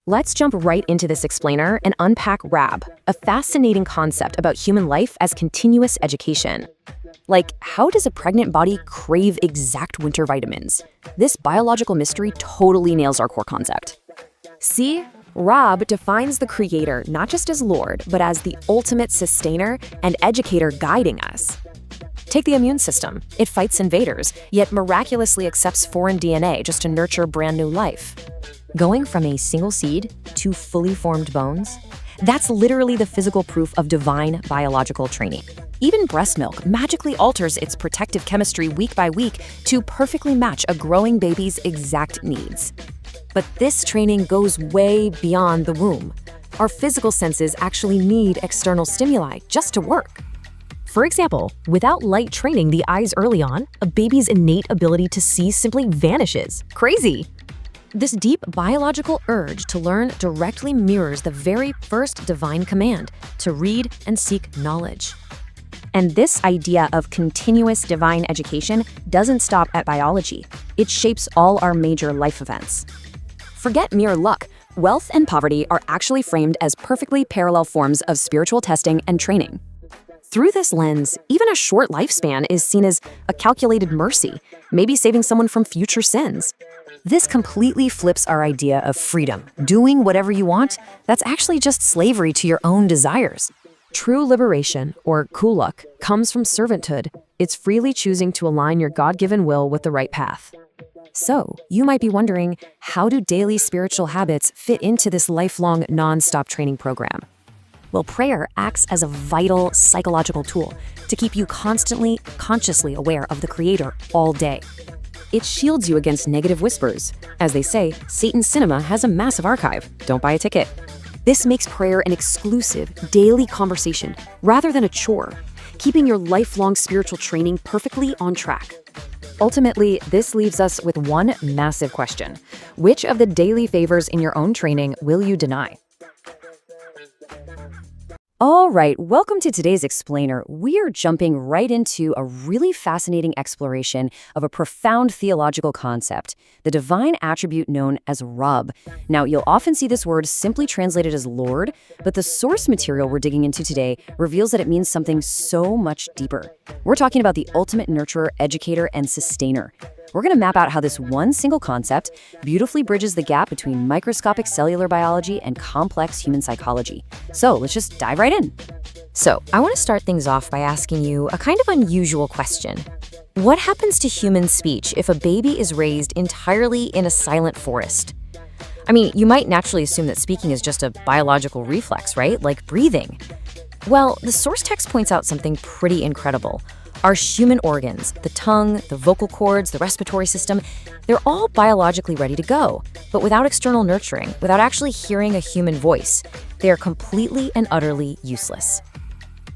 Let's jump right into this explainer and unpack RAB, a fascinating concept about human life as continuous education. Like, how does a pregnant body crave exact winter vitamins? This biological mystery totally nails our core concept. See, RAB defines the creator not just as Lord, but as the ultimate sustainer and educator guiding us. Take the immune system. It fights invaders, yet miraculously accepts foreign DNA just to nurture brand new life. Going from a single seed to fully formed bones? That's literally the physical proof of divine biological training. Even breast milk magically alters its protective chemistry week by week to perfectly match a growing baby's exact needs. But this training goes way beyond the womb. Our physical senses actually need external stimuli just to work. For example, without light training the eyes early on, a baby's innate ability to see simply vanishes. Crazy! This deep biological urge to learn directly mirrors the very first divine command to read and seek knowledge. And this idea of continuous divine education doesn't stop at biology. It shapes all our major life events. Forget mere luck. Wealth and poverty are actually framed as perfectly parallel forms of spiritual testing and training. Through this lens, even a short lifespan is seen as a calculated mercy, maybe saving someone from future sins. This completely flips our idea of freedom. Doing whatever you want, that's actually just slavery to your own desires. True liberation, or kulak, comes from servanthood. It's freely choosing to align your God-given will with the right path. So, you might be wondering, how do daily spiritual habits fit into this lifelong, non-stop training program? Well, prayer acts as a vital psychological tool to keep you constantly, consciously aware of the Creator all day. It shields you against negative whispers. As they say, Satan's cinema has a massive archive. Don't buy a ticket. This makes prayer an exclusive, daily conversation rather than a chore, keeping your lifelong spiritual training perfectly on track. Ultimately, this leaves us with one massive question. Which of the daily favors in your own training will you deny? All right, welcome to today's explainer. We are jumping right into a really fascinating exploration of a profound theological concept, the divine attribute known as Rub. Now, you'll often see this word simply translated as Lord, but the source material we're digging into today reveals that it means something so much deeper. We're talking about the ultimate nurturer, educator, and sustainer. We're going to map out how this one single concept beautifully bridges the gap between microscopic cellular biology and complex human psychology. So let's just dive right in. So I want to start things off by asking you a kind of unusual question. What happens to human speech if a baby is raised entirely in a silent forest? I mean, you might naturally assume that speaking is just a biological reflex, right? Like breathing. Well, the source text points out something pretty incredible. Our human organs, the tongue, the vocal cords, the respiratory system, they're all biologically ready to go. But without external nurturing, without actually hearing a human voice, they are completely and utterly useless.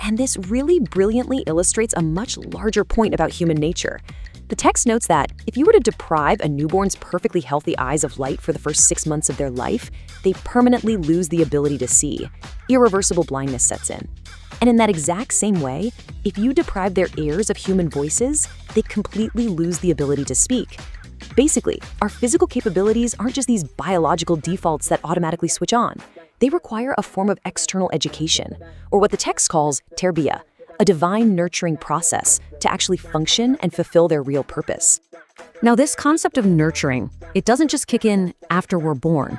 And this really brilliantly illustrates a much larger point about human nature. The text notes that if you were to deprive a newborn's perfectly healthy eyes of light for the first 6 months of their life, they permanently lose the ability to see. Irreversible blindness sets in. And in that exact same way, if you deprive their ears of human voices, they completely lose the ability to speak. Basically, our physical capabilities aren't just these biological defaults that automatically switch on. They require a form of external education, or what the text calls tedbiryay, a divine nurturing process to actually function and fulfill their real purpose. Now, this concept of nurturing, it doesn't just kick in after we're born.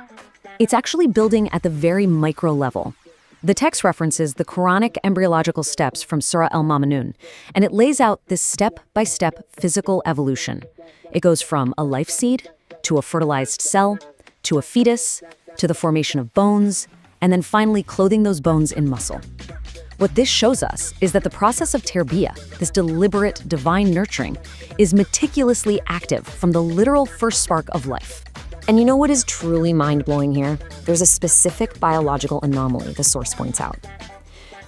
It's actually building at the very micro level. The text references the Quranic embryological steps from Surah al-Mamunun, and it lays out this step-by-step physical evolution. It goes from a life seed, to a fertilized cell, to a fetus, to the formation of bones, and then finally clothing those bones in muscle. What this shows us is that the process of tedbiryay, this deliberate divine nurturing, is meticulously active from the literal first spark of life. And you know what is truly mind-blowing here? There's a specific biological anomaly the source points out.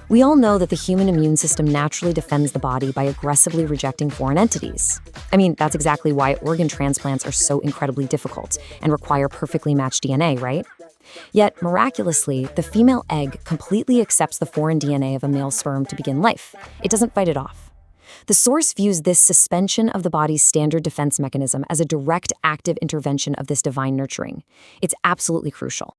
We all know that the human immune system naturally defends the body by aggressively rejecting foreign entities. I mean, that's exactly why organ transplants are so incredibly difficult and require perfectly matched DNA, right? Yet, miraculously, the female egg completely accepts the foreign DNA of a male sperm to begin life. It doesn't fight it off. The source views this suspension of the body's standard defense mechanism as a direct active intervention of this divine nurturing. It's absolutely crucial.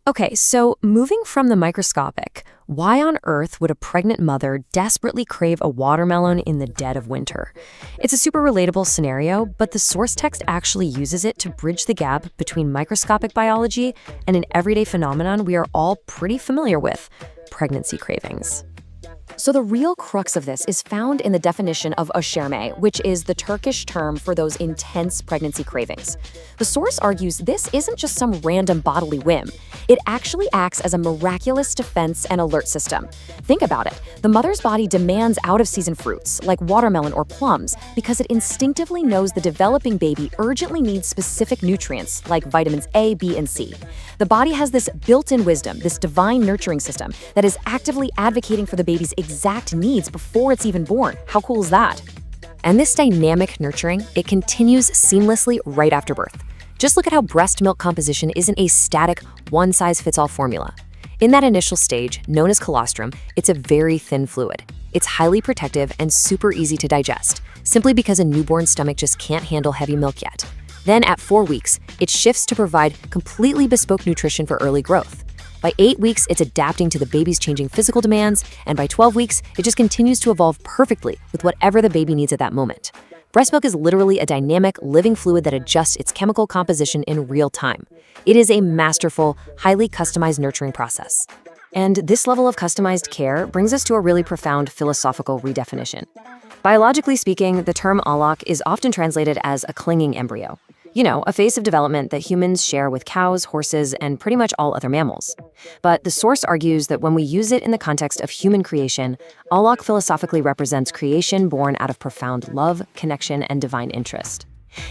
Okay, so moving from the microscopic, why on earth would a pregnant mother desperately crave a watermelon in the dead of winter? It's a super relatable scenario, but the source text actually uses it to bridge the gap between microscopic biology and an everyday phenomenon we are all pretty familiar with: pregnancy cravings. So the real crux of this is found in the definition of aşerme, which is the Turkish term for those intense pregnancy cravings. The source argues this isn't just some random bodily whim. It actually acts as a miraculous defense and alert system. Think about it. The mother's body demands out-of-season fruits, like watermelon or plums, because it instinctively knows the developing baby urgently needs specific nutrients, like vitamins A, B, and C. The body has this built-in wisdom, this divine nurturing system, that is actively advocating for the baby's exact needs before it's even born. How cool is that? And this dynamic nurturing, it continues seamlessly right after birth. Just look at how breast milk composition isn't a static, one-size-fits-all formula. In that initial stage, known as colostrum, it's a very thin fluid. It's highly protective and super easy to digest, simply because a newborn stomach just can't handle heavy milk yet. Then at 4 weeks, it shifts to provide completely bespoke nutrition for early growth. By 8 weeks, it's adapting to the baby's changing physical demands, and by 12 weeks, it just continues to evolve perfectly with whatever the baby needs at that moment. Breast milk is literally a dynamic, living fluid that adjusts its chemical composition in real time. It is a masterful, highly customized nurturing process. And this level of customized care brings us to a really profound philosophical redefinition. Biologically speaking, the term alak is often translated as a clinging embryo. You know, a phase of development that humans share with cows, horses, and pretty much all other mammals. But the source argues that when we use it in the context of human creation, alak philosophically represents creation born out of profound love, connection, and divine interest.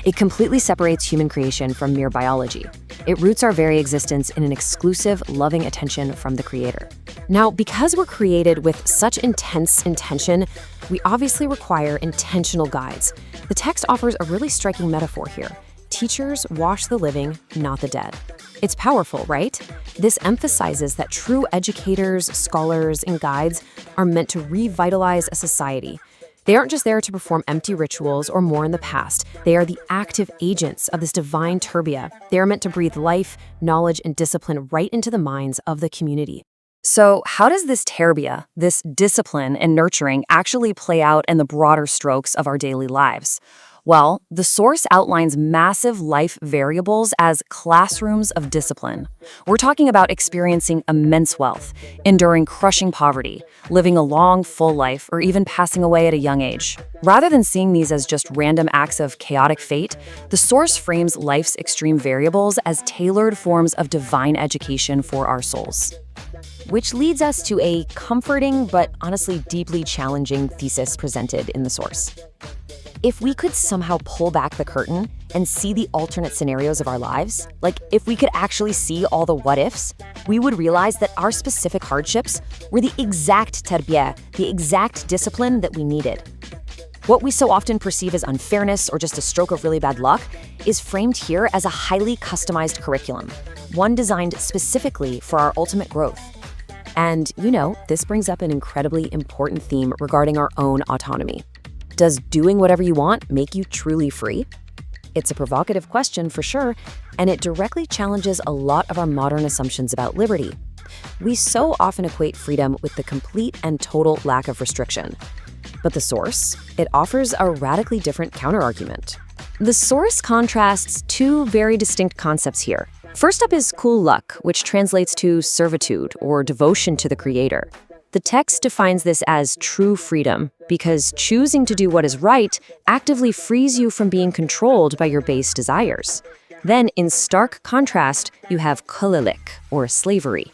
It completely separates human creation from mere biology. It roots our very existence in an exclusive, loving attention from the Creator. Now, because we're created with such intense intention, we obviously require intentional guides. The text offers a really striking metaphor here. Teachers wash the living, not the dead. It's powerful, right? This emphasizes that true educators, scholars, and guides are meant to revitalize a society. They aren't just there to perform empty rituals or mourn the past. They are the active agents of this divine turbia. They are meant to breathe life, knowledge, and discipline right into the minds of the community. So how does this terbia, this discipline and nurturing, actually play out in the broader strokes of our daily lives? Well, the source outlines massive life variables as classrooms of discipline. We're talking about experiencing immense wealth, enduring crushing poverty, living a long, full life, or even passing away at a young age. Rather than seeing these as just random acts of chaotic fate, the source frames life's extreme variables as tailored forms of divine education for our souls. Which leads us to a comforting but honestly deeply challenging thesis presented in the source. If we could somehow pull back the curtain and see the alternate scenarios of our lives, like if we could actually see all the what-ifs, we would realize that our specific hardships were the exact tedbiryay, the exact discipline that we needed. What we so often perceive as unfairness or just a stroke of really bad luck is framed here as a highly customized curriculum, one designed specifically for our ultimate growth. And, you know, this brings up an incredibly important theme regarding our own autonomy. Does doing whatever you want make you truly free? It's a provocative question for sure, and it directly challenges a lot of our modern assumptions about liberty. We so often equate freedom with the complete and total lack of restriction. But the source, it offers a radically different counterargument. The source contrasts two very distinct concepts here. First up is kulluk, which translates to servitude or devotion to the Creator. The text defines this as true freedom because choosing to do what is right actively frees you from being controlled by your base desires. Then, in stark contrast, you have kölelik, or slavery.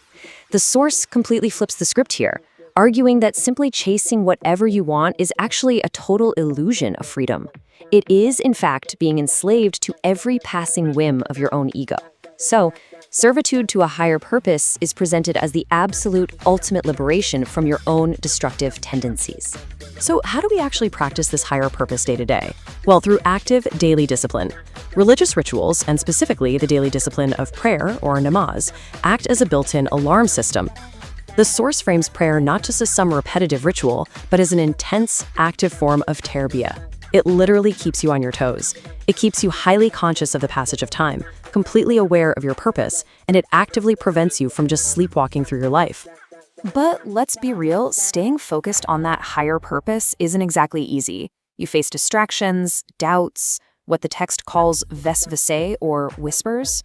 The source completely flips the script here, arguing that simply chasing whatever you want is actually a total illusion of freedom. It is, in fact, being enslaved to every passing whim of your own ego. So, servitude to a higher purpose is presented as the absolute ultimate liberation from your own destructive tendencies. So how do we actually practice this higher purpose day to day? Well, through active daily discipline. Religious rituals, and specifically the daily discipline of prayer or namaz, act as a built-in alarm system. The source frames prayer not just as some repetitive ritual, but as an intense, active form of terbiyay. It literally keeps you on your toes. It keeps you highly conscious of the passage of time, completely aware of your purpose, and it actively prevents you from just sleepwalking through your life. But let's be real, staying focused on that higher purpose isn't exactly easy. You face distractions, doubts, what the text calls vesvese or whispers.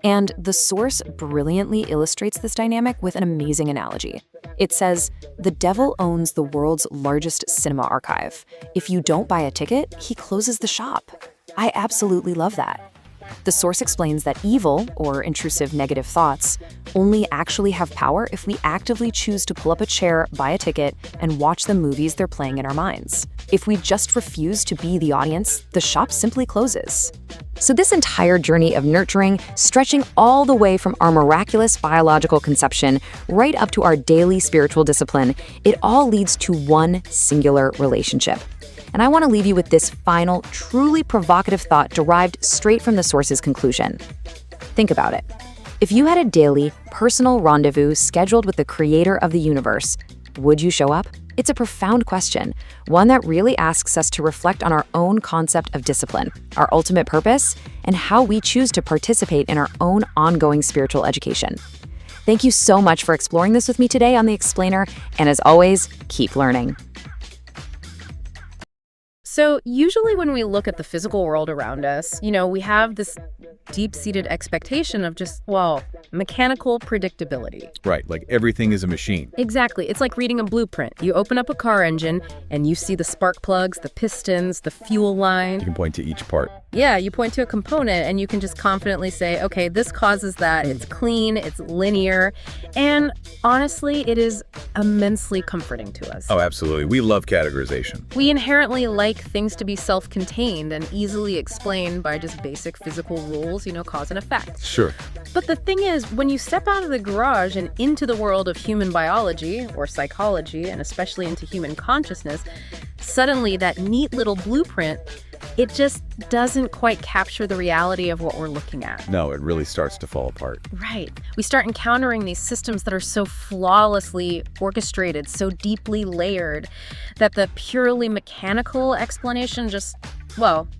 And the source brilliantly illustrates this dynamic with an amazing analogy. It says, the devil owns the world's largest cinema archive. If you don't buy a ticket, he closes the shop. I absolutely love that. The source explains that evil, or intrusive negative thoughts, only actually have power if we actively choose to pull up a chair, buy a ticket, and watch the movies they're playing in our minds. If we just refuse to be the audience, the shop simply closes. So this entire journey of nurturing, stretching all the way from our miraculous biological conception right up to our daily spiritual discipline, it all leads to one singular relationship. And I want to leave you with this final, truly provocative thought derived straight from the source's conclusion. Think about it. If you had a daily, personal rendezvous scheduled with the creator of the universe, would you show up? It's a profound question, one that really asks us to reflect on our own concept of discipline, our ultimate purpose, and how we choose to participate in our own ongoing spiritual education. Thank you so much for exploring this with me today on The Explainer, and as always, keep learning. So usually when we look at the physical world around us, we have this deep-seated expectation of just, mechanical predictability. Right, like everything is a machine. Exactly. It's like reading a blueprint. You open up a car engine and you see the spark plugs, the pistons, the fuel line. You can point to each part. Yeah, you point to a component and you can just confidently say, okay, this causes that. It's clean, it's linear, and honestly, it is immensely comforting to us. Oh, absolutely. We love categorization. We inherently like things to be self-contained and easily explained by just basic physical rules, cause and effect. Sure. But the thing is, when you step out of the garage and into the world of human biology or psychology, and especially into human consciousness, suddenly that neat little blueprint, it just doesn't quite capture the reality of what we're looking at. No, it really starts to fall apart. Right. We start encountering these systems that are so flawlessly orchestrated, so deeply layered, that the purely mechanical explanation just,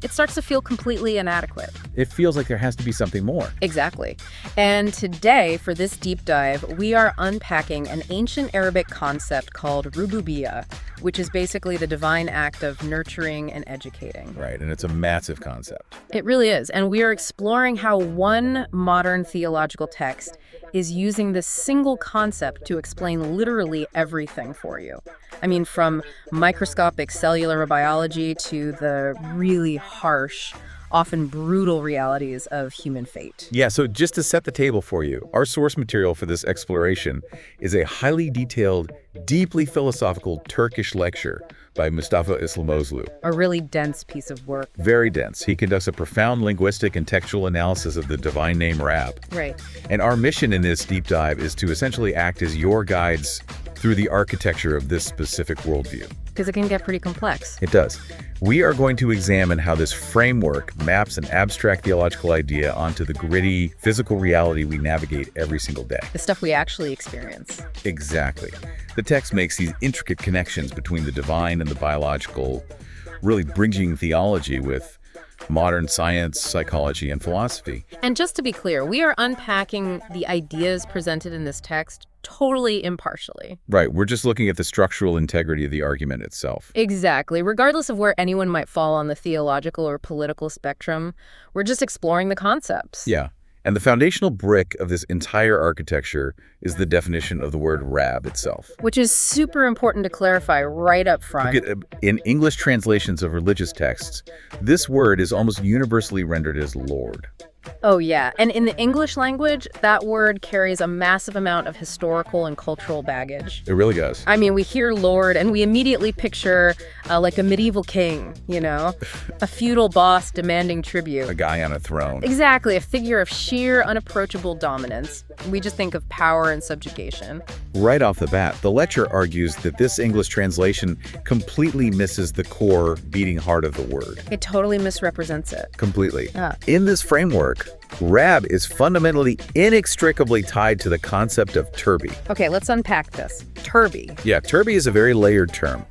it starts to feel completely inadequate. It feels like there has to be something more. Exactly. And today, for this deep dive, we are unpacking an ancient Arabic concept called Rububiyet, which is basically the divine act of nurturing and educating. Right, and it's a massive concept. It really is. And we are exploring how one modern theological text is using this single concept to explain literally everything for you. I mean, from microscopic cellular biology to the really harsh, often brutal realities of human fate. Yeah, so just to set the table for you, our source material for this exploration is a highly detailed, deeply philosophical Turkish lecture by Mustafa İslamoğlu. A really dense piece of work. Very dense. He conducts a profound linguistic and textual analysis of the divine name Rab. Right. And our mission in this deep dive is to essentially act as your guides through the architecture of this specific worldview. Because it can get pretty complex. It does. We are going to examine how this framework maps an abstract theological idea onto the gritty, physical reality we navigate every single day. The stuff we actually experience. Exactly. The text makes these intricate connections between the divine and the biological, really bridging theology with modern science, psychology, and philosophy. And just to be clear, we are unpacking the ideas presented in this text totally impartially. Right. We're just looking at the structural integrity of the argument itself. Exactly. Regardless of where anyone might fall on the theological or political spectrum, we're just exploring the concepts. Yeah. And the foundational brick of this entire architecture is the definition of the word Rab itself. Which is super important to clarify right up front. In English translations of religious texts, this word is almost universally rendered as Lord. Oh, yeah. And in the English language, that word carries a massive amount of historical and cultural baggage. It really does. I mean, we hear Lord and we immediately picture like a medieval king, a feudal boss demanding tribute. A guy on a throne. Exactly. A figure of sheer, unapproachable dominance. We just think of power and subjugation. Right off the bat, the lecture argues that this English translation completely misses the core beating heart of the word. It totally misrepresents it. Completely. In this framework, Rab is fundamentally inextricably tied to the concept of turbi. Okay, let's unpack this. Turbi. Yeah, turbi is a very layered term.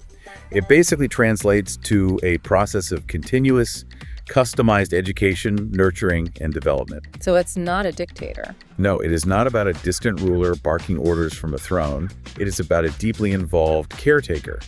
It basically translates to a process of continuous, customized education, nurturing, and development. So it's not a dictator. No, it is not about a distant ruler barking orders from a throne. It is about a deeply involved caretaker,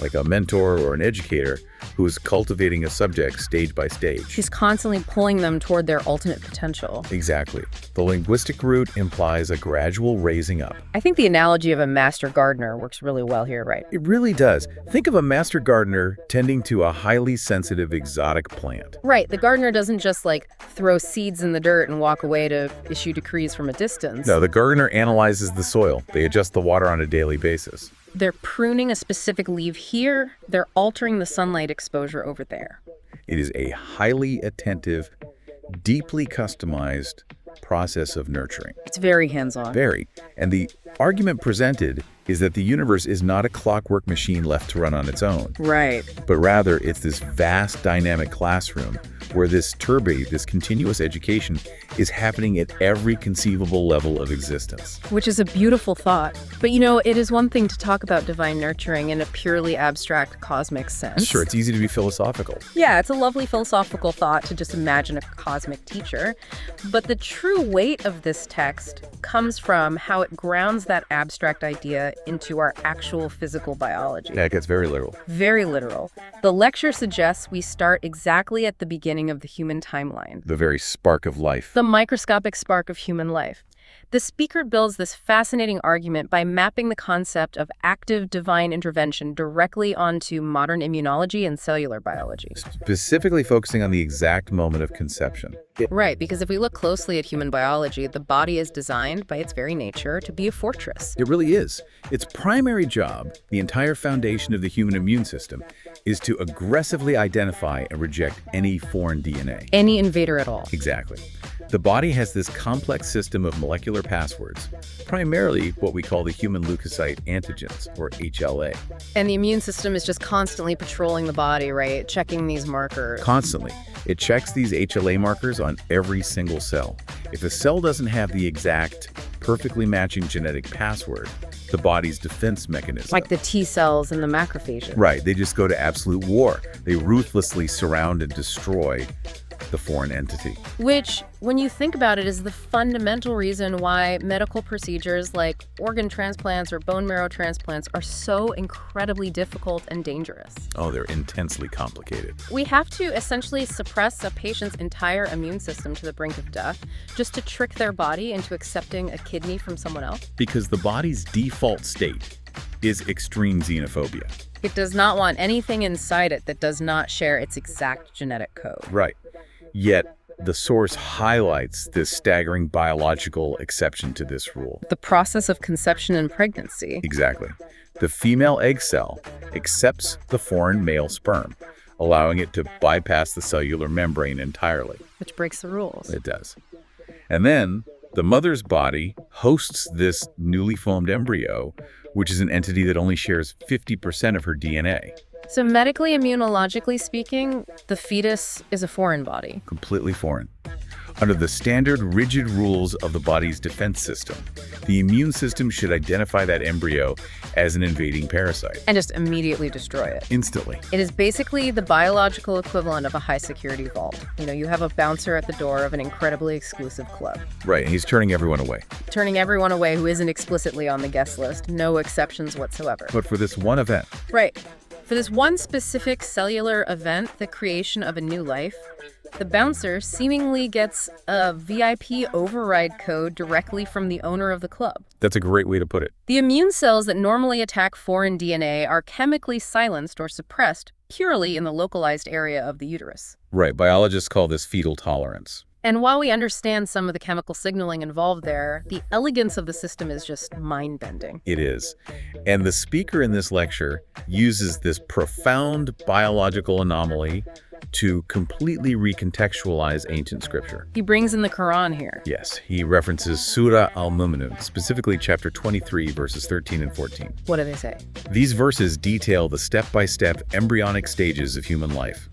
like a mentor or an educator, who is cultivating a subject stage by stage. She's constantly pulling them toward their ultimate potential. Exactly. The linguistic root implies a gradual raising up. I think the analogy of a master gardener works really well here, right? It really does. Think of a master gardener tending to a highly sensitive exotic plant. Right. The gardener doesn't just throw seeds in the dirt and walk away to issue decrees from a distance. No, the gardener analyzes the soil. They adjust the water on a daily basis. They're pruning a specific leaf here. They're altering the sunlight exposure over there. It is a highly attentive, deeply customized process of nurturing. It's very hands-on. Very. And the argument presented is that the universe is not a clockwork machine left to run on its own. Right. But rather, it's this vast dynamic classroom where this continuous education is happening at every conceivable level of existence. Which is a beautiful thought. But it is one thing to talk about divine nurturing in a purely abstract cosmic sense. Sure, it's easy to be philosophical. Yeah, it's a lovely philosophical thought to just imagine a cosmic teacher. But the true weight of this text comes from how it grounds that abstract idea into our actual physical biology. Yeah, it gets very literal. Very literal. The lecture suggests we start exactly at the beginning of the human timeline. The very spark of life. The microscopic spark of human life. The speaker builds this fascinating argument by mapping the concept of active divine intervention directly onto modern immunology and cellular biology. Specifically focusing on the exact moment of conception. Right, because if we look closely at human biology, the body is designed by its very nature to be a fortress. It really is. Its primary job, the entire foundation of the human immune system, is to aggressively identify and reject any foreign DNA. Any invader at all. Exactly. The body has this complex system of molecular passwords, primarily what we call the human leukocyte antigens, or HLA. And the immune system is just constantly patrolling the body, right? Checking these markers. Constantly. It checks these HLA markers on every single cell. If a cell doesn't have the exact, perfectly matching genetic password, the body's defense mechanism. Like the T cells and the macrophages. Right. They just go to absolute war. They ruthlessly surround and destroy the foreign entity. Which, when you think about it, is the fundamental reason why medical procedures like organ transplants or bone marrow transplants are so incredibly difficult and dangerous. Oh, they're intensely complicated. We have to essentially suppress a patient's entire immune system to the brink of death just to trick their body into accepting a kidney from someone else. Because the body's default state is extreme xenophobia. It does not want anything inside it that does not share its exact genetic code. Right. Yet, the source highlights this staggering biological exception to this rule. The process of conception and pregnancy. Exactly. The female egg cell accepts the foreign male sperm, allowing it to bypass the cellular membrane entirely. Which breaks the rules. It does. And then, the mother's body hosts this newly formed embryo, which is an entity that only shares 50% of her DNA. So medically, immunologically speaking, the fetus is a foreign body. Completely foreign. Under the standard, rigid rules of the body's defense system, the immune system should identify that embryo as an invading parasite. And just immediately destroy it. Instantly. It is basically the biological equivalent of a high-security vault. You have a bouncer at the door of an incredibly exclusive club. Right, and he's turning everyone away. Turning everyone away who isn't explicitly on the guest list. No exceptions whatsoever. But for this one event. Right. For this one specific cellular event, the creation of a new life, the bouncer seemingly gets a VIP override code directly from the owner of the club. That's a great way to put it. The immune cells that normally attack foreign DNA are chemically silenced or suppressed purely in the localized area of the uterus. Right. Biologists call this fetal tolerance. And while we understand some of the chemical signaling involved there, the elegance of the system is just mind-bending. It is. And the speaker in this lecture uses this profound biological anomaly to completely recontextualize ancient scripture. He brings in the Quran here. Yes, he references Surah Al-Mu'minun, specifically chapter 23, verses 13 and 14. What do they say? These verses detail the step-by-step embryonic stages of human life.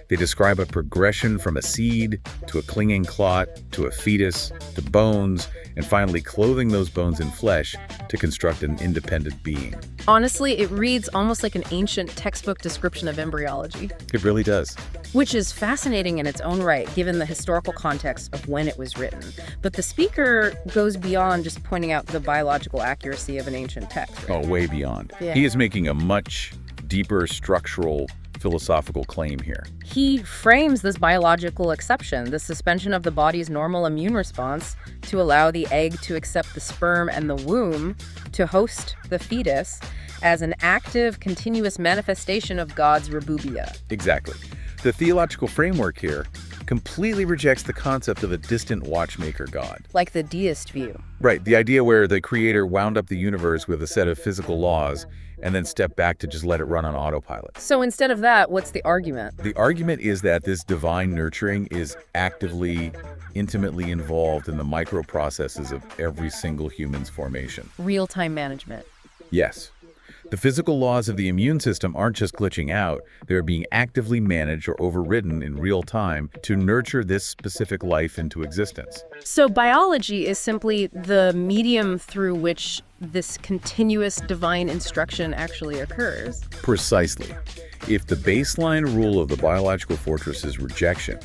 They describe a progression from a seed to a clinging clot to a fetus to bones and finally clothing those bones in flesh to construct an independent being. Honestly, it reads almost like an ancient textbook description of embryology. It really does. Which is fascinating in its own right, given the historical context of when it was written. But the speaker goes beyond just pointing out the biological accuracy of an ancient text. Right? Oh, way beyond. Yeah. He is making a much deeper structural philosophical claim here. He frames this biological exception, the suspension of the body's normal immune response to allow the egg to accept the sperm and the womb to host the fetus, as an active, continuous manifestation of God's Rububiyet. Exactly. The theological framework here completely rejects the concept of a distant watchmaker God. Like the deist view. Right, the idea where the creator wound up the universe with a set of physical laws and then stepped back to just let it run on autopilot. So instead of that, what's the argument? The argument is that this divine nurturing is actively, intimately involved in the micro processes of every single human's formation. Real-time management. Yes. The physical laws of the immune system aren't just glitching out, they're being actively managed or overridden in real time to nurture this specific life into existence. So biology is simply the medium through which this continuous divine instruction actually occurs. Precisely. If the baseline rule of the biological fortress is rejection,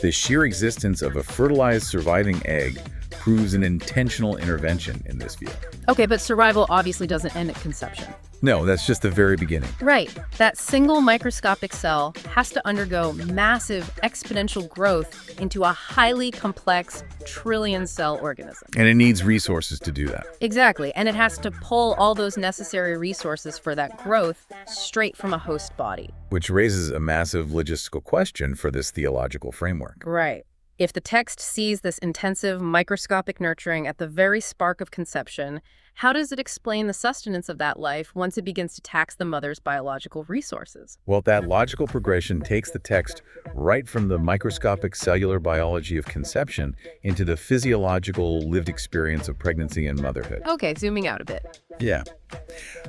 the sheer existence of a fertilized surviving egg proves an intentional intervention in this view. Okay, but survival obviously doesn't end at conception. No, that's just the very beginning. Right. That single microscopic cell has to undergo massive exponential growth into a highly complex trillion-cell organism. And it needs resources to do that. Exactly. And it has to pull all those necessary resources for that growth straight from a host body. Which raises a massive logistical question for this theological framework. Right. If the text sees this intensive microscopic nurturing at the very spark of conception, how does it explain the sustenance of that life once it begins to tax the mother's biological resources? Well, that logical progression takes the text right from the microscopic cellular biology of conception into the physiological lived experience of pregnancy and motherhood. Okay, zooming out a bit. Yeah.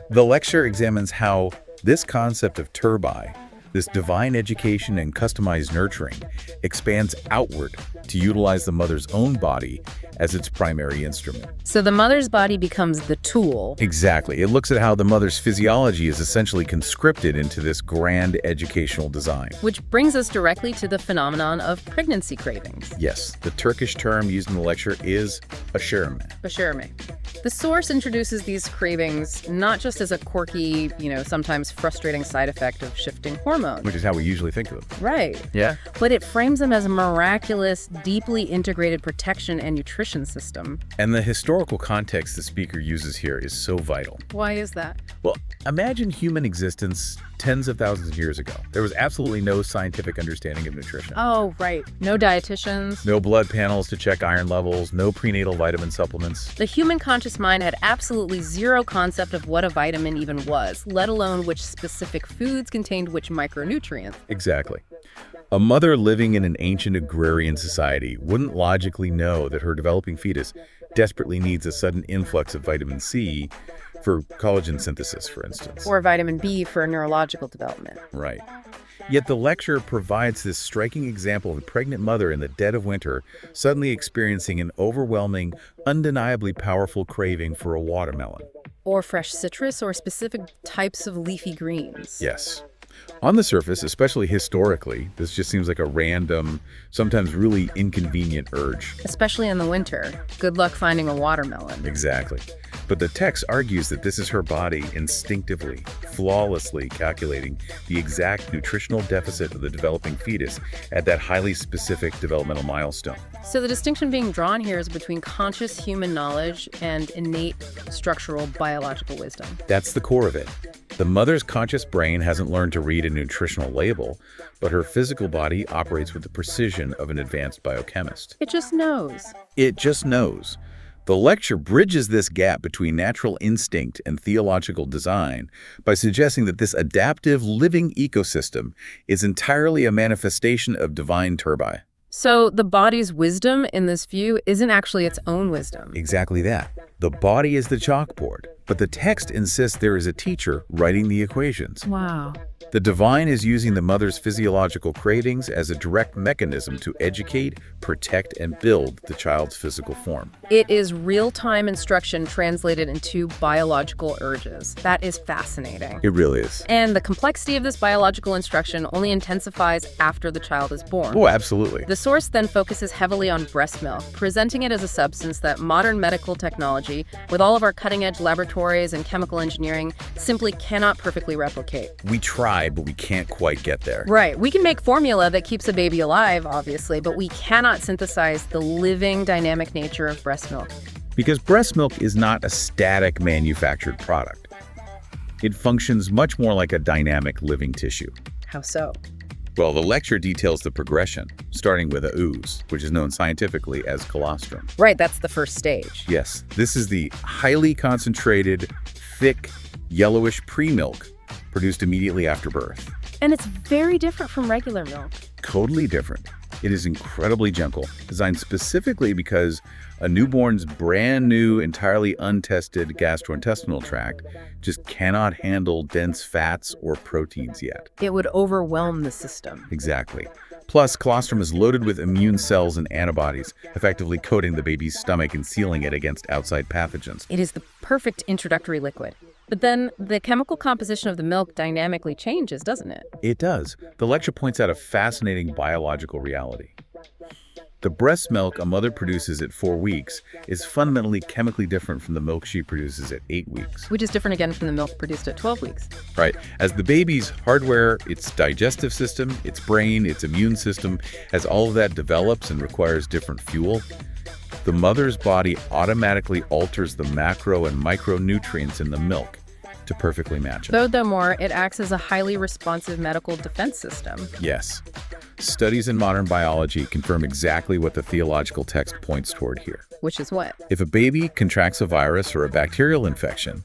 The lecture examines how this concept of turbi, this divine education and customized nurturing, expands outward to utilize the mother's own body as its primary instrument. So the mother's body becomes the tool. Exactly. It looks at how the mother's physiology is essentially conscripted into this grand educational design. Which brings us directly to the phenomenon of pregnancy cravings. Yes, the Turkish term used in the lecture is aşırma. Aşırma. The source introduces these cravings not just as a quirky, sometimes frustrating side effect of shifting hormones. Which is how we usually think of them. Right. Yeah. But it frames them as a miraculous, deeply integrated protection and nutrition system. And the historical context the speaker uses here is so vital. Why is that? Well, imagine human existence tens of thousands of years ago. There was absolutely no scientific understanding of nutrition. Oh, right. No dietitians. No blood panels to check iron levels, no prenatal vitamin supplements. The human conscious mind had absolutely zero concept of what a vitamin even was, let alone which specific foods contained which micronutrients. Exactly. A mother living in an ancient agrarian society wouldn't logically know that her developing fetus desperately needs a sudden influx of vitamin C for collagen synthesis, for instance. Or vitamin B for neurological development. Right. Yet the lecture provides this striking example of a pregnant mother in the dead of winter suddenly experiencing an overwhelming, undeniably powerful craving for a watermelon. Or fresh citrus or specific types of leafy greens. Yes. On the surface, especially historically, this just seems like a random, sometimes really inconvenient urge. Especially in the winter. Good luck finding a watermelon. Exactly. But the text argues that this is her body instinctively, flawlessly calculating the exact nutritional deficit of the developing fetus at that highly specific developmental milestone. So the distinction being drawn here is between conscious human knowledge and innate structural biological wisdom. That's the core of it. The mother's conscious brain hasn't learned to read a nutritional label, but her physical body operates with the precision of an advanced biochemist. It just knows. It just knows. The lecture bridges this gap between natural instinct and theological design by suggesting that this adaptive living ecosystem is entirely a manifestation of divine turbi. So the body's wisdom in this view isn't actually its own wisdom. Exactly that. The body is the chalkboard, but the text insists there is a teacher writing the equations. Wow. The divine is using the mother's physiological cravings as a direct mechanism to educate, protect, and build the child's physical form. It is real-time instruction translated into biological urges. That is fascinating. It really is. And the complexity of this biological instruction only intensifies after the child is born. Oh, absolutely. The source then focuses heavily on breast milk, presenting it as a substance that modern medical technology, with all of our cutting-edge laboratories and chemical engineering, simply cannot perfectly replicate. We try, but we can't quite get there. Right. We can make formula that keeps a baby alive, obviously, but we cannot synthesize the living, dynamic nature of breast milk. Because breast milk is not a static manufactured product. It functions much more like a dynamic living tissue. How so? Well, the lecture details the progression, starting with a ooze, which is known scientifically as colostrum. Right, that's the first stage. Yes, this is the highly concentrated, thick, yellowish pre-milk produced immediately after birth. And it's very different from regular milk. Totally different. It is incredibly gentle, designed specifically because a newborn's brand new, entirely untested gastrointestinal tract just cannot handle dense fats or proteins yet. It would overwhelm the system. Exactly. Plus, colostrum is loaded with immune cells and antibodies, effectively coating the baby's stomach and sealing it against outside pathogens. It is the perfect introductory liquid. But then the chemical composition of the milk dynamically changes, doesn't it? It does. The lecture points out a fascinating biological reality. The breast milk a mother produces at 4 weeks is fundamentally chemically different from the milk she produces at 8 weeks. Which is different again from the milk produced at 12 weeks. Right. As the baby's hardware, its digestive system, its brain, its immune system, as all of that develops and requires different fuel, the mother's body automatically alters the macro and micronutrients in the milk to perfectly match it. Furthermore, it acts as a highly responsive medical defense system. Yes. Studies in modern biology confirm exactly what the theological text points toward here. Which is what? If a baby contracts a virus or a bacterial infection,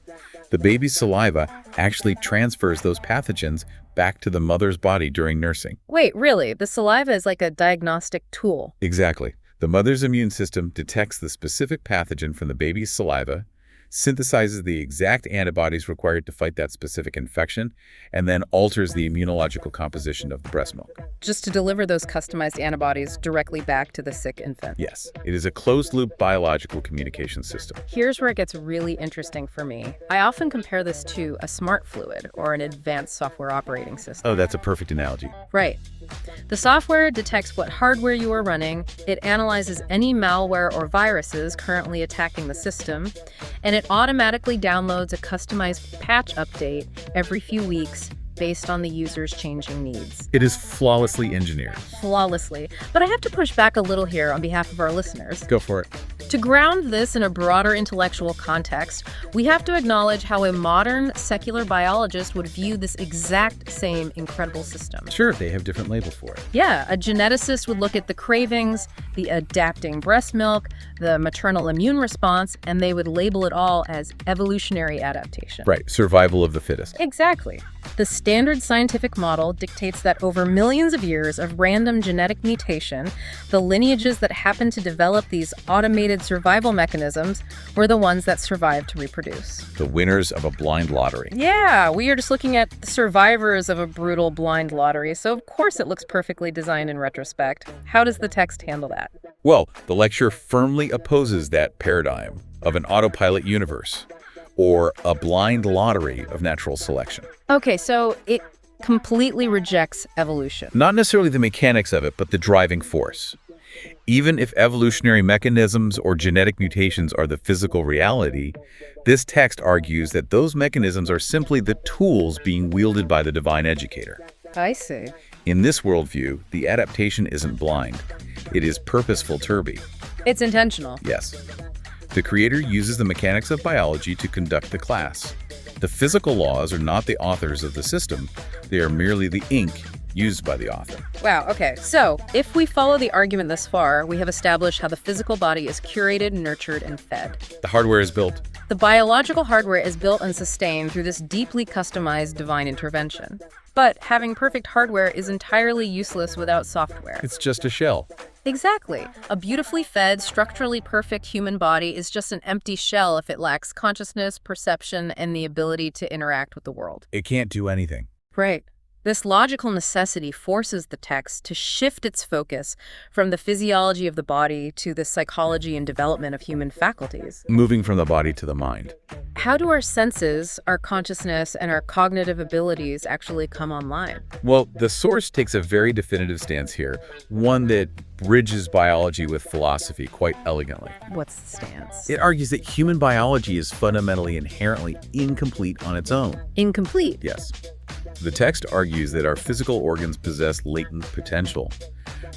the baby's saliva actually transfers those pathogens back to the mother's body during nursing. Wait, really? The saliva is like a diagnostic tool. Exactly. The mother's immune system detects the specific pathogen from the baby's saliva, synthesizes the exact antibodies required to fight that specific infection, and then alters the immunological composition of the breast milk. Just to deliver those customized antibodies directly back to the sick infant. Yes, it is a closed-loop biological communication system. Here's where it gets really interesting for me. I often compare this to a smart fluid or an advanced software operating system. Oh, that's a perfect analogy. Right. The software detects what hardware you are running, it analyzes any malware or viruses currently attacking the system, and it automatically downloads a customized patch update every few weeks based on the user's changing needs. It is flawlessly engineered. Flawlessly. But I have to push back a little here on behalf of our listeners. Go for it. To ground this in a broader intellectual context, we have to acknowledge how a modern secular biologist would view this exact same incredible system. Sure, they have different labels for it. Yeah, a geneticist would look at the cravings, the adapting breast milk, the maternal immune response, and they would label it all as evolutionary adaptation. Right, survival of the fittest. Exactly. The standard scientific model dictates that over millions of years of random genetic mutation, the lineages that happen to develop these automated survival mechanisms were the ones that survived to reproduce. The winners of a blind lottery. Yeah, we are just looking at the survivors of a brutal blind lottery, so of course it looks perfectly designed in retrospect. How does the text handle that? Well, the lecture firmly opposes that paradigm of an autopilot universe, or a blind lottery of natural selection. Okay, so it completely rejects evolution. Not necessarily the mechanics of it, but the driving force. Even if evolutionary mechanisms or genetic mutations are the physical reality, this text argues that those mechanisms are simply the tools being wielded by the divine educator. I see. In this worldview, the adaptation isn't blind. It is purposeful turby. It's intentional. Yes. The creator uses the mechanics of biology to conduct the class. The physical laws are not the authors of the system. They are merely the ink used by the author. Wow, okay. So, if we follow the argument this far, we have established how the physical body is curated, nurtured, and fed. The hardware is built. The biological hardware is built and sustained through this deeply customized divine intervention. But having perfect hardware is entirely useless without software. It's just a shell. Exactly. A beautifully fed, structurally perfect human body is just an empty shell if it lacks consciousness, perception, and the ability to interact with the world. It can't do anything. Right. This logical necessity forces the text to shift its focus from the physiology of the body to the psychology and development of human faculties. Moving from the body to the mind. How do our senses, our consciousness, and our cognitive abilities actually come online? Well, the source takes a very definitive stance here, one that bridges biology with philosophy quite elegantly. What's the stance? It argues that human biology is fundamentally inherently incomplete on its own. Incomplete. Yes. The text argues that our physical organs possess latent potential,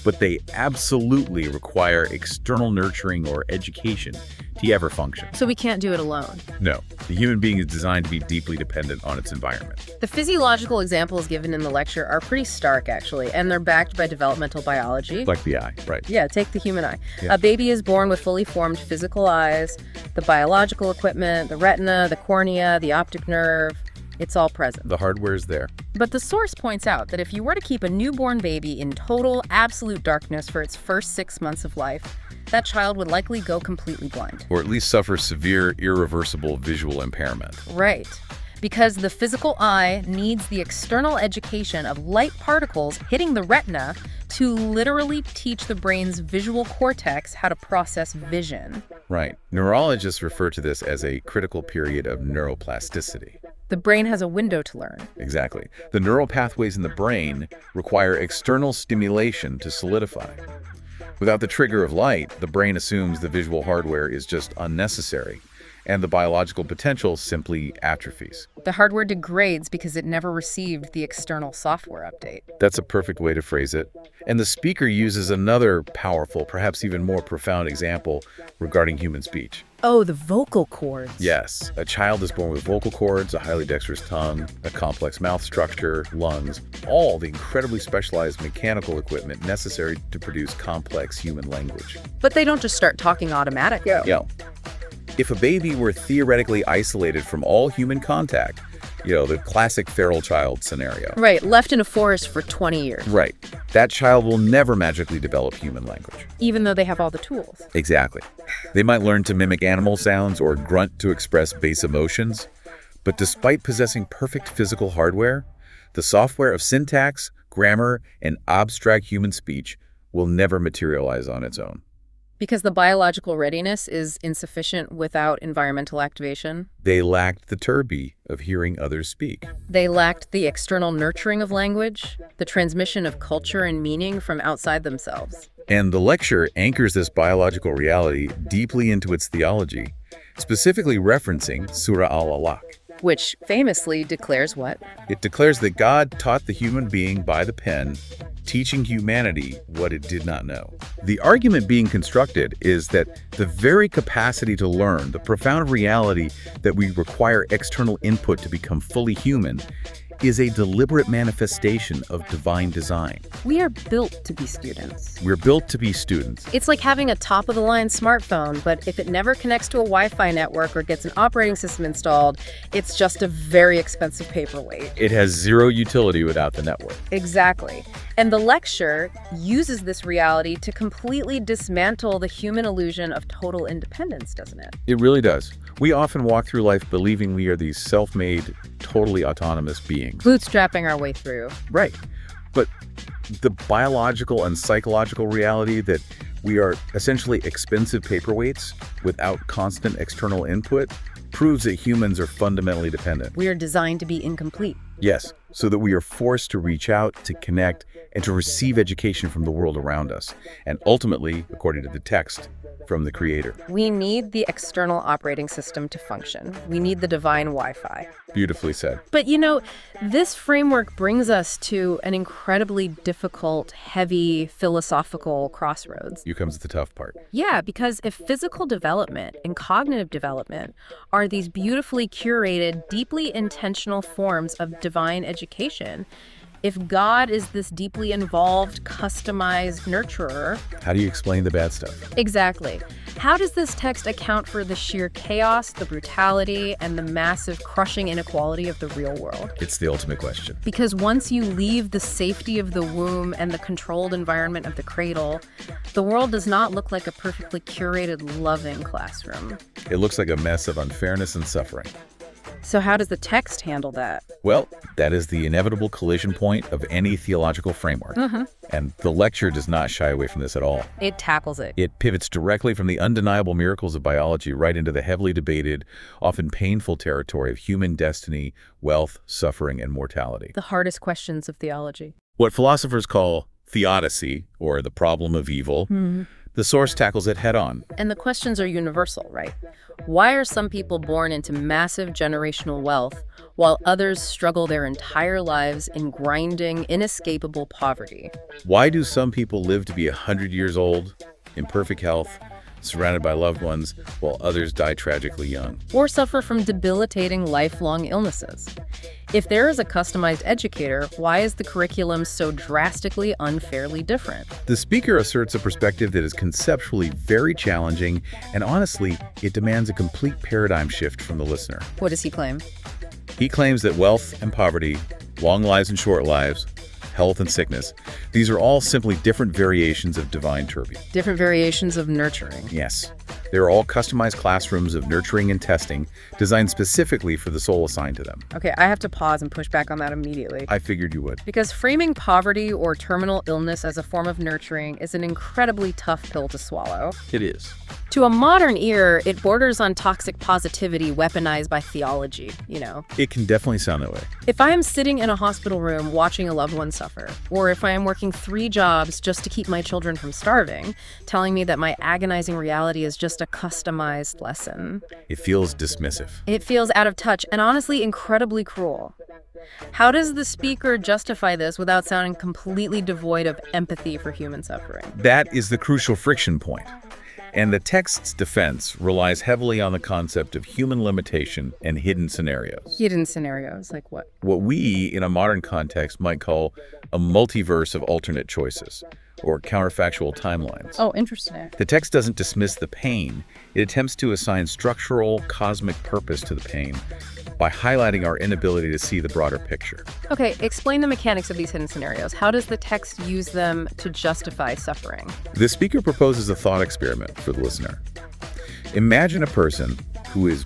but they absolutely require external nurturing or education to ever function. So we can't do it alone. No, the human being is designed to be deeply dependent on its environment. The physiological examples given in the lecture are pretty stark, actually, and they're backed by developmental biology. Like the eye, right? Yeah, take the human eye. Yeah. A baby is born with fully formed physical eyes, the biological equipment, the retina, the cornea, the optic nerve. It's all present. The hardware is there. But the source points out that if you were to keep a newborn baby in total, absolute darkness for its first 6 months of life, that child would likely go completely blind. Or at least suffer severe, irreversible visual impairment. Right. Because the physical eye needs the external education of light particles hitting the retina to literally teach the brain's visual cortex how to process vision. Right. Neurologists refer to this as a critical period of neuroplasticity. The brain has a window to learn. Exactly. The neural pathways in the brain require external stimulation to solidify. Without the trigger of light, the brain assumes the visual hardware is just unnecessary, and the biological potential simply atrophies. The hardware degrades because it never received the external software update. That's a perfect way to phrase it. And the speaker uses another powerful, perhaps even more profound example regarding human speech. Oh, the vocal cords. Yes, a child is born with vocal cords, a highly dexterous tongue, a complex mouth structure, lungs, all the incredibly specialized mechanical equipment necessary to produce complex human language. But they don't just start talking automatically. Yeah. If a baby were theoretically isolated from all human contact, the classic feral child scenario. Right, left in a forest for 20 years. Right. That child will never magically develop human language. Even though they have all the tools. Exactly. They might learn to mimic animal sounds or grunt to express base emotions, but despite possessing perfect physical hardware, the software of syntax, grammar, and abstract human speech will never materialize on its own. Because the biological readiness is insufficient without environmental activation. They lacked the turby of hearing others speak. They lacked the external nurturing of language, the transmission of culture and meaning from outside themselves. And the lecture anchors this biological reality deeply into its theology, specifically referencing Surah Al-Alaq. Which famously declares what? It declares that God taught the human being by the pen, teaching humanity what it did not know. The argument being constructed is that the very capacity to learn, the profound reality that we require external input to become fully human, is a deliberate manifestation of divine design. We are built to be students. We're built to be students. It's like having a top-of-the-line smartphone, but if it never connects to a Wi-Fi network or gets an operating system installed, it's just a very expensive paperweight. It has zero utility without the network. Exactly. And the lecture uses this reality to completely dismantle the human illusion of total independence, doesn't it? It really does. We often walk through life believing we are these self-made, totally autonomous beings. Bootstrapping our way through. Right. But the biological and psychological reality that we are essentially expensive paperweights without constant external input proves that humans are fundamentally dependent. We are designed to be incomplete. Yes, so that we are forced to reach out, to connect, and to receive education from the world around us. And ultimately, according to the text, from the Creator. We need the external operating system to function. We need the divine Wi-Fi. Beautifully said. But this framework brings us to an incredibly difficult, heavy, philosophical crossroads. Here comes the tough part. Yeah, because if physical development and cognitive development are these beautifully curated, deeply intentional forms of divine education, if God is this deeply involved, customized nurturer... How do you explain the bad stuff? Exactly. How does this text account for the sheer chaos, the brutality, and the massive crushing inequality of the real world? It's the ultimate question. Because once you leave the safety of the womb and the controlled environment of the cradle, the world does not look like a perfectly curated, loving classroom. It looks like a mess of unfairness and suffering. So how does the text handle that? Well, that is the inevitable collision point of any theological framework. And the lecture does not shy away from this at all. It tackles it. It pivots directly from the undeniable miracles of biology right into the heavily debated, often painful territory of human destiny, wealth, suffering, and mortality. The hardest questions of theology. What philosophers call theodicy, or the problem of evil, the source tackles it head-on. And the questions are universal, right? Why are some people born into massive generational wealth while others struggle their entire lives in grinding, inescapable poverty? Why do some people live to be 100 years old, in perfect health, surrounded by loved ones, while others die tragically young? Or suffer from debilitating lifelong illnesses? If there is a customized educator, why is the curriculum so drastically unfairly different? The speaker asserts a perspective that is conceptually very challenging, and honestly, it demands a complete paradigm shift from the listener. What does he claim? He claims that wealth and poverty, long lives and short lives, health and sickness, these are all simply different variations of divine turbulence. Different variations of nurturing. Yes. They are all customized classrooms of nurturing and testing designed specifically for the soul assigned to them. Okay, I have to pause and push back on that immediately. I figured you would. Because framing poverty or terminal illness as a form of nurturing is an incredibly tough pill to swallow. It is. To a modern ear, it borders on toxic positivity weaponized by theology, you know. It can definitely sound that way. If I am sitting in a hospital room watching a loved one suffer, or if I am working 3 jobs just to keep my children from starving, telling me that my agonizing reality is just a customized lesson. It feels dismissive. It feels out of touch and honestly incredibly cruel. How does the speaker justify this without sounding completely devoid of empathy for human suffering? That is the crucial friction point. And the text's defense relies heavily on the concept of human limitation and hidden scenarios. Hidden scenarios, like what? What we, in a modern context, might call a multiverse of alternate choices, or counterfactual timelines. Oh, interesting. The text doesn't dismiss the pain. It attempts to assign structural, cosmic purpose to the pain by highlighting our inability to see the broader picture. Okay, explain the mechanics of these hidden scenarios. How does the text use them to justify suffering? The speaker proposes a thought experiment for the listener. Imagine a person who is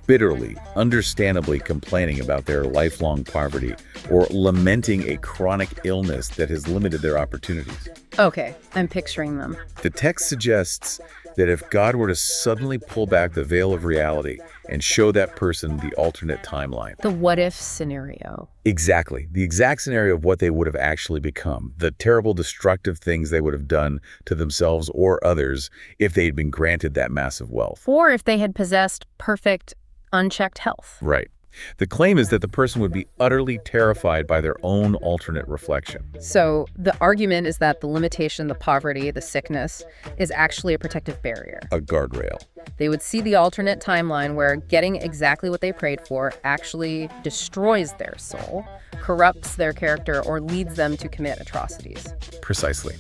bitterly, understandably complaining about their lifelong poverty or lamenting a chronic illness that has limited their opportunities. Okay, I'm picturing them. The text suggests that if God were to suddenly pull back the veil of reality and show that person the alternate timeline. The what-if scenario. Exactly. The exact scenario of what they would have actually become. The terrible, destructive things they would have done to themselves or others if they had been granted that massive wealth. Or if they had possessed perfect, unchecked health. Right. The claim is that the person would be utterly terrified by their own alternate reflection. So the argument is that the limitation, the poverty, the sickness is actually a protective barrier. A guardrail. They would see the alternate timeline where getting exactly what they prayed for actually destroys their soul, corrupts their character, or leads them to commit atrocities. Precisely.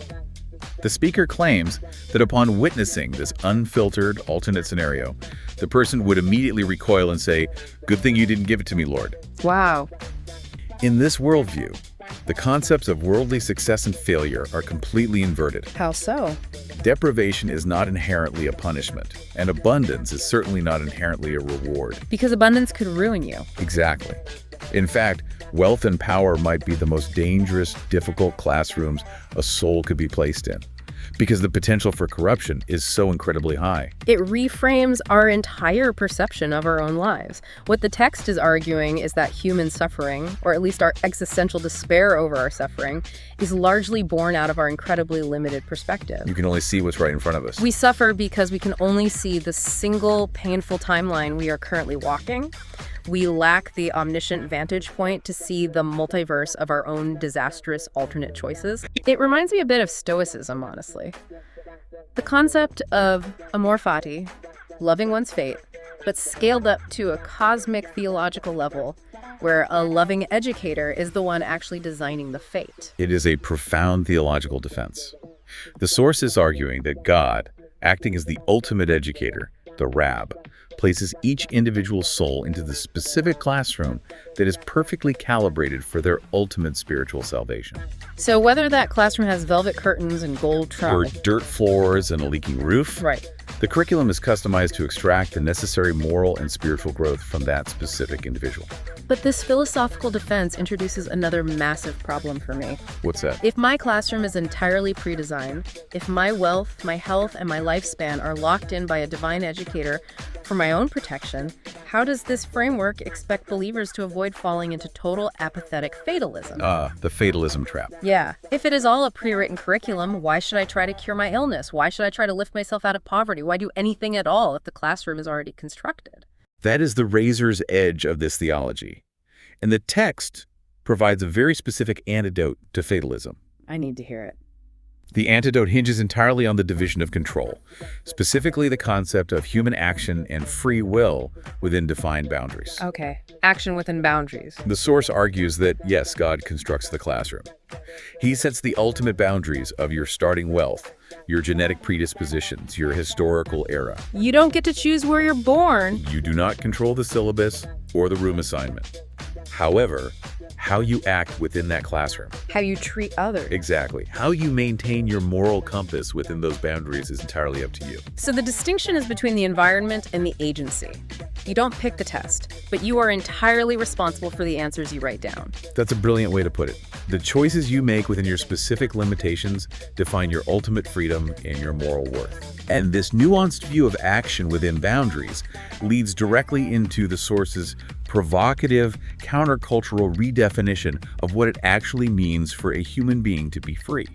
The speaker claims that upon witnessing this unfiltered alternate scenario, the person would immediately recoil and say, "Good thing you didn't give it to me, Lord." Wow. In this worldview, the concepts of worldly success and failure are completely inverted. How so? Deprivation is not inherently a punishment, and abundance is certainly not inherently a reward. Because abundance could ruin you. Exactly. In fact, wealth and power might be the most dangerous, difficult classrooms a soul could be placed in, because the potential for corruption is so incredibly high. It reframes our entire perception of our own lives. What the text is arguing is that human suffering, or at least our existential despair over our suffering, is largely born out of our incredibly limited perspective. You can only see what's right in front of us. We suffer because we can only see the single painful timeline we are currently walking. We lack the omniscient vantage point to see the multiverse of our own disastrous alternate choices. It reminds me a bit of Stoicism, honestly. The concept of amor fati, loving one's fate, but scaled up to a cosmic theological level where a loving educator is the one actually designing the fate. It is a profound theological defense. The source is arguing that God, acting as the ultimate educator, the Rab, places each individual soul into the specific classroom that is perfectly calibrated for their ultimate spiritual salvation. So whether that classroom has velvet curtains and gold Or trunk, dirt floors and a leaking roof, right, The curriculum is customized to extract the necessary moral and spiritual growth from that specific individual. But this philosophical defense introduces another massive problem for me. What's that? If my classroom is entirely pre-designed, if my wealth, my health, and my lifespan are locked in by a divine educator for my own protection, how does this framework expect believers to avoid falling into total apathetic fatalism? The fatalism trap. Yeah. If it is all a pre-written curriculum, why should I try to cure my illness? Why should I try to lift myself out of poverty? Why do anything at all if the classroom is already constructed? That is the razor's edge of this theology. And the text provides a very specific antidote to fatalism. I need to hear it. The antidote hinges entirely on the division of control, specifically the concept of human action and free will within defined boundaries. Okay. Action within boundaries. The source argues that, yes, God constructs the classroom. He sets the ultimate boundaries of your starting wealth, your genetic predispositions, your historical era. You don't get to choose where you're born. You do not control the syllabus or the room assignment. However, how you act within that classroom. How you treat others. Exactly. How you maintain your moral compass within those boundaries is entirely up to you. So the distinction is between the environment and the agency. You don't pick the test, but you are entirely responsible for the answers you write down. That's a brilliant way to put it. The choices you make within your specific limitations define your ultimate freedom and your moral worth. And this nuanced view of action within boundaries leads directly into the source's provocative, countercultural redefinition of what it actually means for a human being to be free.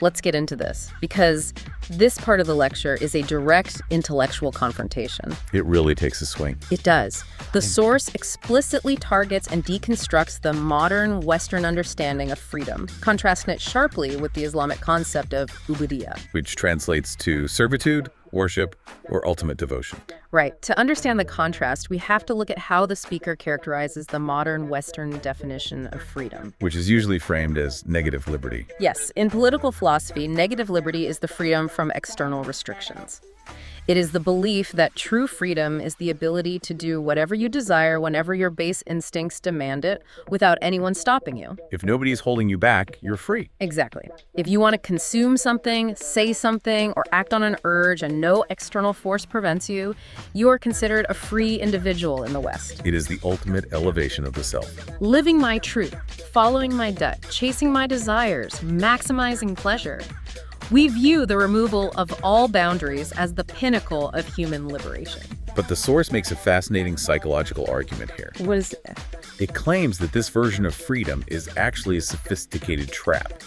Let's get into this, because this part of the lecture is a direct intellectual confrontation. It really takes a swing. It does. The source explicitly targets and deconstructs the modern Western understanding of freedom, contrasting it sharply with the Islamic concept of Rububiyet. Which translates to servitude, worship, or ultimate devotion. Right. To understand the contrast, we have to look at how the speaker characterizes the modern Western definition of freedom. Which is usually framed as negative liberty. Yes, in political philosophy, negative liberty is the freedom from external restrictions. It is the belief that true freedom is the ability to do whatever you desire whenever your base instincts demand it without anyone stopping you. If nobody's holding you back, you're free. Exactly. If you want to consume something, say something, or act on an urge and no external force prevents you, you are considered a free individual in the West. It is the ultimate elevation of the self. Living my truth, following my gut, chasing my desires, maximizing pleasure. We view the removal of all boundaries as the pinnacle of human liberation. But the source makes a fascinating psychological argument here. What is it? It claims that this version of freedom is actually a sophisticated trap.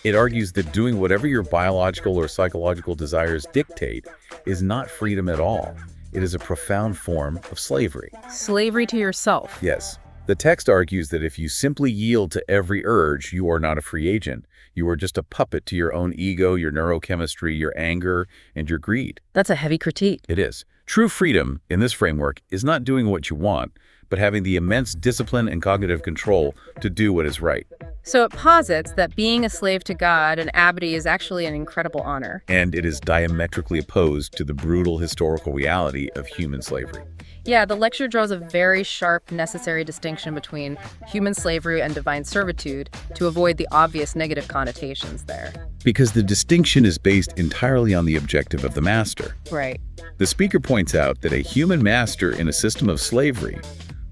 It argues that doing whatever your biological or psychological desires dictate is not freedom at all. It is a profound form of slavery. Slavery to yourself. Yes. The text argues that if you simply yield to every urge, you are not a free agent. You are just a puppet to your own ego, your neurochemistry, your anger, and your greed. That's a heavy critique. It is. True freedom, in this framework, is not doing what you want, but having the immense discipline and cognitive control to do what is right. So it posits that being a slave to God and abbey is actually an incredible honor. And it is diametrically opposed to the brutal historical reality of human slavery. Yeah, the lecture draws a very sharp, necessary distinction between human slavery and divine servitude to avoid the obvious negative connotations there. Because the distinction is based entirely on the objective of the master. Right. The speaker points out that a human master in a system of slavery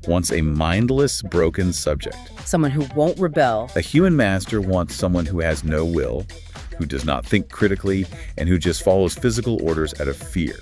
wants a mindless, broken subject. Someone who won't rebel. A human master wants someone who has no will, who does not think critically, and who just follows physical orders out of fear.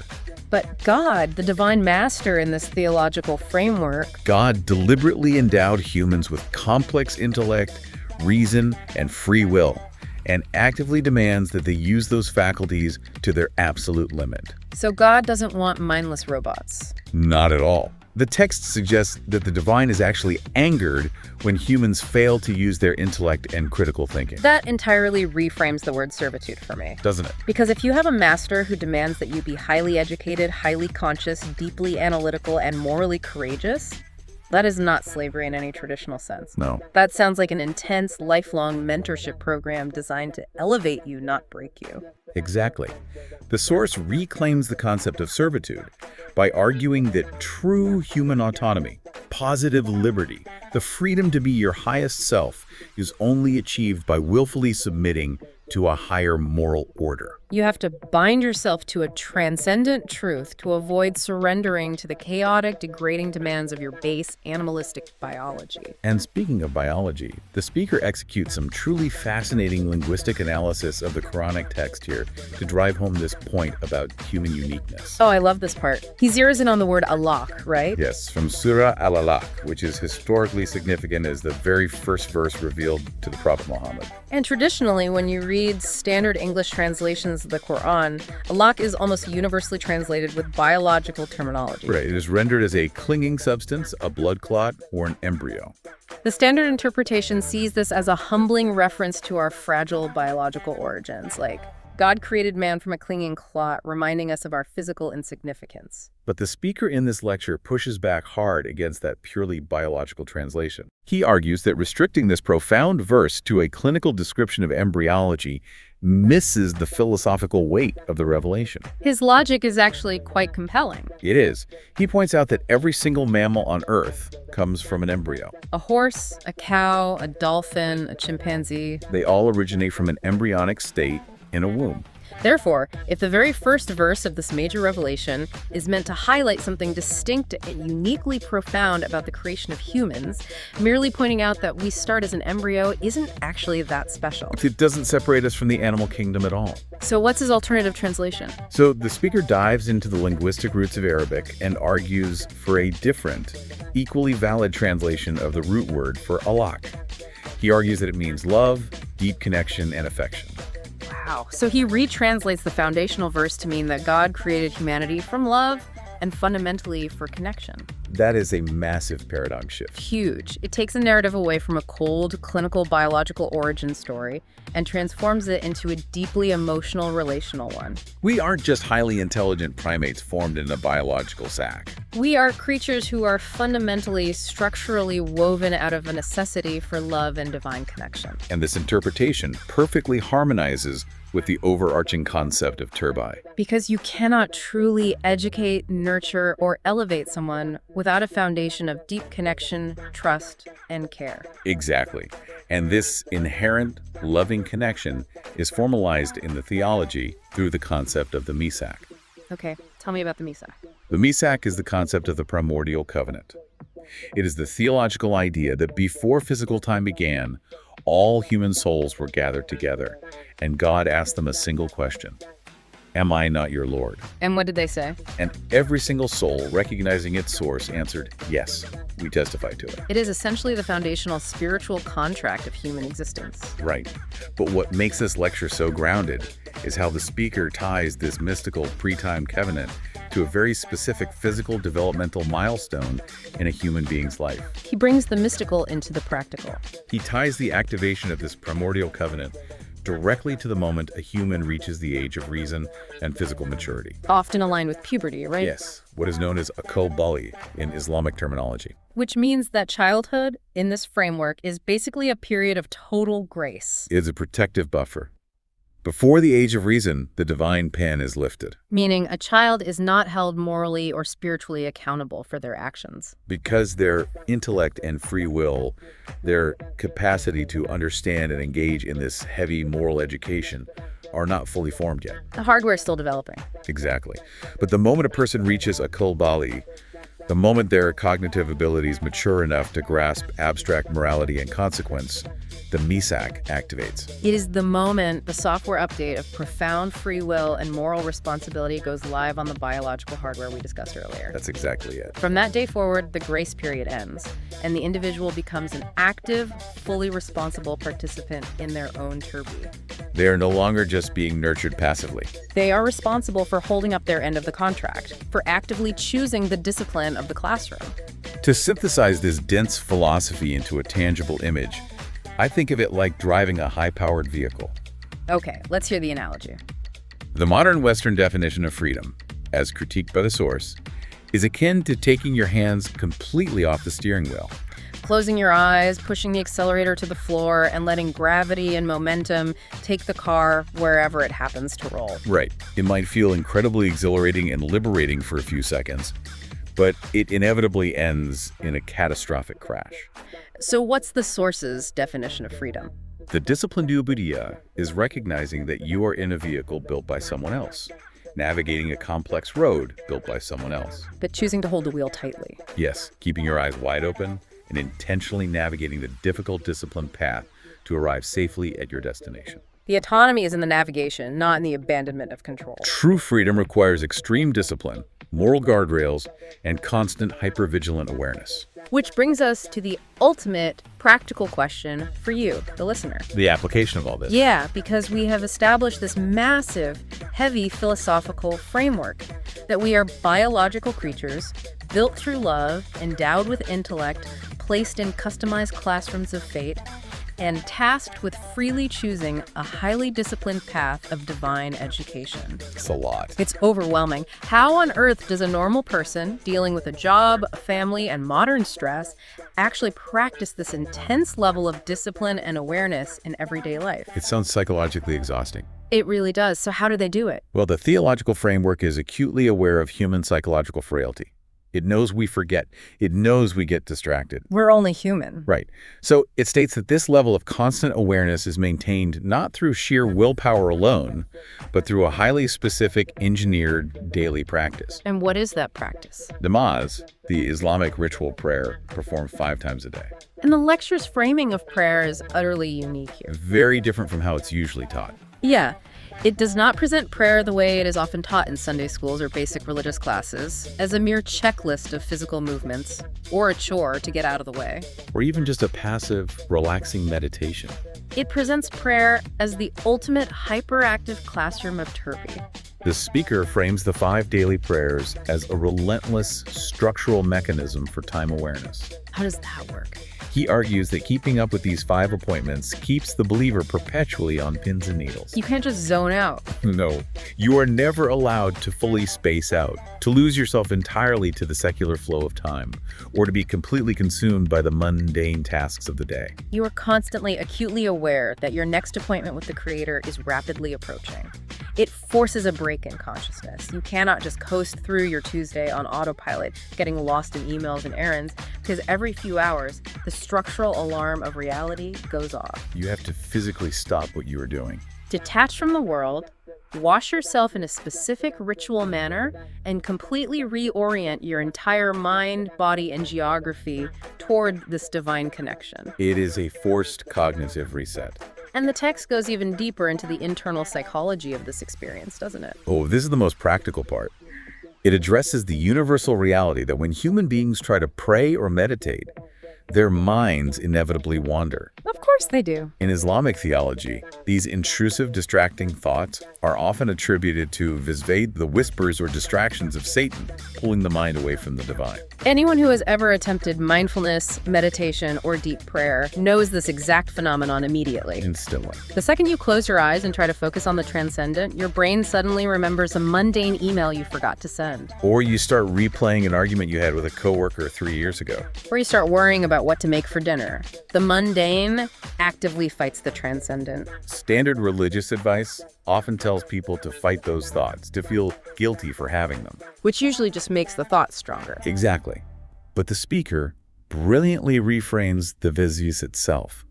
But God, the divine master in this theological framework, God deliberately endowed humans with complex intellect, reason, and free will, and actively demands that they use those faculties to their absolute limit. So God doesn't want mindless robots. Not at all. The text suggests that the divine is actually angered when humans fail to use their intellect and critical thinking. That entirely reframes the word servitude for me. Doesn't it? Because if you have a master who demands that you be highly educated, highly conscious, deeply analytical, and morally courageous, that is not slavery in any traditional sense. No. That sounds like an intense, lifelong mentorship program designed to elevate you, not break you. Exactly. The source reclaims the concept of servitude by arguing that true human autonomy, positive liberty, the freedom to be your highest self, is only achieved by willfully submitting to a higher moral order. You have to bind yourself to a transcendent truth to avoid surrendering to the chaotic, degrading demands of your base animalistic biology. And speaking of biology, the speaker executes some truly fascinating linguistic analysis of the Quranic text here to drive home this point about human uniqueness. Oh, I love this part. He zeroes in on the word Allah, right? Yes, from Surah Al-Alaq, which is historically significant as the very first verse revealed to the Prophet Muhammad. And traditionally, when you read standard English translations of the Quran, Allah is almost universally translated with biological terminology. Right, it is rendered as a clinging substance, a blood clot, or an embryo. The standard interpretation sees this as a humbling reference to our fragile biological origins, like God created man from a clinging clot, reminding us of our physical insignificance. But the speaker in this lecture pushes back hard against that purely biological translation. He argues that restricting this profound verse to a clinical description of embryology misses the philosophical weight of the revelation. His logic is actually quite compelling. It is. He points out that every single mammal on Earth comes from an embryo. A horse, a cow, a dolphin, a chimpanzee. They all originate from an embryonic state in a womb. Therefore, if the very first verse of this major revelation is meant to highlight something distinct and uniquely profound about the creation of humans, merely pointing out that we start as an embryo isn't actually that special. It doesn't separate us from the animal kingdom at all. So what's his alternative translation? So the speaker dives into the linguistic roots of Arabic and argues for a different, equally valid translation of the root word for alaq. He argues that it means love, deep connection, and affection. Wow. So he retranslates the foundational verse to mean that God created humanity from love and fundamentally for connection. That is a massive paradigm shift. Huge. It takes a narrative away from a cold, clinical, biological origin story and transforms it into a deeply emotional, relational one. We aren't just highly intelligent primates formed in a biological sac. We are creatures who are fundamentally, structurally woven out of a necessity for love and divine connection. And this interpretation perfectly harmonizes with the overarching concept of Tedbiryay. Because you cannot truly educate, nurture, or elevate someone without a foundation of deep connection, trust, and care. Exactly. And this inherent, loving connection is formalized in the theology through the concept of the Misak. Okay, tell me about the Misak. The Misak is the concept of the primordial covenant. It is the theological idea that before physical time began, all human souls were gathered together, and God asked them a single question: "Am I not your Lord?" And what did they say? And every single soul, recognizing its source, answered, "Yes, we testify to it." It is essentially the foundational spiritual contract of human existence. Right. But what makes this lecture so grounded is how the speaker ties this mystical pre-time covenant to a very specific physical developmental milestone in a human being's life. He brings the mystical into the practical. He ties the activation of this primordial covenant directly to the moment a human reaches the age of reason and physical maturity. Often aligned with puberty, right? Yes, what is known as akal bali in Islamic terminology. Which means that childhood, in this framework, is basically a period of total grace. It is a protective buffer. Before the age of reason, the divine pen is lifted. Meaning a child is not held morally or spiritually accountable for their actions. Because their intellect and free will, their capacity to understand and engage in this heavy moral education, are not fully formed yet. The hardware is still developing. Exactly. But the moment a person reaches akal bali, the moment their cognitive abilities mature enough to grasp abstract morality and consequence, the Misak activates. It is the moment the software update of profound free will and moral responsibility goes live on the biological hardware we discussed earlier. That's exactly it. From that day forward, the grace period ends, and the individual becomes an active, fully responsible participant in their own turbi. They are no longer just being nurtured passively. They are responsible for holding up their end of the contract, for actively choosing the discipline of the classroom. To synthesize this dense philosophy into a tangible image, I think of it like driving a high-powered vehicle. Okay, let's hear the analogy. The modern Western definition of freedom, as critiqued by the source, is akin to taking your hands completely off the steering wheel. Closing your eyes, pushing the accelerator to the floor, and letting gravity and momentum take the car wherever it happens to roll. Right. It might feel incredibly exhilarating and liberating for a few seconds, but it inevitably ends in a catastrophic crash. So what's the source's definition of freedom? The disciplined Rububiyet is recognizing that you are in a vehicle built by someone else, navigating a complex road built by someone else. But choosing to hold the wheel tightly. Yes, keeping your eyes wide open and intentionally navigating the difficult disciplined path to arrive safely at your destination. The autonomy is in the navigation, not in the abandonment of control. True freedom requires extreme discipline, moral guardrails, and constant hypervigilant awareness. Which brings us to the ultimate practical question for you, the listener. The application of all this. Yeah, because we have established this massive, heavy philosophical framework that we are biological creatures, built through love, endowed with intellect, placed in customized classrooms of fate, and tasked with freely choosing a highly disciplined path of divine education. It's a lot. It's overwhelming. How on earth does a normal person dealing with a job, a family, and modern stress actually practice this intense level of discipline and awareness in everyday life? It sounds psychologically exhausting. It really does. So how do they do it? Well, the theological framework is acutely aware of human psychological frailty. It knows we forget. It knows we get distracted. We're only human. Right. So it states that this level of constant awareness is maintained not through sheer willpower alone, but through a highly specific, engineered daily practice. And what is that practice? Namaz, the Islamic ritual prayer, performed 5 times a day. And the lecture's framing of prayer is utterly unique here. Very different from how it's usually taught. Yeah. It does not present prayer the way it is often taught in Sunday schools or basic religious classes, as a mere checklist of physical movements, or a chore to get out of the way. Or even just a passive, relaxing meditation. It presents prayer as the ultimate hyperactive classroom of Turbi. The speaker frames the 5 daily prayers as a relentless structural mechanism for time awareness. How does that work? He argues that keeping up with these 5 appointments keeps the believer perpetually on pins and needles. You can't just zone out. No, you are never allowed to fully space out, to lose yourself entirely to the secular flow of time, or to be completely consumed by the mundane tasks of the day. You are constantly acutely aware that your next appointment with the Creator is rapidly approaching. It forces a break in consciousness. You cannot just coast through your Tuesday on autopilot, getting lost in emails and errands, because every few hours, the structural alarm of reality goes off. You have to physically stop what you are doing. Detach from the world, wash yourself in a specific ritual manner, and completely reorient your entire mind, body, and geography toward this divine connection. It is a forced cognitive reset. And the text goes even deeper into the internal psychology of this experience, doesn't it? Oh, this is the most practical part. It addresses the universal reality that when human beings try to pray or meditate, their minds inevitably wander. Of course they do. In Islamic theology, these intrusive, distracting thoughts are often attributed to Visvade, the whispers or distractions of Satan, pulling the mind away from the divine. Anyone who has ever attempted mindfulness, meditation, or deep prayer knows this exact phenomenon immediately. Instantly. The second you close your eyes and try to focus on the transcendent, your brain suddenly remembers a mundane email you forgot to send. Or you start replaying an argument you had with a coworker 3 years ago. Or you start worrying about what to make for dinner. The mundane actively fights the transcendent. Standard religious advice often tells people to fight those thoughts, to feel guilty for having them. Which usually just makes the thoughts stronger. Exactly. But the speaker brilliantly reframes the visvus itself.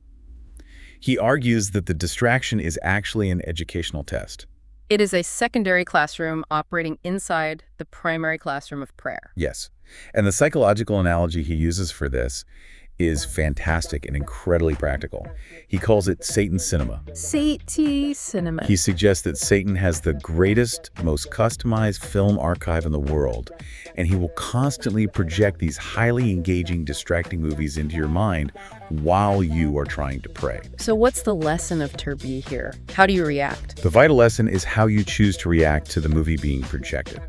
He argues that the distraction is actually an educational test. It is a secondary classroom operating inside the primary classroom of prayer. Yes. And the psychological analogy he uses for this is fantastic and incredibly practical. He calls it Satan's cinema. Sati cinema. He suggests that Satan has the greatest, most customized film archive in the world, and he will constantly project these highly engaging, distracting movies into your mind while you are trying to pray. So what's the lesson of Turbi here? How do you react? The vital lesson is how you choose to react to the movie being projected.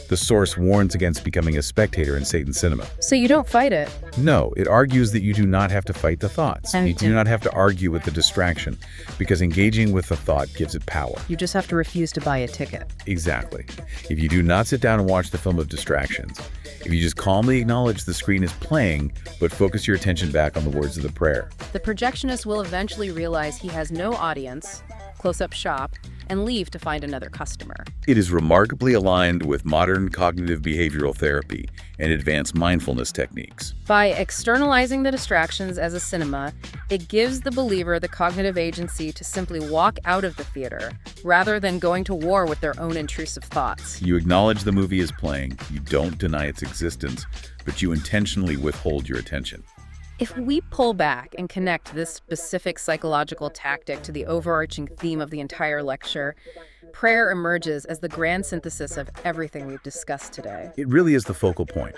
The source warns against becoming a spectator in Satan's cinema. So you don't fight it. No, it argues that you do not have to fight the thoughts. You do not have to argue with the distraction, because engaging with the thought gives it power. You just have to refuse to buy a ticket. Exactly. If you do not sit down and watch the film of distractions, if you just calmly acknowledge the screen is playing, but focus your attention back on the words of the prayer. The projectionist will eventually realize he has no audience, close-up shop, and leave to find another customer. It is remarkably aligned with modern cognitive behavioral therapy and advanced mindfulness techniques. By externalizing the distractions as a cinema, it gives the believer the cognitive agency to simply walk out of the theater, rather than going to war with their own intrusive thoughts. You acknowledge the movie is playing, you don't deny its existence, but you intentionally withhold your attention. If we pull back and connect this specific psychological tactic to the overarching theme of the entire lecture, prayer emerges as the grand synthesis of everything we've discussed today. It really is the focal point.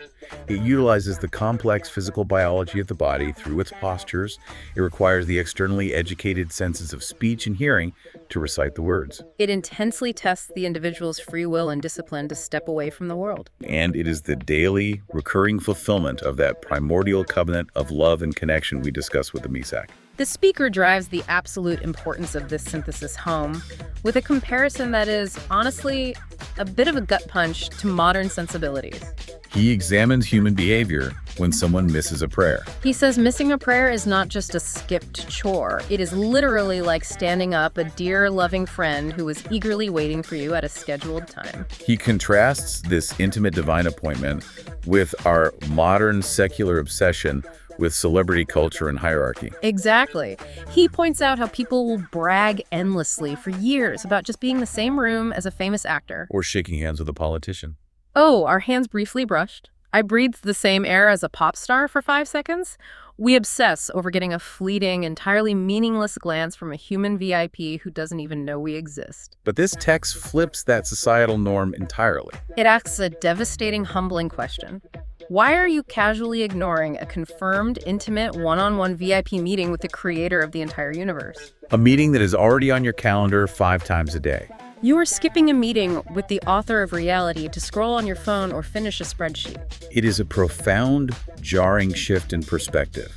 It utilizes the complex physical biology of the body through its postures. It requires the externally educated senses of speech and hearing to recite the words. It intensely tests the individual's free will and discipline to step away from the world. And it is the daily, recurring fulfillment of that primordial covenant of love and connection we discussed with the Misak. The speaker drives the absolute importance of this synthesis home with a comparison that is, honestly, a bit of a gut punch to modern sensibilities. He examines human behavior when someone misses a prayer. He says missing a prayer is not just a skipped chore. It is literally like standing up a dear, loving friend who was eagerly waiting for you at a scheduled time. He contrasts this intimate divine appointment with our modern secular obsession with celebrity culture and hierarchy. Exactly. He points out how people will brag endlessly for years about just being in the same room as a famous actor. Or shaking hands with a politician. Oh, our hands briefly brushed. I breathed the same air as a pop star for 5 seconds. We obsess over getting a fleeting, entirely meaningless glance from a human VIP who doesn't even know we exist. But this text flips that societal norm entirely. It asks a devastating, humbling question. Why are you casually ignoring a confirmed, intimate, one-on-one VIP meeting with the creator of the entire universe? A meeting that is already on your calendar 5 times a day. You are skipping a meeting with the author of reality to scroll on your phone or finish a spreadsheet. It is a profound, jarring shift in perspective.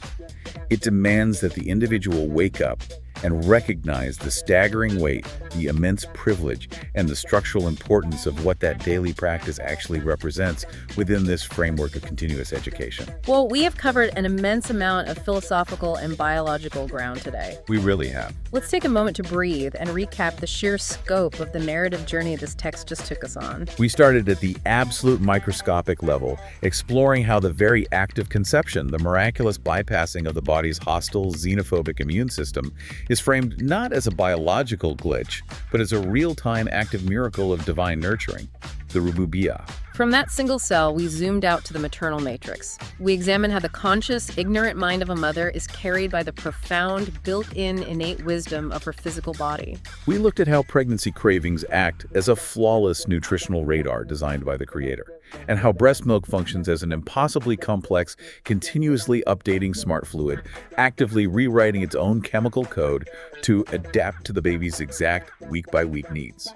It demands that the individual wake up and recognize the staggering weight, the immense privilege, and the structural importance of what that daily practice actually represents within this framework of continuous education. Well, we have covered an immense amount of philosophical and biological ground today. We really have. Let's take a moment to breathe and recap the sheer scope of the narrative journey this text just took us on. We started at the absolute microscopic level, exploring how the very act of conception, the miraculous bypassing of the body's hostile, xenophobic immune system, is framed not as a biological glitch, but as a real-time active miracle of divine nurturing, the Rububiyet. From that single cell, we zoomed out to the maternal matrix. We examined how the conscious, ignorant mind of a mother is carried by the profound, built-in, innate wisdom of her physical body. We looked at how pregnancy cravings act as a flawless nutritional radar designed by the Creator, and how breast milk functions as an impossibly complex, continuously updating smart fluid, actively rewriting its own chemical code to adapt to the baby's exact week-by-week needs.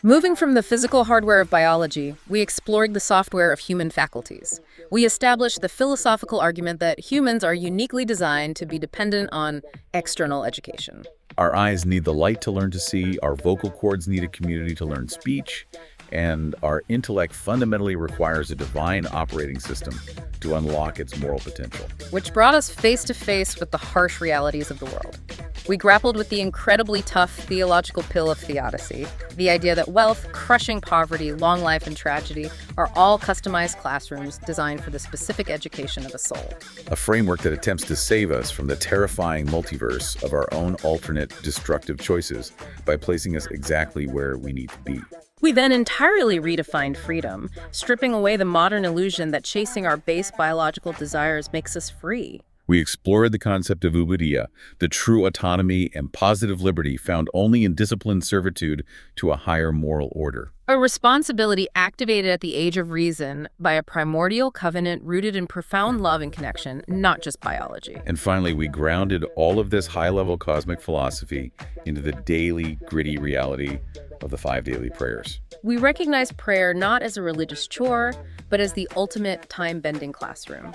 Moving from the physical hardware of biology, we explored the software of human faculties. We established the philosophical argument that humans are uniquely designed to be dependent on external education. Our eyes need the light to learn to see, our vocal cords need a community to learn speech, and our intellect fundamentally requires a divine operating system to unlock its moral potential. Which brought us face to face with the harsh realities of the world. We grappled with the incredibly tough theological pill of theodicy, the idea that wealth, crushing poverty, long life, and tragedy are all customized classrooms designed for the specific education of a soul. A framework that attempts to save us from the terrifying multiverse of our own alternate destructive choices by placing us exactly where we need to be. We then entirely redefined freedom, stripping away the modern illusion that chasing our base biological desires makes us free. We explored the concept of Ubudiyya, the true autonomy and positive liberty found only in disciplined servitude to a higher moral order. A responsibility activated at the age of reason by a primordial covenant rooted in profound love and connection, not just biology. And finally, we grounded all of this high-level cosmic philosophy into the daily, gritty reality of the 5 daily prayers. We recognize prayer not as a religious chore, but as the ultimate time-bending classroom.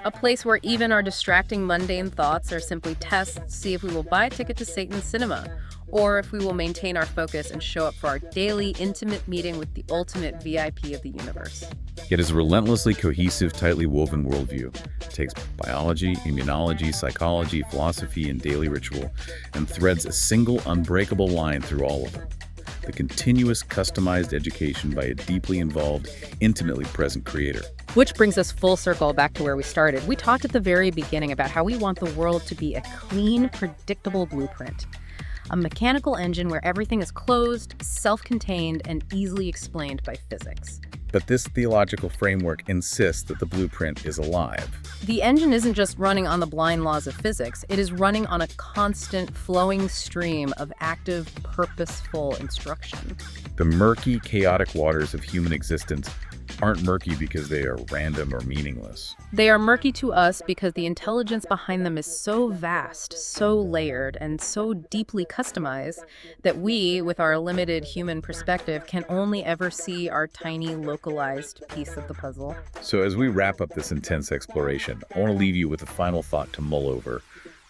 A place where even our distracting mundane thoughts are simply tests to see if we will buy a ticket to Satan's cinema, or if we will maintain our focus and show up for our daily, intimate meeting with the ultimate VIP of the universe. It is a relentlessly cohesive, tightly woven worldview. It takes biology, immunology, psychology, philosophy, and daily ritual, and threads a single unbreakable line through all of them. the continuous customized education by a deeply involved, intimately present creator. Which brings us full circle back to where we started. We talked at the very beginning about how we want the world to be a clean, predictable blueprint. A mechanical engine where everything is closed, self-contained, and easily explained by physics. But this theological framework insists that the blueprint is alive. The engine isn't just running on the blind laws of physics, it is running on a constant, flowing stream of active, purposeful instruction. The murky, chaotic waters of human existence aren't murky because they are random or meaningless. They are murky to us because the intelligence behind them is so vast, so layered, and so deeply customized that we, with our limited human perspective, can only ever see our tiny, localized piece of the puzzle. So as we wrap up this intense exploration, I want to leave you with a final thought to mull over,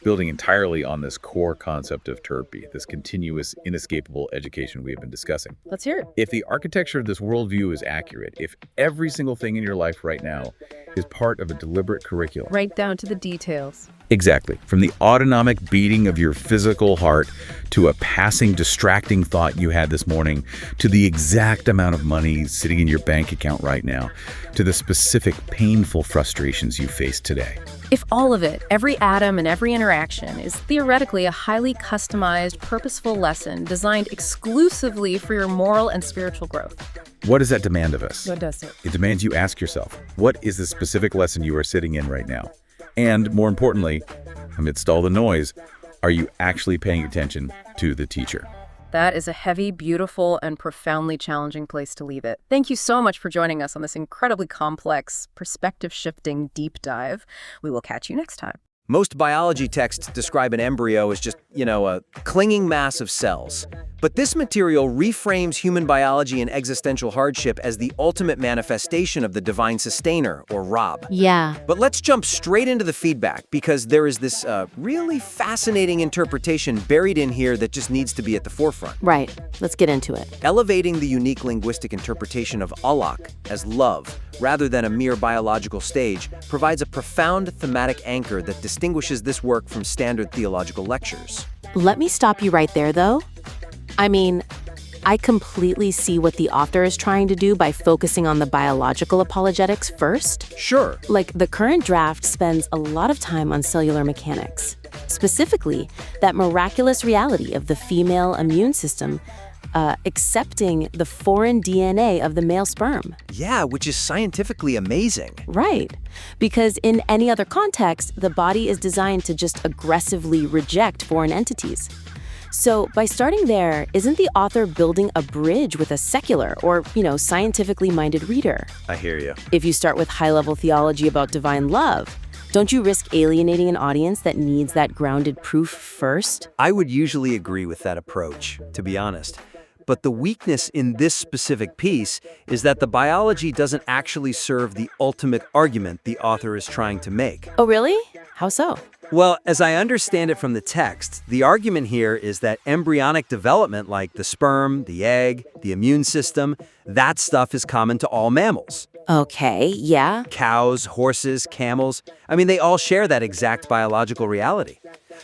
building entirely on this core concept of Turpi, this continuous, inescapable education we have been discussing. Let's hear it. If the architecture of this worldview is accurate, if every single thing in your life right now is part of a deliberate curriculum. Right down to the details. Exactly. From the autonomic beating of your physical heart to a passing, distracting thought you had this morning, to the exact amount of money sitting in your bank account right now, to the specific painful frustrations you face today. If all of it, every atom and every interaction, is theoretically a highly customized, purposeful lesson designed exclusively for your moral and spiritual growth. What does that demand of us? What does it? It demands you ask yourself, what is the specific lesson you are sitting in right now? And more importantly, amidst all the noise, are you actually paying attention to the teacher? That is a heavy, beautiful, and profoundly challenging place to leave it. Thank you so much for joining us on this incredibly complex, perspective-shifting deep dive. We will catch you next time. Most biology texts describe an embryo as just, a clinging mass of cells. But this material reframes human biology and existential hardship as the ultimate manifestation of the divine sustainer, or Rab. Yeah. But let's jump straight into the feedback, because there is this really fascinating interpretation buried in here that just needs to be at the forefront. Right. Let's get into it. Elevating the unique linguistic interpretation of alak as love, rather than a mere biological stage, provides a profound thematic anchor that distinguishes this work from standard theological lectures. Let me stop you right there, though. I mean, I completely see what the author is trying to do by focusing on the biological apologetics first. Sure. Like, the current draft spends a lot of time on cellular mechanics, specifically that miraculous reality of the female immune system accepting the foreign DNA of the male sperm. Yeah, which is scientifically amazing. Right. Because in any other context, the body is designed to just aggressively reject foreign entities. So by starting there, isn't the author building a bridge with a secular or, scientifically minded reader? I hear you. If you start with high-level theology about divine love, don't you risk alienating an audience that needs that grounded proof first? I would usually agree with that approach, to be honest. But the weakness in this specific piece is that the biology doesn't actually serve the ultimate argument the author is trying to make. Oh, really? How so? Well, as I understand it from the text, the argument here is that embryonic development, like the sperm, the egg, the immune system, that stuff is common to all mammals. Okay, yeah. Cows, horses, camels, they all share that exact biological reality.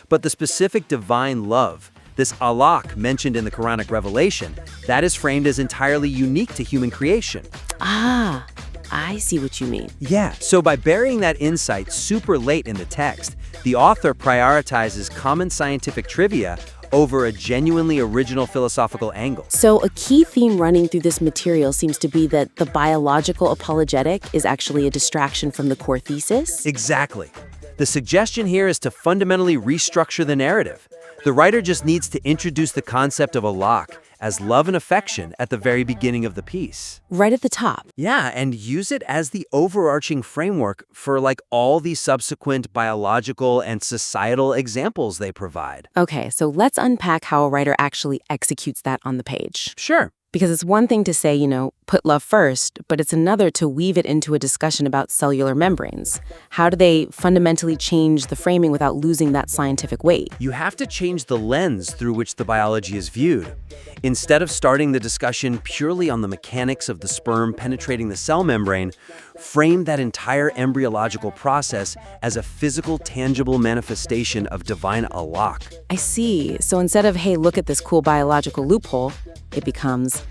But the specific divine love, this alak mentioned in the Quranic revelation, that is framed as entirely unique to human creation. Ah, I see what you mean. Yeah, so by burying that insight super late in the text, the author prioritizes common scientific trivia over a genuinely original philosophical angle. So a key theme running through this material seems to be that the biological apologetic is actually a distraction from the core thesis? Exactly. The suggestion here is to fundamentally restructure the narrative. The writer just needs to introduce the concept of alak as love and affection at the very beginning of the piece. Right at the top. Yeah, and use it as the overarching framework for all these subsequent biological and societal examples they provide. Okay, so let's unpack how a writer actually executes that on the page. Sure. Because it's one thing to say, put love first, but it's another to weave it into a discussion about cellular membranes. How do they fundamentally change the framing without losing that scientific weight? You have to change the lens through which the biology is viewed. Instead of starting the discussion purely on the mechanics of the sperm penetrating the cell membrane, frame that entire embryological process as a physical, tangible manifestation of divine alak. I see. So instead of, hey, look at this cool biological loophole, it becomes,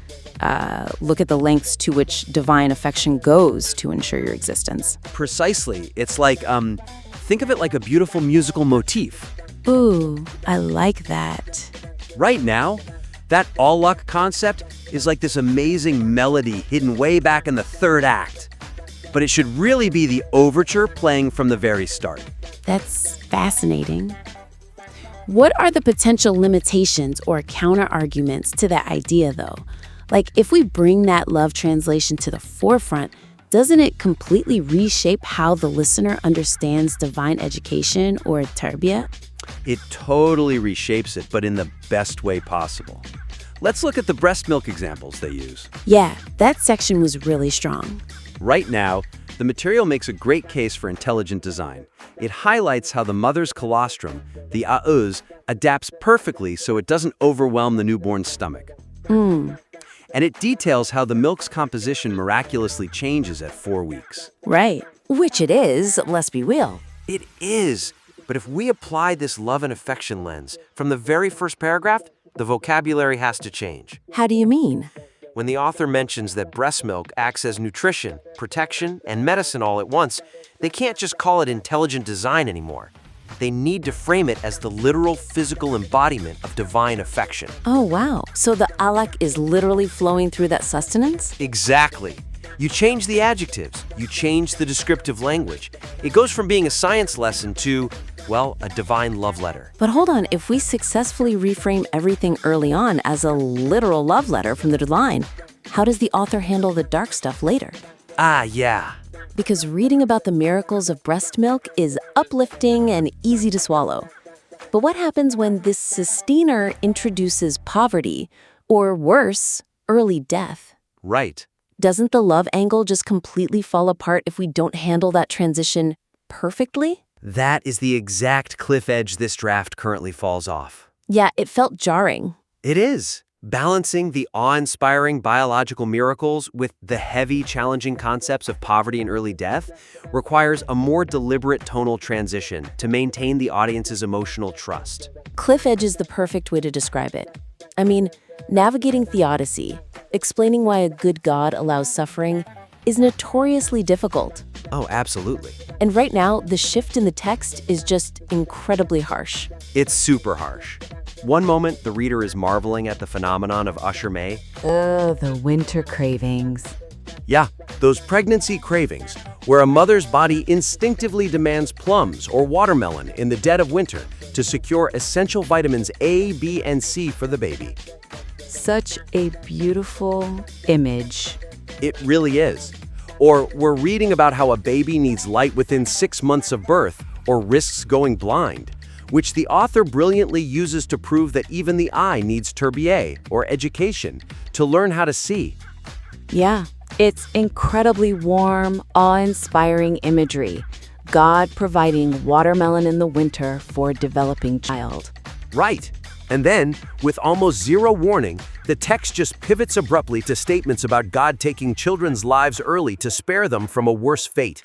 look at the lengths to which divine affection goes to ensure your existence. Precisely. It's like, think of it like a beautiful musical motif. Ooh, I like that. Right now, that alak concept is like this amazing melody hidden way back in the third act. But it should really be the overture playing from the very start. That's fascinating. What are the potential limitations or counter-arguments to that idea, though? Like, if we bring that love translation to the forefront, doesn't it completely reshape how the listener understands divine education or tarbiyah? It totally reshapes it, but in the best way possible. Let's look at the breast milk examples they use. Yeah, that section was really strong. Right now, the material makes a great case for intelligent design. It highlights how the mother's colostrum, the a'uz, adapts perfectly so it doesn't overwhelm the newborn's stomach. And it details how the milk's composition miraculously changes at 4 weeks. Right. Which it is, let's be real. It is. But if we apply this love and affection lens from the very first paragraph, the vocabulary has to change. How do you mean? When the author mentions that breast milk acts as nutrition, protection, and medicine all at once, they can't just call it intelligent design anymore. They need to frame it as the literal physical embodiment of divine affection. Oh, wow. So the alak is literally flowing through that sustenance? Exactly. You change the adjectives, you change the descriptive language. It goes from being a science lesson to, well, a divine love letter. But hold on, if we successfully reframe everything early on as a literal love letter from the divine, how does the author handle the dark stuff later? Yeah. Because reading about the miracles of breast milk is uplifting and easy to swallow. But what happens when this sustainer introduces poverty, or worse, early death? Right. Doesn't the love angle just completely fall apart if we don't handle that transition perfectly? That is the exact cliff edge this draft currently falls off. Yeah, it felt jarring. It is. Balancing the awe-inspiring biological miracles with the heavy, challenging concepts of poverty and early death requires a more deliberate tonal transition to maintain the audience's emotional trust. Cliff edge is the perfect way to describe it. I mean, navigating theodicy, explaining why a good God allows suffering, is notoriously difficult. Oh, absolutely. And right now, the shift in the text is just incredibly harsh. It's super harsh. One moment, the reader is marveling at the phenomenon of Usher May. The winter cravings. Yeah, those pregnancy cravings, where a mother's body instinctively demands plums or watermelon in the dead of winter to secure essential vitamins A, B, and C for the baby. Such a beautiful image. It really is. Or we're reading about how a baby needs light within 6 months of birth or risks going blind, which the author brilliantly uses to prove that even the eye needs tedbiryay, or education, to learn how to see. Yeah, it's incredibly warm, awe-inspiring imagery. God providing watermelon in the winter for a developing child. Right. And then, with almost zero warning, the text just pivots abruptly to statements about God taking children's lives early to spare them from a worse fate.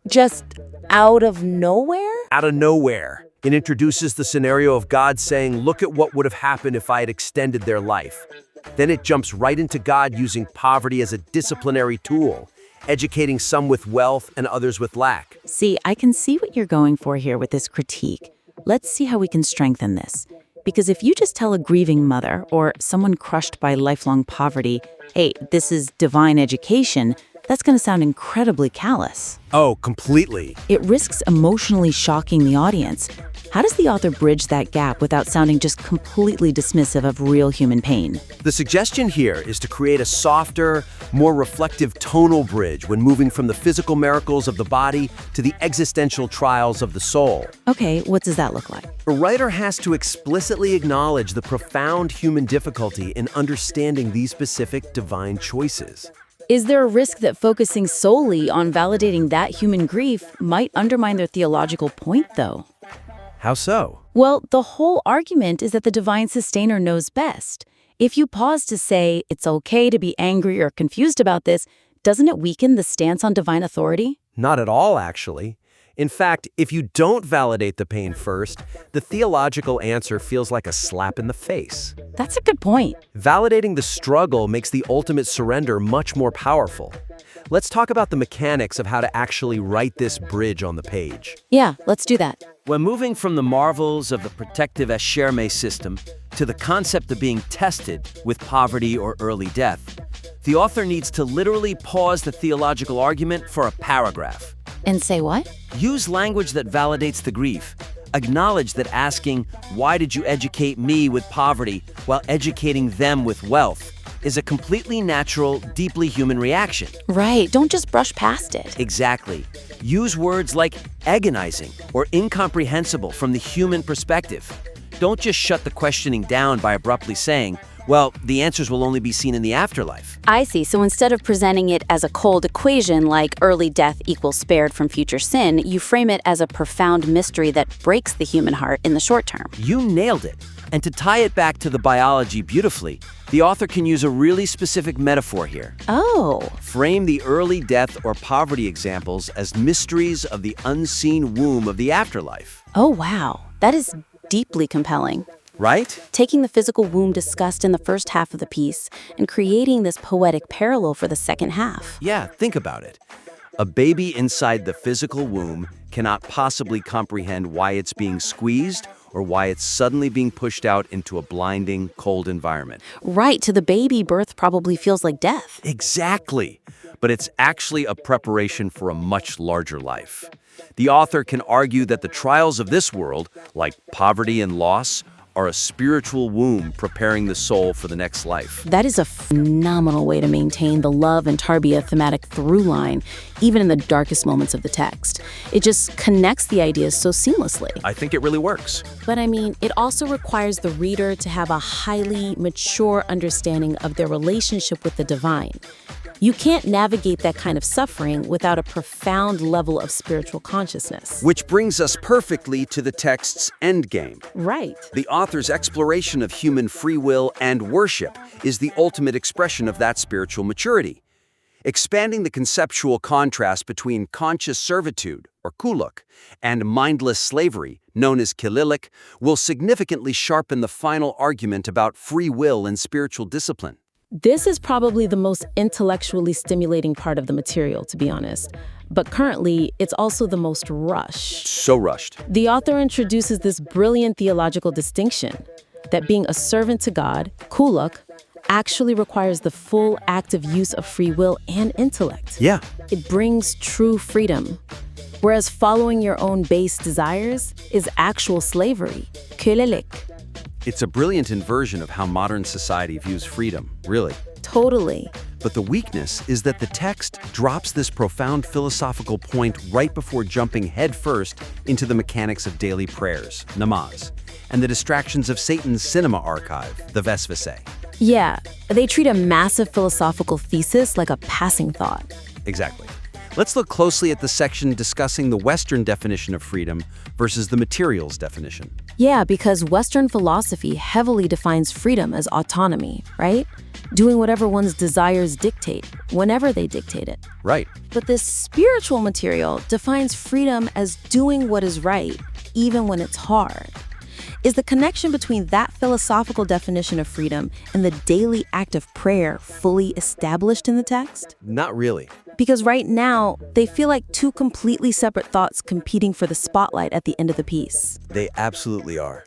Just out of nowhere? Out of nowhere. It introduces the scenario of God saying, look at what would have happened if I had extended their life. Then it jumps right into God using poverty as a disciplinary tool, educating some with wealth and others with lack. See, I can see what you're going for here with this critique. Let's see how we can strengthen this. Because if you just tell a grieving mother or someone crushed by lifelong poverty, hey, this is divine education, that's going to sound incredibly callous. Oh, completely. It risks emotionally shocking the audience. How does the author bridge that gap without sounding just completely dismissive of real human pain? The suggestion here is to create a softer, more reflective tonal bridge when moving from the physical miracles of the body to the existential trials of the soul. Okay, what does that look like? A writer has to explicitly acknowledge the profound human difficulty in understanding these specific divine choices. Is there a risk that focusing solely on validating that human grief might undermine their theological point, though? How so? Well, the whole argument is that the divine sustainer knows best. If you pause to say, it's okay to be angry or confused about this, doesn't it weaken the stance on divine authority? Not at all, actually. In fact, if you don't validate the pain first, the theological answer feels like a slap in the face. That's a good point. Validating the struggle makes the ultimate surrender much more powerful. Let's talk about the mechanics of how to actually write this bridge on the page. Yeah, let's do that. We're moving from the marvels of the protective Escherme system to the concept of being tested with poverty or early death. The author needs to literally pause the theological argument for a paragraph. And say what? Use language that validates the grief. Acknowledge that asking, "Why did you educate me with poverty while educating them with wealth?" is a completely natural, deeply human reaction. Right, don't just brush past it. Exactly. Use words like agonizing or incomprehensible from the human perspective. Don't just shut the questioning down by abruptly saying, "Well, the answers will only be seen in the afterlife." I see. So instead of presenting it as a cold equation like early death equals spared from future sin, you frame it as a profound mystery that breaks the human heart in the short term. You nailed it. And to tie it back to the biology beautifully, the author can use a really specific metaphor here. Oh. Frame the early death or poverty examples as mysteries of the unseen womb of the afterlife. Oh, wow. That is deeply compelling. Right? Taking the physical womb discussed in the first half of the piece and creating this poetic parallel for the second half. Yeah, think about it. A baby inside the physical womb cannot possibly comprehend why it's being squeezed or why it's suddenly being pushed out into a blinding, cold environment. Right, to the baby, birth probably feels like death. Exactly. But it's actually a preparation for a much larger life. The author can argue that the trials of this world, like poverty and loss, are a spiritual womb preparing the soul for the next life. That is a phenomenal way to maintain the love and tarbiyah thematic through line, even in the darkest moments of the text. It just connects the ideas so seamlessly. I think it really works. But I mean, it also requires the reader to have a highly mature understanding of their relationship with the divine. You can't navigate that kind of suffering without a profound level of spiritual consciousness. Which brings us perfectly to the text's endgame. Right. The author's exploration of human free will and worship is the ultimate expression of that spiritual maturity. Expanding the conceptual contrast between conscious servitude, or kuluk, and mindless slavery, known as kililik, will significantly sharpen the final argument about free will and spiritual discipline. This is probably the most intellectually stimulating part of the material, to be honest. But currently, it's also the most rushed. So rushed. The author introduces this brilliant theological distinction that being a servant to God, kuluk, actually requires the full active use of free will and intellect. Yeah. It brings true freedom. Whereas following your own base desires is actual slavery, kölelik. It's a brilliant inversion of how modern society views freedom, really. Totally. But the weakness is that the text drops this profound philosophical point right before jumping headfirst into the mechanics of daily prayers, namaz, and the distractions of Satan's cinema archive, the Vesvese. Yeah, they treat a massive philosophical thesis like a passing thought. Exactly. Let's look closely at the section discussing the Western definition of freedom versus the materials definition. Yeah, because Western philosophy heavily defines freedom as autonomy, right? Doing whatever one's desires dictate, whenever they dictate it. Right. But this spiritual material defines freedom as doing what is right, even when it's hard. Is the connection between that philosophical definition of freedom and the daily act of prayer fully established in the text? Not really. Because right now, they feel like two completely separate thoughts competing for the spotlight at the end of the piece. They absolutely are.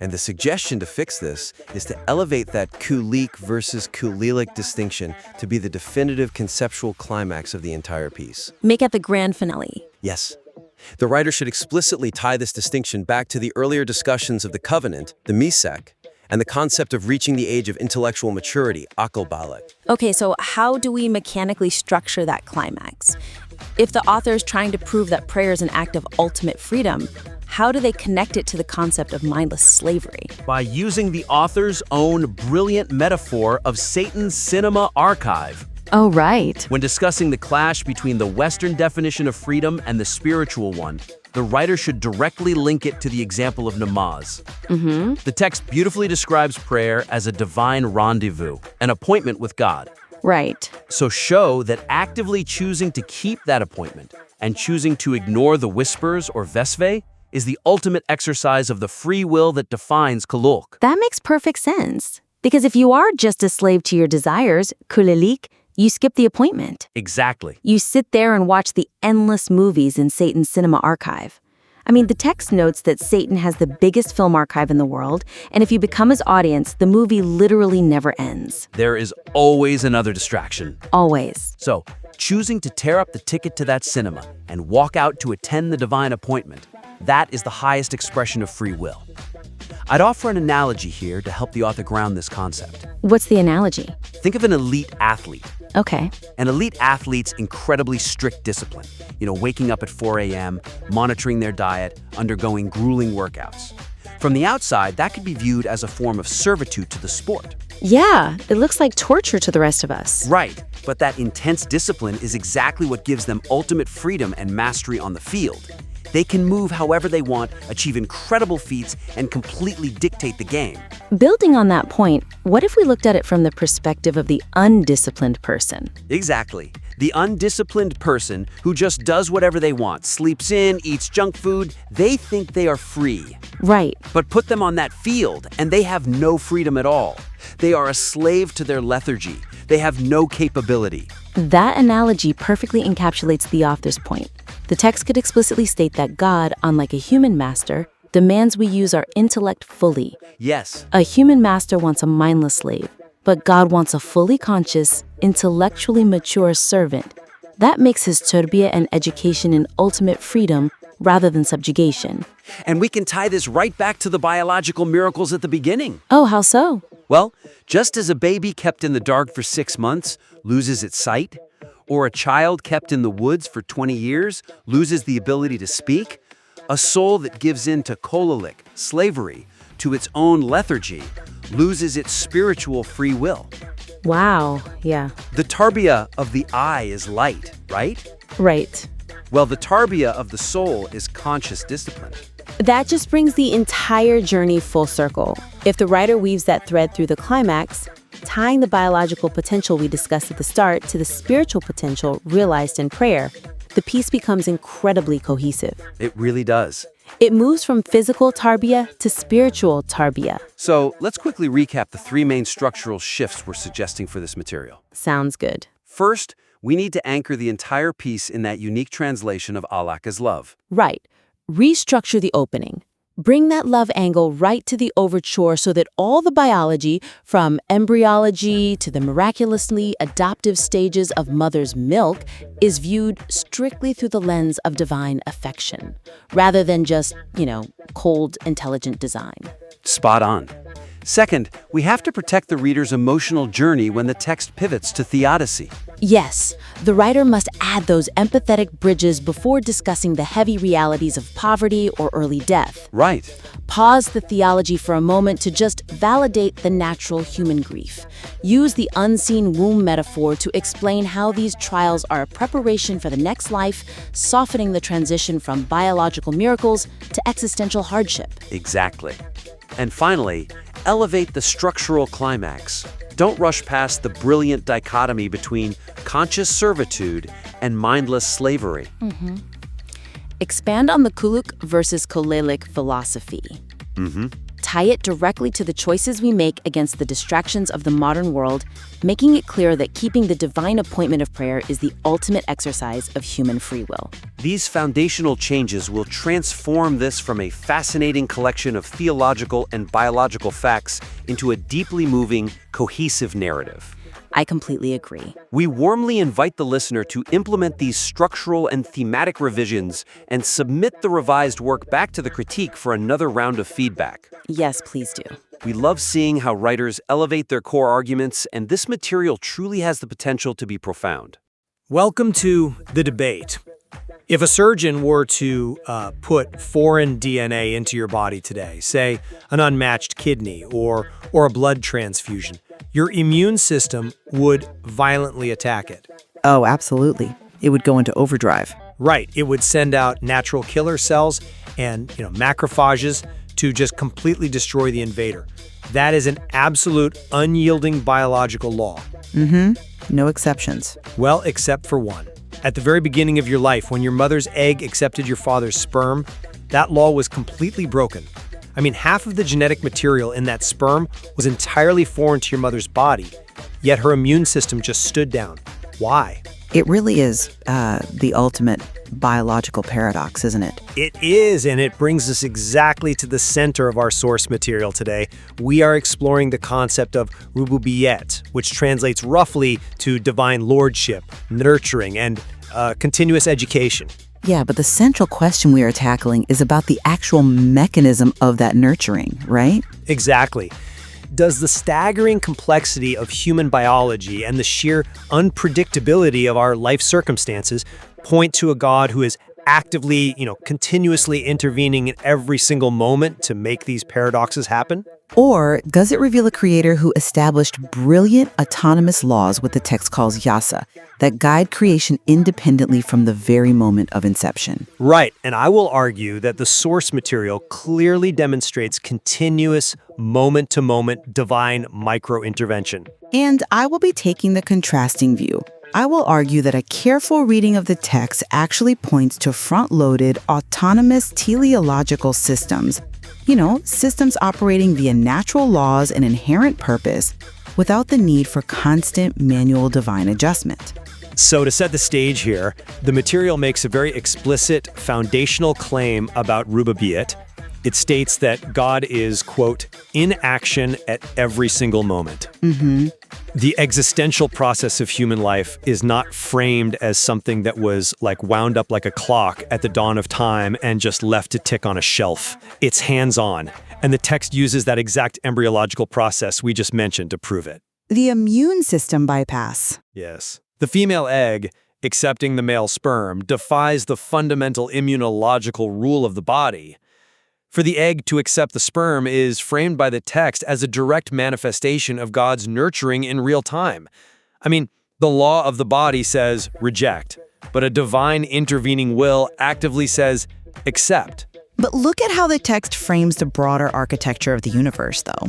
And the suggestion to fix this is to elevate that kulik versus kulilik distinction to be the definitive conceptual climax of the entire piece. Make it the grand finale. Yes. The writer should explicitly tie this distinction back to the earlier discussions of the covenant, the Misek, and the concept of reaching the age of intellectual maturity, Akal Balak. Okay, so how do we mechanically structure that climax? If the author is trying to prove that prayer is an act of ultimate freedom, how do they connect it to the concept of mindless slavery? By using the author's own brilliant metaphor of Satan's cinema archive. Oh, right. When discussing the clash between the Western definition of freedom and the spiritual one, the writer should directly link it to the example of namaz. The text beautifully describes prayer as a divine rendezvous, an appointment with God. Right. So show that actively choosing to keep that appointment and choosing to ignore the whispers or vesve is the ultimate exercise of the free will that defines kuluk. That makes perfect sense. Because if you are just a slave to your desires, kulelik, you skip the appointment. Exactly. You sit there and watch the endless movies in Satan's cinema archive. I mean, the text notes that Satan has the biggest film archive in the world, and if you become his audience, the movie literally never ends. There is always another distraction. Always. So, choosing to tear up the ticket to that cinema and walk out to attend the divine appointment, that is the highest expression of free will. I'd offer an analogy here to help the author ground this concept. What's the analogy? Think of an elite athlete. Okay. An elite athlete's incredibly strict discipline. Waking up at 4 a.m., monitoring their diet, undergoing grueling workouts. From the outside, that could be viewed as a form of servitude to the sport. Yeah, it looks like torture to the rest of us. Right, but that intense discipline is exactly what gives them ultimate freedom and mastery on the field. They can move however they want, achieve incredible feats, and completely dictate the game. Building on that point, what if we looked at it from the perspective of the undisciplined person? Exactly. The undisciplined person who just does whatever they want, sleeps in, eats junk food, they think they are free. Right. But put them on that field, and they have no freedom at all. They are a slave to their lethargy. They have no capability. That analogy perfectly encapsulates the author's point. The text could explicitly state that God, unlike a human master, demands we use our intellect fully. Yes. A human master wants a mindless slave, but God wants a fully conscious, intellectually mature servant. That makes his tarbiyah and education an ultimate freedom rather than subjugation. And we can tie this right back to the biological miracles at the beginning. Oh, how so? Well, just as a baby kept in the dark for 6 months loses its sight, or a child kept in the woods for 20 years loses the ability to speak, a soul that gives in to kolalik, slavery, to its own lethargy, loses its spiritual free will. Wow, yeah. The tarbiyah of the eye is light, right? Right. Well, the tarbiyah of the soul is conscious discipline. That just brings the entire journey full circle. If the writer weaves that thread through the climax, tying the biological potential we discussed at the start to the spiritual potential realized in prayer, the piece becomes incredibly cohesive. It really does. It moves from physical tarbiyah to spiritual tarbiyah. So let's quickly recap the 3 main structural shifts we're suggesting for this material. Sounds good. First, we need to anchor the entire piece in that unique translation of Allah as love. Right. Restructure the opening. Bring that love angle right to the overture so that all the biology, from embryology to the miraculously adoptive stages of mother's milk, is viewed strictly through the lens of divine affection, rather than just, cold, intelligent design. Spot on. Second, we have to protect the reader's emotional journey when the text pivots to theodicy. Yes, the writer must add those empathetic bridges before discussing the heavy realities of poverty or early death. Right. Pause the theology for a moment to just validate the natural human grief. Use the unseen womb metaphor to explain how these trials are a preparation for the next life, softening the transition from biological miracles to existential hardship. Exactly. And finally, elevate the structural climax. Don't rush past the brilliant dichotomy between conscious servitude and mindless slavery. Expand on the kuluk versus kolelik philosophy. Tie it directly to the choices we make against the distractions of the modern world, making it clear that keeping the divine appointment of prayer is the ultimate exercise of human free will. These foundational changes will transform this from a fascinating collection of theological and biological facts into a deeply moving, cohesive narrative. I completely agree. We warmly invite the listener to implement these structural and thematic revisions and submit the revised work back to the critique for another round of feedback. Yes, please do. We love seeing how writers elevate their core arguments, and this material truly has the potential to be profound. Welcome to The Debate. If a surgeon were to put foreign DNA into your body today, say an unmatched kidney or a blood transfusion, your immune system would violently attack it. Oh, absolutely. It would go into overdrive. Right. It would send out natural killer cells and macrophages to just completely destroy the invader. That is an absolute unyielding biological law. No exceptions. Well, except for one. At the very beginning of your life, when your mother's egg accepted your father's sperm, that law was completely broken. I mean, half of the genetic material in that sperm was entirely foreign to your mother's body, yet her immune system just stood down. Why? It really is the ultimate biological paradox, isn't it? It is, and it brings us exactly to the center of our source material today. We are exploring the concept of Rububiyet, which translates roughly to divine lordship, nurturing, and continuous education. Yeah, but the central question we are tackling is about the actual mechanism of that nurturing, right? Exactly. Does the staggering complexity of human biology and the sheer unpredictability of our life circumstances point to a God who is actively, continuously intervening in every single moment to make these paradoxes happen? Or does it reveal a creator who established brilliant autonomous laws, what the text calls yasa, that guide creation independently from the very moment of inception? Right, and I will argue that the source material clearly demonstrates continuous, moment-to-moment divine micro-intervention. And I will be taking the contrasting view. I will argue that a careful reading of the text actually points to front-loaded, autonomous teleological systems. Systems operating via natural laws and inherent purpose without the need for constant manual divine adjustment. So to set the stage here, the material makes a very explicit foundational claim about Rububiyet. It states that God is, quote, in action at every single moment. The existential process of human life is not framed as something that was wound up like a clock at the dawn of time and just left to tick on a shelf. It's hands-on, and the text uses that exact embryological process we just mentioned to prove it. The immune system bypass. Yes. The female egg, accepting the male sperm, defies the fundamental immunological rule of the body. For the egg to accept the sperm is framed by the text as a direct manifestation of God's nurturing in real time. I mean, the law of the body says reject, but a divine intervening will actively says accept. But look at how the text frames the broader architecture of the universe, though.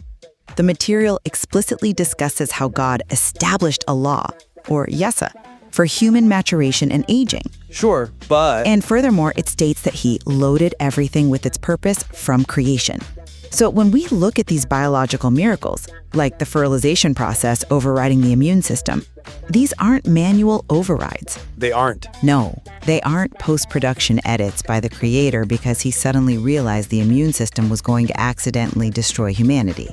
The material explicitly discusses how God established a law, or yasa, for human maturation and aging. Sure, but... And furthermore, it states that he loaded everything with its purpose from creation. So when we look at these biological miracles, like the fertilization process overriding the immune system, these aren't manual overrides. They aren't. No, they aren't post-production edits by the creator because he suddenly realized the immune system was going to accidentally destroy humanity.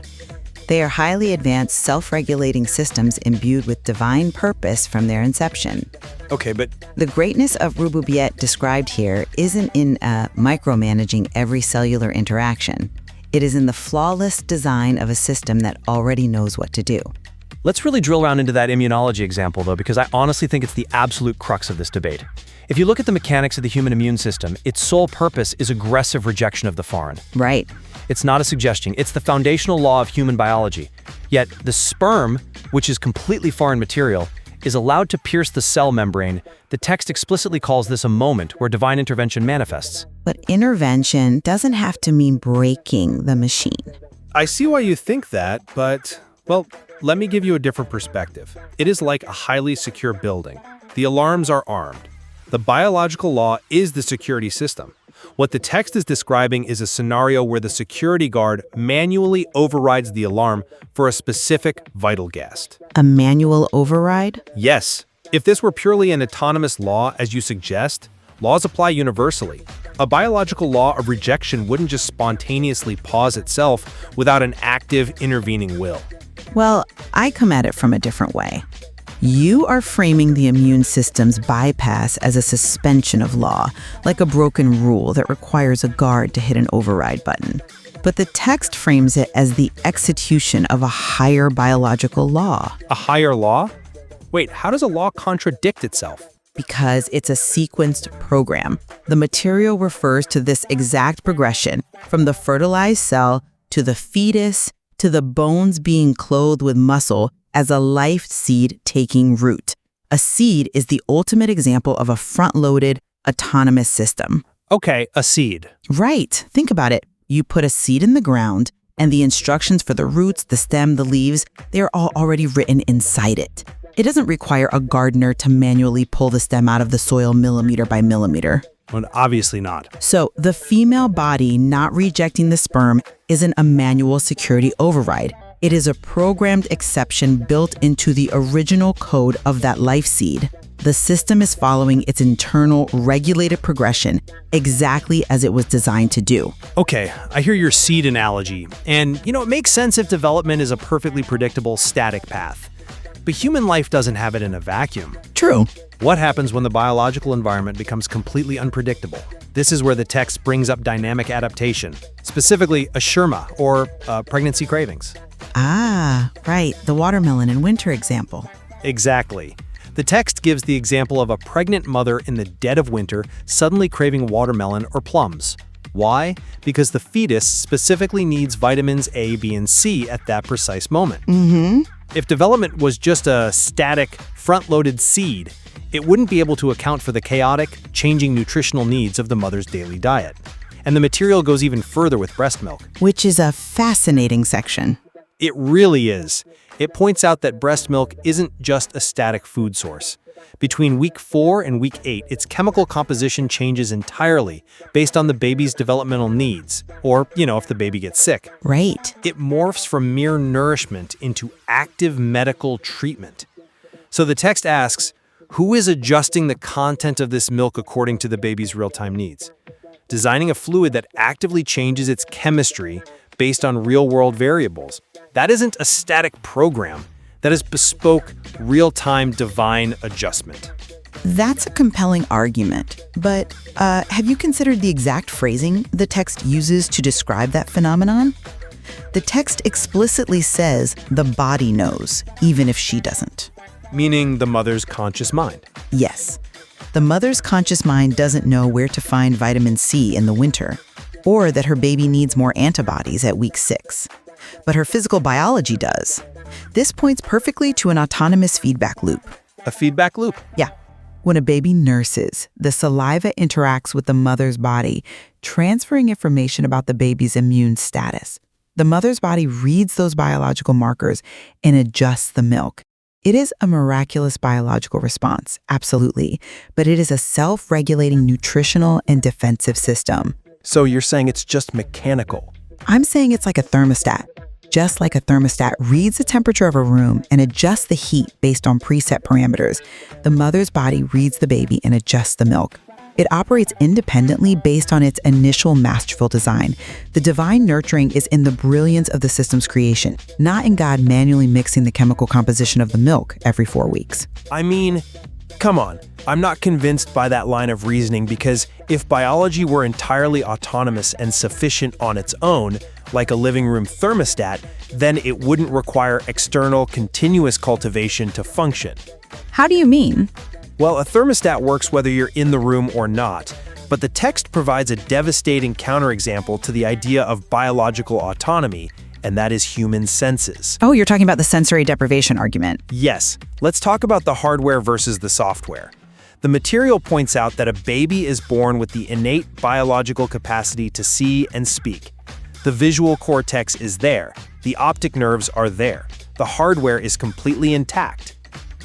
They are highly advanced, self-regulating systems imbued with divine purpose from their inception. Okay, but... The greatness of Rububiyet described here isn't in micromanaging every cellular interaction. It is in the flawless design of a system that already knows what to do. Let's really drill down into that immunology example, though, because I honestly think it's the absolute crux of this debate. If you look at the mechanics of the human immune system, its sole purpose is aggressive rejection of the foreign. Right. It's not a suggestion. It's the foundational law of human biology. Yet the sperm, which is completely foreign material, is allowed to pierce the cell membrane. The text explicitly calls this a moment where divine intervention manifests. But intervention doesn't have to mean breaking the machine. I see why you think that, but, well, let me give you a different perspective. It is like a highly secure building. The alarms are armed. The biological law is the security system. What the text is describing is a scenario where the security guard manually overrides the alarm for a specific vital guest. A manual override? Yes. If this were purely an autonomous law, as you suggest, laws apply universally. A biological law of rejection wouldn't just spontaneously pause itself without an active intervening will. Well, I come at it from a different way. You are framing the immune system's bypass as a suspension of law, like a broken rule that requires a guard to hit an override button. But the text frames it as the execution of a higher biological law. A higher law? Wait, how does a law contradict itself? Because it's a sequenced program. The material refers to this exact progression, from the fertilized cell to the fetus to the bones being clothed with muscle, as a life seed taking root. A seed is the ultimate example of a front-loaded, autonomous system. Okay, a seed. Right. Think about it. You put a seed in the ground, and the instructions for the roots, the stem, the leaves, they're all already written inside it. It doesn't require a gardener to manually pull the stem out of the soil millimeter by millimeter. Well, obviously not. So the female body not rejecting the sperm isn't a manual security override. It is a programmed exception built into the original code of that life seed. The system is following its internal regulated progression exactly as it was designed to do. Okay, I hear your seed analogy, and it makes sense if development is a perfectly predictable static path. But human life doesn't have it in a vacuum. True. What happens when the biological environment becomes completely unpredictable? This is where the text brings up dynamic adaptation, specifically a sherma, or pregnancy cravings. Ah, right, the watermelon in winter example. Exactly. The text gives the example of a pregnant mother in the dead of winter suddenly craving watermelon or plums. Why? Because the fetus specifically needs vitamins A, B, and C at that precise moment. If development was just a static, front-loaded seed, it wouldn't be able to account for the chaotic, changing nutritional needs of the mother's daily diet. And the material goes even further with breast milk. Which is a fascinating section. It really is. It points out that breast milk isn't just a static food source. Between week 4 and week 8, its chemical composition changes entirely based on the baby's developmental needs, or, if the baby gets sick. Right. It morphs from mere nourishment into active medical treatment. So the text asks, who is adjusting the content of this milk according to the baby's real-time needs? Designing a fluid that actively changes its chemistry based on real-world variables. That isn't a static program. That is bespoke, real-time divine adjustment. That's a compelling argument. But have you considered the exact phrasing the text uses to describe that phenomenon? The text explicitly says the body knows, even if she doesn't. Meaning the mother's conscious mind. Yes. The mother's conscious mind doesn't know where to find vitamin C in the winter, or that her baby needs more antibodies at week 6. But her physical biology does. This points perfectly to an autonomous feedback loop. A feedback loop? Yeah. When a baby nurses, the saliva interacts with the mother's body, transferring information about the baby's immune status. The mother's body reads those biological markers and adjusts the milk. It is a miraculous biological response, absolutely, but it is a self-regulating nutritional and defensive system. So you're saying it's just mechanical? I'm saying it's like a thermostat. Just like a thermostat reads the temperature of a room and adjusts the heat based on preset parameters, the mother's body reads the baby and adjusts the milk. It operates independently based on its initial masterful design. The divine nurturing is in the brilliance of the system's creation, not in God manually mixing the chemical composition of the milk every 4 weeks. I mean, come on. I'm not convinced by that line of reasoning because if biology were entirely autonomous and sufficient on its own, like a living room thermostat, then it wouldn't require external, continuous cultivation to function. How do you mean? Well, a thermostat works whether you're in the room or not, but the text provides a devastating counterexample to the idea of biological autonomy, and that is human senses. Oh, you're talking about the sensory deprivation argument. Yes. Let's talk about the hardware versus the software. The material points out that a baby is born with the innate biological capacity to see and speak. The visual cortex is there. The optic nerves are there. The hardware is completely intact.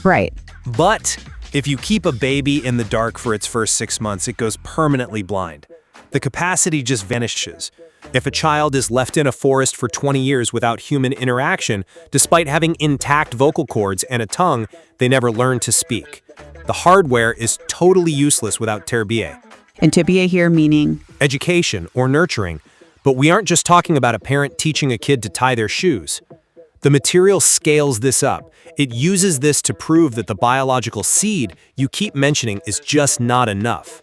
Right. But if you keep a baby in the dark for its first 6 months, it goes permanently blind. The capacity just vanishes. If a child is left in a forest for 20 years without human interaction, despite having intact vocal cords and a tongue, they never learn to speak. The hardware is totally useless without Tedbiryay. And Tedbiryay here meaning? Education or nurturing. But we aren't just talking about a parent teaching a kid to tie their shoes. The material scales this up. It uses this to prove that the biological seed you keep mentioning is just not enough.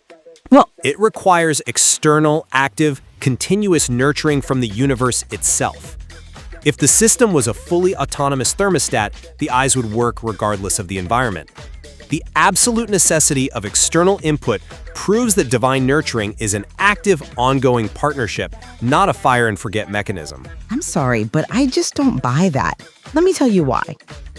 Well, it requires external, active, continuous nurturing from the universe itself. If the system was a fully autonomous thermostat, the eyes would work regardless of the environment. The absolute necessity of external input proves that divine nurturing is an active, ongoing partnership, not a fire-and-forget mechanism. I'm sorry, but I just don't buy that. Let me tell you why.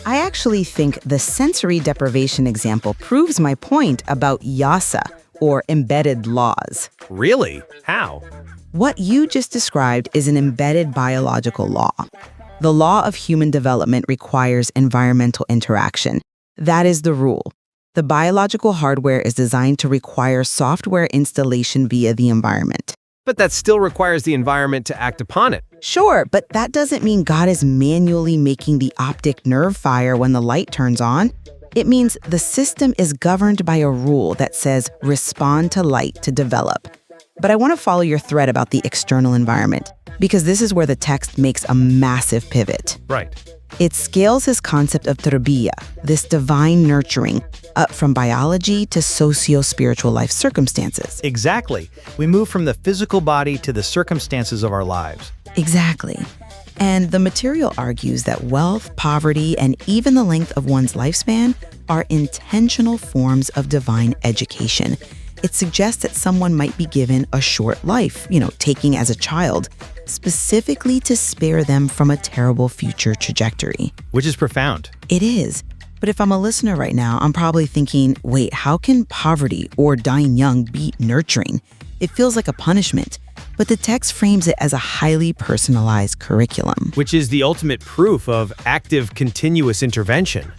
I actually think the sensory deprivation example proves my point about yasa, or embedded laws. Really? How? What you just described is an embedded biological law. The law of human development requires environmental interaction. That is the rule. The biological hardware is designed to require software installation via the environment. But that still requires the environment to act upon it. Sure, but that doesn't mean God is manually making the optic nerve fire when the light turns on. It means the system is governed by a rule that says respond to light to develop. But I want to follow your thread about the external environment, because this is where the text makes a massive pivot. Right. It scales his concept of tarbiyya, this divine nurturing, up from biology to socio-spiritual life circumstances. Exactly. We move from the physical body to the circumstances of our lives. Exactly. And the material argues that wealth, poverty, and even the length of one's lifespan are intentional forms of divine education. It suggests that someone might be given a short life, taking as a child, specifically to spare them from a terrible future trajectory. Which is profound. It is. But if I'm a listener right now, I'm probably thinking, wait, how can poverty or dying young be nurturing? It feels like a punishment. But the text frames it as a highly personalized curriculum. Which is the ultimate proof of active, continuous intervention.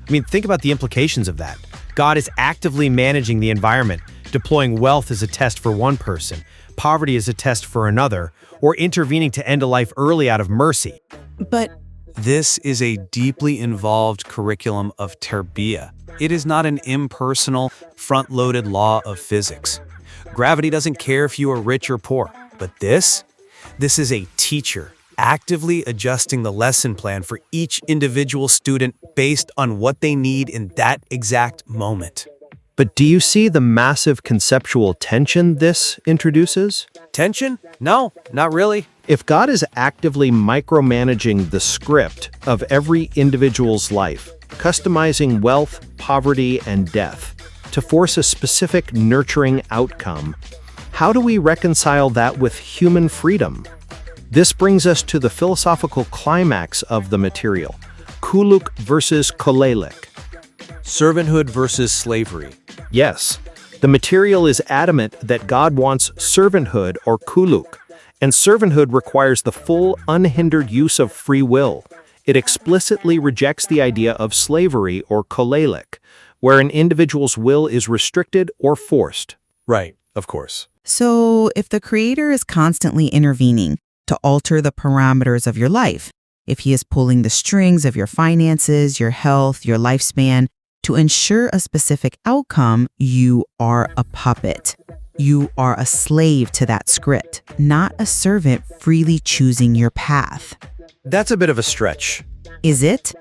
Think about the implications of that. God is actively managing the environment, deploying wealth as a test for one person, poverty as a test for another, or intervening to end a life early out of mercy. But this is a deeply involved curriculum of tarbiyya. It is not an impersonal, front-loaded law of physics. Gravity doesn't care if you are rich or poor. But this is a teacher actively adjusting the lesson plan for each individual student based on what they need in that exact moment. But do you see the massive conceptual tension this introduces? Tension? No, not really. If God is actively micromanaging the script of every individual's life, customizing wealth, poverty, and death to force a specific nurturing outcome, how do we reconcile that with human freedom? This brings us to the philosophical climax of the material, kuluk versus kolelek. Servanthood versus slavery. Yes, the material is adamant that God wants servanthood or kuluk, and servanthood requires the full, unhindered use of free will. It explicitly rejects the idea of slavery or kolelek, where an individual's will is restricted or forced. Right, of course. So if the Creator is constantly intervening to alter the parameters of your life, if he is pulling the strings of your finances, your health, your lifespan, to ensure a specific outcome, you are a puppet. You are a slave to that script, not a servant freely choosing your path. That's a bit of a stretch. Is it?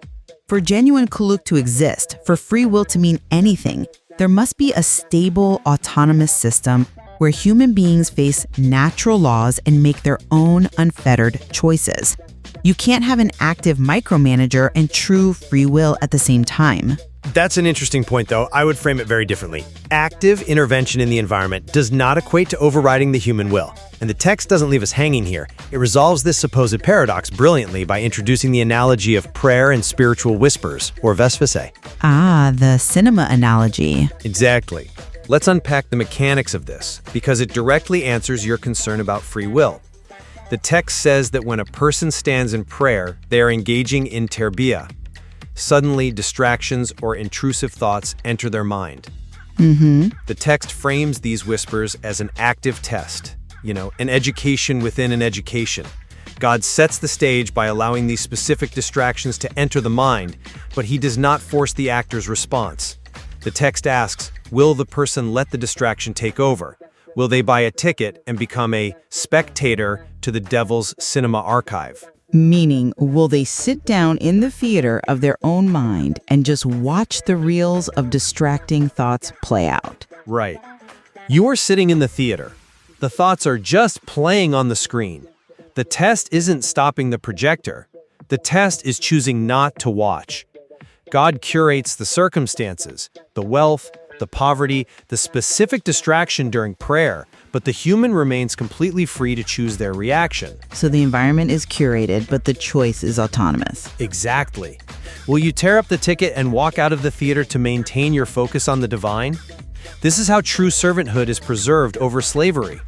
For genuine kuluk to exist, for free will to mean anything, there must be a stable, autonomous system where human beings face natural laws and make their own unfettered choices. You can't have an active micromanager and true free will at the same time. That's an interesting point, though. I would frame it very differently. Active intervention in the environment does not equate to overriding the human will. And the text doesn't leave us hanging here. It resolves this supposed paradox brilliantly by introducing the analogy of prayer and spiritual whispers, or vesphese. Ah, the cinema analogy. Exactly. Let's unpack the mechanics of this, because it directly answers your concern about free will. The text says that when a person stands in prayer, they are engaging in tarbiyya. Suddenly, distractions or intrusive thoughts enter their mind. The text frames these whispers as an active test, an education within an education. God sets the stage by allowing these specific distractions to enter the mind, but he does not force the actor's response. The text asks, will the person let the distraction take over? Will they buy a ticket and become a spectator to the devil's cinema archive? Meaning, will they sit down in the theater of their own mind and just watch the reels of distracting thoughts play out? Right. You are sitting in the theater. The thoughts are just playing on the screen. The test isn't stopping the projector. The test is choosing not to watch. God curates the circumstances, the wealth, the poverty, the specific distraction during prayer, but the human remains completely free to choose their reaction. So the environment is curated, but the choice is autonomous. Exactly. Will you tear up the ticket and walk out of the theater to maintain your focus on the divine? This is how true servanthood is preserved over slavery.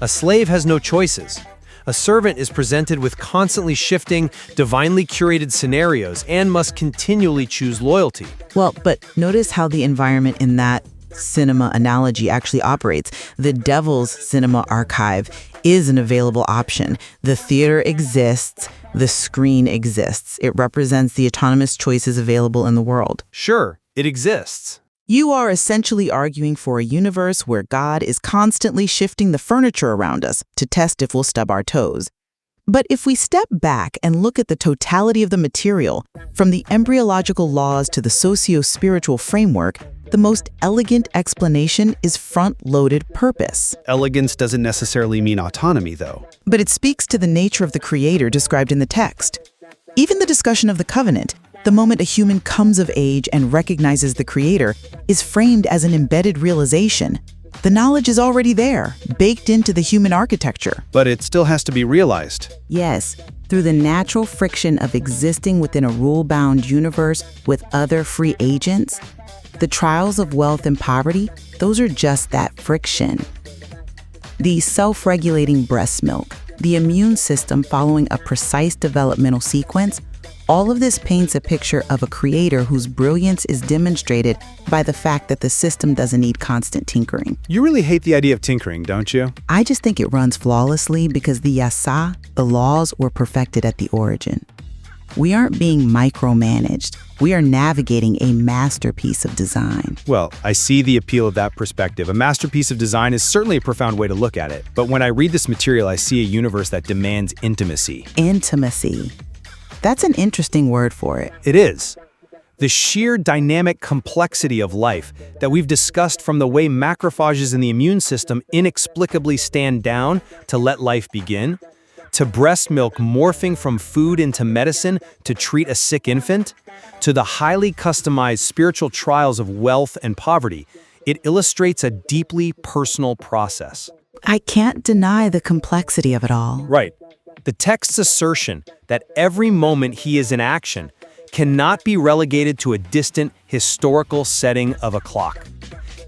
A slave has no choices. A servant is presented with constantly shifting, divinely curated scenarios and must continually choose loyalty. Well, but notice how the environment in that cinema analogy actually operates. The devil's cinema archive is an available option. The theater exists, the screen exists. It represents the autonomous choices available in the world. Sure, it exists. You are essentially arguing for a universe where God is constantly shifting the furniture around us to test if we'll stub our toes. But if we step back and look at the totality of the material, from the embryological laws to the socio-spiritual framework, the most elegant explanation is front-loaded purpose. Elegance doesn't necessarily mean autonomy, though. But it speaks to the nature of the creator described in the text. Even the discussion of the covenant, the moment a human comes of age and recognizes the creator, is framed as an embedded realization. The knowledge is already there, baked into the human architecture. But it still has to be realized. Yes, through the natural friction of existing within a rule-bound universe with other free agents. The trials of wealth and poverty, those are just that friction. The self-regulating breast milk, the immune system following a precise developmental sequence, all of this paints a picture of a creator whose brilliance is demonstrated by the fact that the system doesn't need constant tinkering. You really hate the idea of tinkering, don't you? I just think it runs flawlessly because the yasa, the laws, were perfected at the origin. We aren't being micromanaged. We are navigating a masterpiece of design. Well, I see the appeal of that perspective. A masterpiece of design is certainly a profound way to look at it. But when I read this material, I see a universe that demands intimacy. Intimacy. That's an interesting word for it. It is. The sheer dynamic complexity of life that we've discussed, from the way macrophages in the immune system inexplicably stand down to let life begin, to breast milk morphing from food into medicine to treat a sick infant, to the highly customized spiritual trials of wealth and poverty, it illustrates a deeply personal process. I can't deny the complexity of it all. Right. The text's assertion that every moment he is in action cannot be relegated to a distant historical setting of a clock.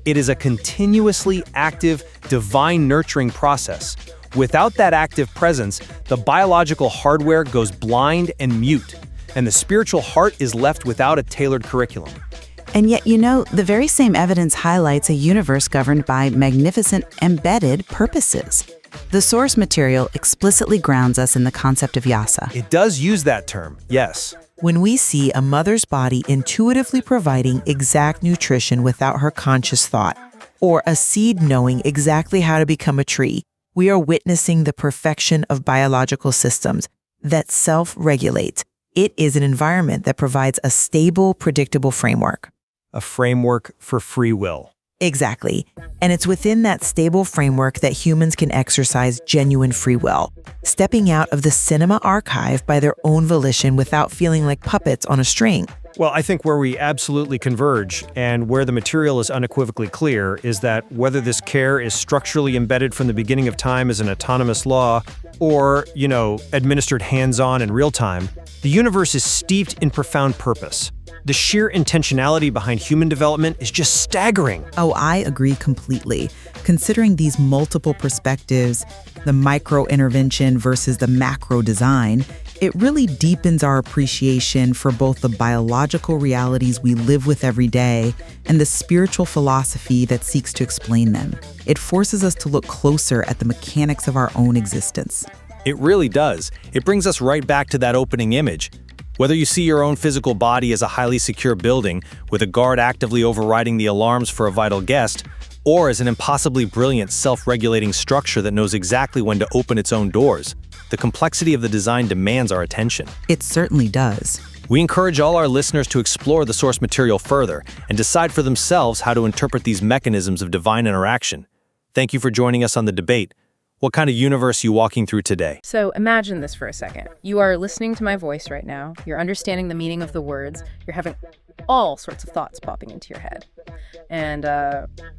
It is a continuously active, divine nurturing process. Without that active presence, the biological hardware goes blind and mute, and the spiritual heart is left without a tailored curriculum. And yet, the very same evidence highlights a universe governed by magnificent embedded purposes. The source material explicitly grounds us in the concept of yasa. It does use that term, yes. When we see a mother's body intuitively providing exact nutrition without her conscious thought, or a seed knowing exactly how to become a tree, we are witnessing the perfection of biological systems that self-regulate. It is an environment that provides a stable, predictable framework. A framework for free will. Exactly. And it's within that stable framework that humans can exercise genuine free will, stepping out of the cinema archive by their own volition without feeling like puppets on a string. Well, I think where we absolutely converge, and where the material is unequivocally clear, is that whether this care is structurally embedded from the beginning of time as an autonomous law, or, administered hands-on in real time, the universe is steeped in profound purpose. The sheer intentionality behind human development is just staggering. Oh, I agree completely. Considering these multiple perspectives, the micro intervention versus the macro design, it really deepens our appreciation for both the biological realities we live with every day and the spiritual philosophy that seeks to explain them. It forces us to look closer at the mechanics of our own existence. It really does. It brings us right back to that opening image. Whether you see your own physical body as a highly secure building with a guard actively overriding the alarms for a vital guest, or as an impossibly brilliant self-regulating structure that knows exactly when to open its own doors, the complexity of the design demands our attention. It certainly does. We encourage all our listeners to explore the source material further and decide for themselves how to interpret these mechanisms of divine interaction. Thank you for joining us on The Debate. What kind of universe are you walking through today? So imagine this for a second. You are listening to my voice right now. You're understanding the meaning of the words. You're having all sorts of thoughts popping into your head. And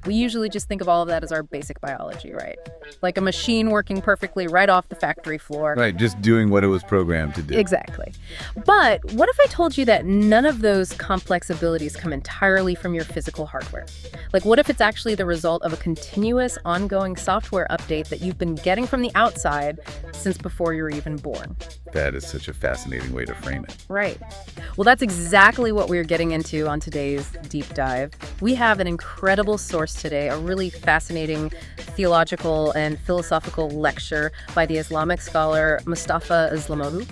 we usually just think of all of that as our basic biology, right? Like a machine working perfectly right off the factory floor. Right, just doing what it was programmed to do. Exactly. But what if I told you that none of those complex abilities come entirely from your physical hardware? Like, what if it's actually the result of a continuous, ongoing software update that you've been getting from the outside since before you were even born? That is such a fascinating way to frame it. Right. Well, that's exactly what we're getting into on today's deep dive. We have an incredible source today, a really fascinating theological and philosophical lecture by the Islamic scholar Mustafa İslamoğlu.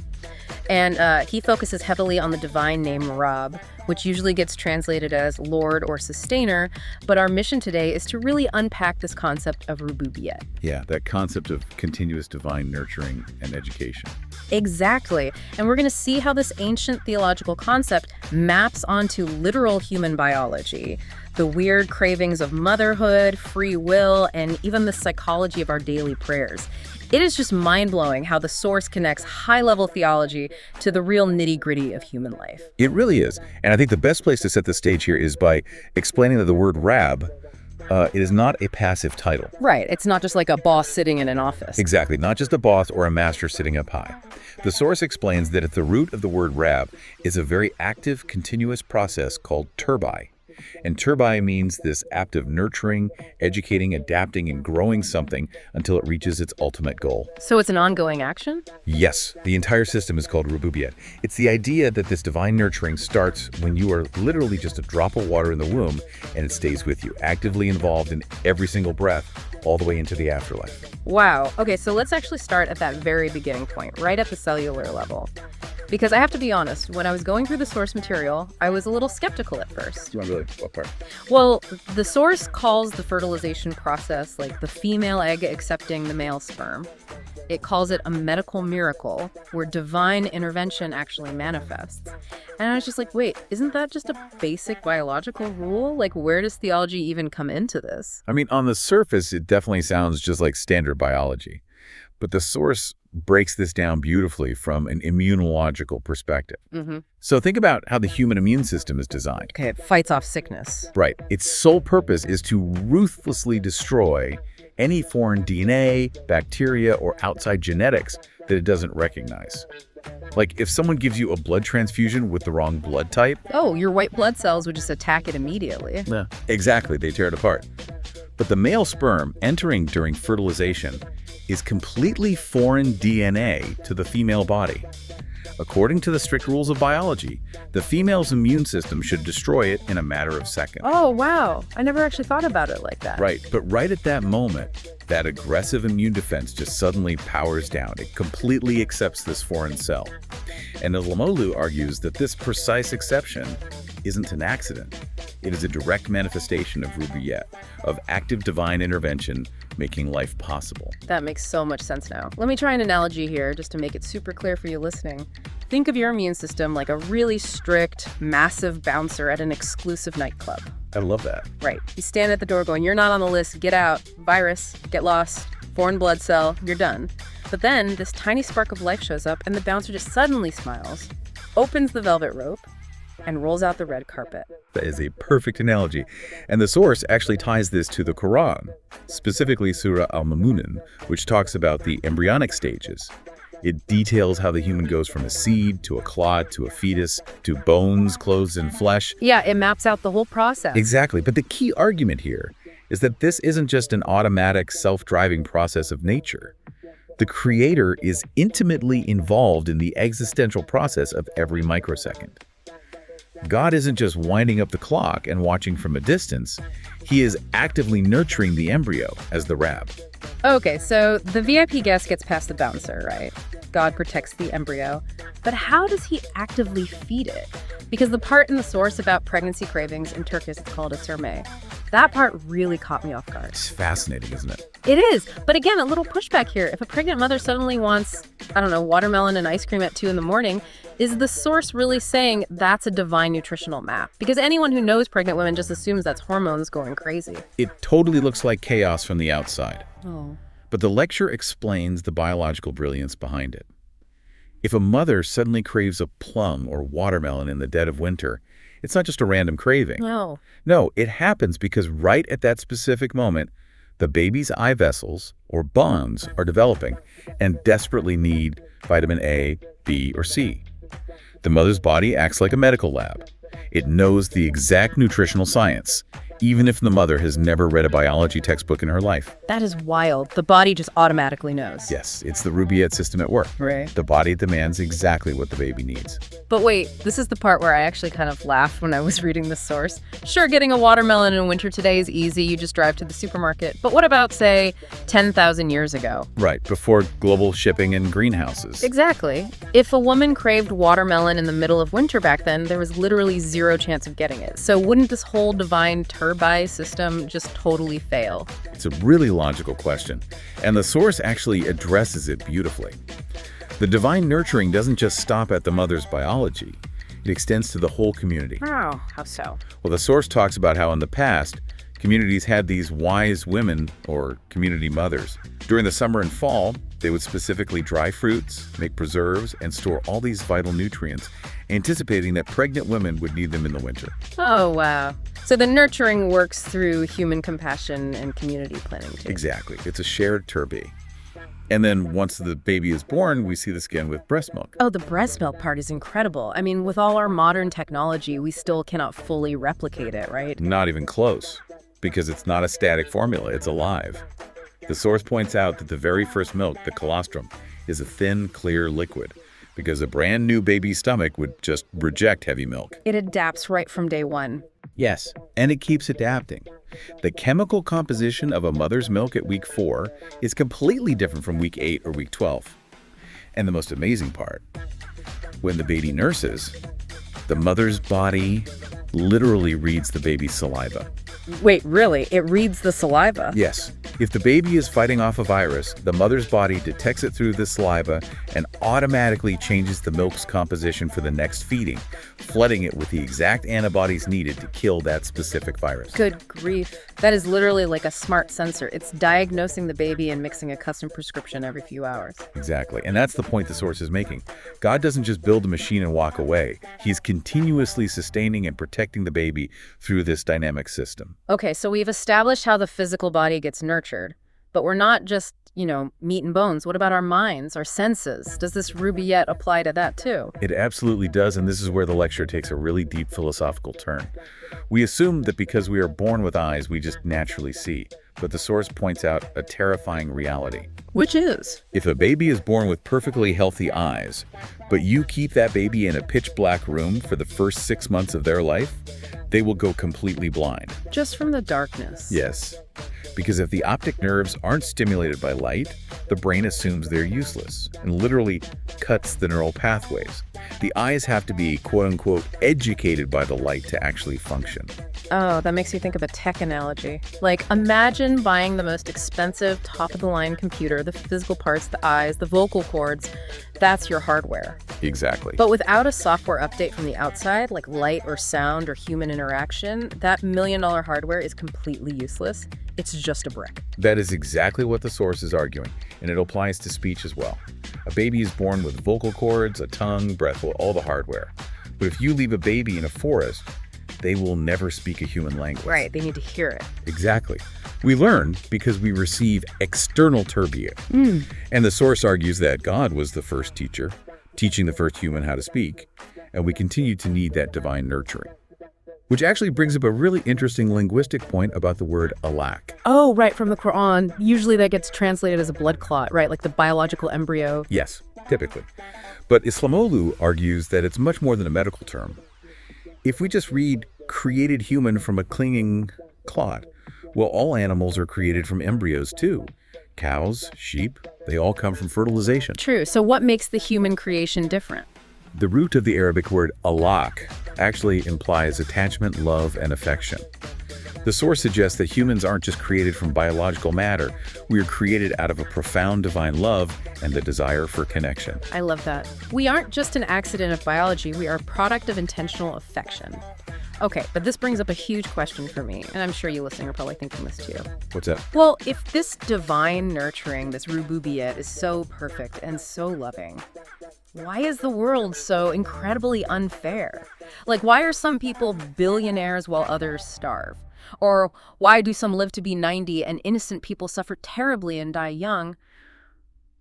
And he focuses heavily on the divine name Rab, which usually gets translated as Lord or Sustainer. But our mission today is to really unpack this concept of Rububiyet. Yeah, that concept of continuous divine nurturing and education. Exactly. And we're going to see how this ancient theological concept maps onto literal human biology, the weird cravings of motherhood, free will, and even the psychology of our daily prayers. It is just mind-blowing how the source connects high-level theology to the real nitty-gritty of human life. It really is. And I think the best place to set the stage here is by explaining that the word Rab, it is not a passive title. Right. It's not just like a boss sitting in an office. Exactly. Not just a boss or a master sitting up high. The source explains that at the root of the word Rab is a very active, continuous process called Tedbiryay. And Tedbiryay means this act of nurturing, educating, adapting, and growing something until it reaches its ultimate goal. So it's an ongoing action? Yes, the entire system is called Rububiyet. It's the idea that this divine nurturing starts when you are literally just a drop of water in the womb, and it stays with you, actively involved in every single breath, all the way into the afterlife. Wow. Okay, so let's actually start at that very beginning point, right at the cellular level. Because I have to be honest, when I was going through the source material, I was a little skeptical at first. You want really what part? Well, the source calls the fertilization process like the female egg accepting the male sperm. It calls it a medical miracle where divine intervention actually manifests. And I was just like, wait, isn't that just a basic biological rule? Like, where does theology even come into this? I mean, on the surface, it definitely sounds just like standard biology. But the source breaks this down beautifully from an immunological perspective. So think about how the human immune system is designed. Okay, it fights off sickness. Right. Its sole purpose is to ruthlessly destroy any foreign DNA, bacteria, or outside genetics that it doesn't recognize. Like if someone gives you a blood transfusion with the wrong blood type. Oh, your white blood cells would just attack it immediately. Yeah, exactly. They tear it apart. But the male sperm entering during fertilization is completely foreign DNA to the female body. According to the strict rules of biology, the female's immune system should destroy it in a matter of seconds. Oh, wow. I never actually thought about it like that. Right, but right at that moment, that aggressive immune defense just suddenly powers down. It completely accepts this foreign cell. And İslamoğlu argues that this precise exception isn't an accident. It is a direct manifestation of Rububiyet, of active divine intervention making life possible. That makes so much sense now. Let me try an analogy here just to make it super clear for you listening. Think of your immune system like a really strict, massive bouncer at an exclusive nightclub. I love that. Right. You stand at the door going, you're not on the list, get out, virus, get lost, foreign blood cell, you're done. But then this tiny spark of life shows up and the bouncer just suddenly smiles, opens the velvet rope, and rolls out the red carpet. That is a perfect analogy. And the source actually ties this to the Quran, specifically Surah Al-Mamunin, which talks about the embryonic stages. It details how the human goes from a seed to a clot to a fetus to bones, clothes, and flesh. Yeah, it maps out the whole process. Exactly. But the key argument here is that this isn't just an automatic, self-driving process of nature. The creator is intimately involved in the existential process of every microsecond. God isn't just winding up the clock and watching from a distance. He is actively nurturing the embryo as the Rab. Okay, so the VIP guest gets past the bouncer, right? God protects the embryo. But how does he actively feed it? Because the part in the source about pregnancy cravings, in Turkish it's called a sirme, that part really caught me off guard. It's fascinating, isn't it? It is. But again, a little pushback here. If a pregnant mother suddenly wants, I don't know, watermelon and ice cream at 2 a.m, is the source really saying that's a divine nutritional map? Because anyone who knows pregnant women just assumes that's hormones going crazy. It totally looks like chaos from the outside. Oh. But the lecture explains the biological brilliance behind it. If a mother suddenly craves a plum or watermelon in the dead of winter, It's not just a random craving. No. No, it happens because right at that specific moment, the baby's eye vessels, or bonds, are developing and desperately need vitamin A, B, or C. The mother's body acts like a medical lab. It knows the exact nutritional science, even if the mother has never read a biology textbook in her life. That is wild. The body just automatically knows. Yes, it's the Rububiyet system at work. Right. The body demands exactly what the baby needs. But wait, this is the part where I actually kind of laughed when I was reading this source. Sure, getting a watermelon in winter today is easy. You just drive to the supermarket. But what about, say, 10,000 years ago? Right, before global shipping and greenhouses. Exactly. If a woman craved watermelon in the middle of winter back then, there was literally zero chance of getting it. So wouldn't this whole divine turbine system just totally fail? It's a really logical question, and the source actually addresses it beautifully. The divine nurturing doesn't just stop at the mother's biology. It extends to the whole community. Oh, how so? Well, the source talks about how in the past, communities had these wise women, or community mothers. During the summer and fall, they would specifically dry fruits, make preserves, and store all these vital nutrients, anticipating that pregnant women would need them in the winter. Oh, wow. So the nurturing works through human compassion and community planning, too. Exactly. It's a shared turbi. And then once the baby is born, we see this again with breast milk. Oh, the breast milk part is incredible. I mean, with all our modern technology, we still cannot fully replicate it, right? Not even close, because it's not a static formula, it's alive. The source points out that the very first milk, the colostrum, is a thin, clear liquid, because a brand new baby's stomach would just reject heavy milk. It adapts right from day one. Yes, and it keeps adapting. The chemical composition of a mother's milk at week 4 is completely different from week 8 or week 12. And the most amazing part, when the baby nurses, the mother's body literally reads the baby's saliva. Wait, really? It reads the saliva? Yes. If the baby is fighting off a virus, the mother's body detects it through the saliva and automatically changes the milk's composition for the next feeding, flooding it with the exact antibodies needed to kill that specific virus. Good grief. That is literally like a smart sensor. It's diagnosing the baby and mixing a custom prescription every few hours. Exactly. And that's the point the source is making. God doesn't just build a machine and walk away. He's continuously sustaining and protecting the baby through this dynamic system. Okay, so we've established how the physical body gets nurtured, but we're not just, meat and bones. What about our minds, our senses? Does this Rububiyet apply to that too? It absolutely does, and this is where the lecture takes a really deep philosophical turn. We assume that because we are born with eyes, we just naturally see, but the source points out a terrifying reality. Which is? If a baby is born with perfectly healthy eyes, but you keep that baby in a pitch-black room for the first 6 months of their life, they will go completely blind. Just from the darkness? Yes. Because if the optic nerves aren't stimulated by light, the brain assumes they're useless and literally cuts the neural pathways. The eyes have to be, quote-unquote, educated by the light to actually function. Oh, that makes me think of a tech analogy. Like, imagine buying the most expensive, top-of-the-line computer, the physical parts, the eyes, the vocal cords. That's your hardware. Exactly. But without a software update from the outside, like light or sound or human interaction, that million-dollar hardware is completely useless. It's just a brick. That is exactly what the source is arguing, and it applies to speech as well. A baby is born with vocal cords, a tongue, breath, all the hardware. But if you leave a baby in a forest, they will never speak a human language. Right, they need to hear it. Exactly. We learn because we receive external turbia. And the source argues that God was the first teacher, teaching the first human how to speak, and we continue to need that divine nurturing. Which actually brings up a really interesting linguistic point about the word alak. Oh, right, from the Quran. Usually that gets translated as a blood clot, right? Like the biological embryo. Yes, typically. But Islamoğlu argues that it's much more than a medical term. If we just read created human from a clinging clot, well, all animals are created from embryos too. Cows, sheep, they all come from fertilization. True. So what makes the human creation different? The root of the Arabic word alak actually implies attachment, love, and affection. The source suggests that humans aren't just created from biological matter. We are created out of a profound divine love and the desire for connection. I love that. We aren't just an accident of biology. We are a product of intentional affection. Okay, but this brings up a huge question for me, and I'm sure you listening are probably thinking this too. What's that? Well, if this divine nurturing, this Rububiyet, is so perfect and so loving, Why is the world so incredibly unfair? Like, why are some people billionaires while others starve? Or why do some live to be 90 and innocent people suffer terribly and die young?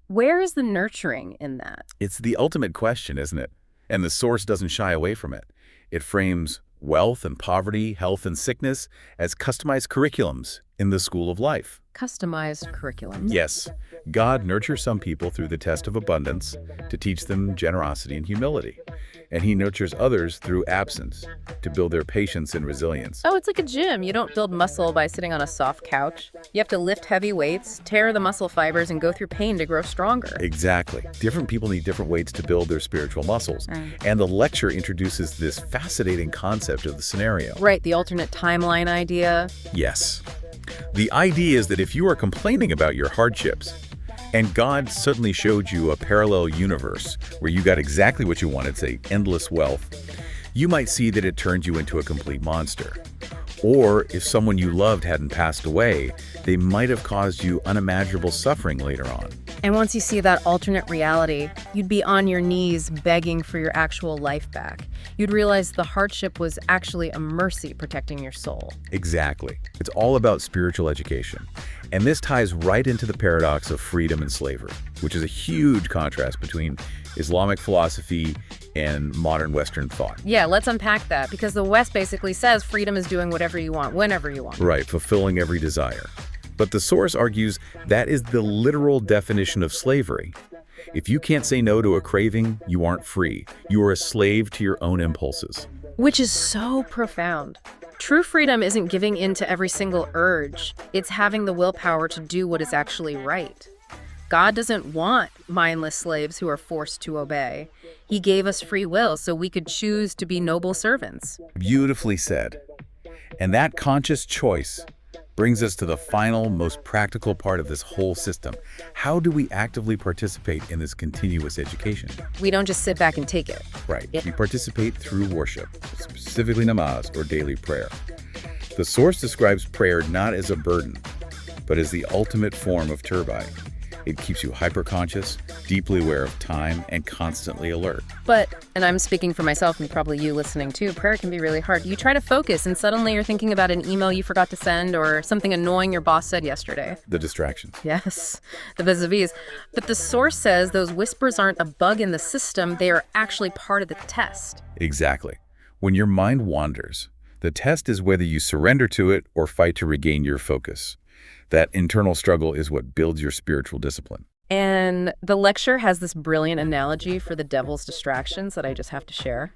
Where is the nurturing in that? It's the ultimate question, isn't it? And the source doesn't shy away from it. It frames wealth and poverty, health and sickness as customized curriculums in the school of life. Customized curriculum. Yes, God nurtures some people through the test of abundance to teach them generosity and humility. And he nurtures others through absence to build their patience and resilience. Oh, it's like a gym. You don't build muscle by sitting on a soft couch. You have to lift heavy weights, tear the muscle fibers, and go through pain to grow stronger. Exactly. Different people need different weights to build their spiritual muscles. And the lecture introduces this fascinating concept of the scenario. Right, the alternate timeline idea. Yes. The idea is that if you are complaining about your hardships, and God suddenly showed you a parallel universe where you got exactly what you wanted, say, endless wealth, you might see that it turned you into a complete monster. Or if someone you loved hadn't passed away, they might have caused you unimaginable suffering later on. And once you see that alternate reality, you'd be on your knees begging for your actual life back. You'd realize the hardship was actually a mercy protecting your soul. Exactly. It's all about spiritual education. And this ties right into the paradox of freedom and slavery, which is a huge contrast between Islamic philosophy and modern Western thought. Yeah, let's unpack that, because the West basically says freedom is doing whatever you want, whenever you want. Right, fulfilling every desire. But the source argues that is the literal definition of slavery. If you can't say no to a craving, you aren't free. You are a slave to your own impulses. Which is so profound. True freedom isn't giving in to every single urge. It's having the willpower to do what is actually right. God doesn't want mindless slaves who are forced to obey. He gave us free will so we could choose to be noble servants. Beautifully said. And that conscious choice brings us to the final, most practical part of this whole system. How do we actively participate in this continuous education? We don't just sit back and take it. Right. We participate through worship, specifically namaz or daily prayer. The source describes prayer not as a burden, but as the ultimate form of tedbiryay. It keeps you hyper-conscious, deeply aware of time, and constantly alert. But, and I'm speaking for myself and probably you listening too, prayer can be really hard. You try to focus and suddenly you're thinking about an email you forgot to send or something annoying your boss said yesterday. The distractions. Yes, the vis-a-vis. But the source says those whispers aren't a bug in the system, they are actually part of the test. Exactly. When your mind wanders, the test is whether you surrender to it or fight to regain your focus. That internal struggle is what builds your spiritual discipline. And the lecture has this brilliant analogy for the devil's distractions that I just have to share.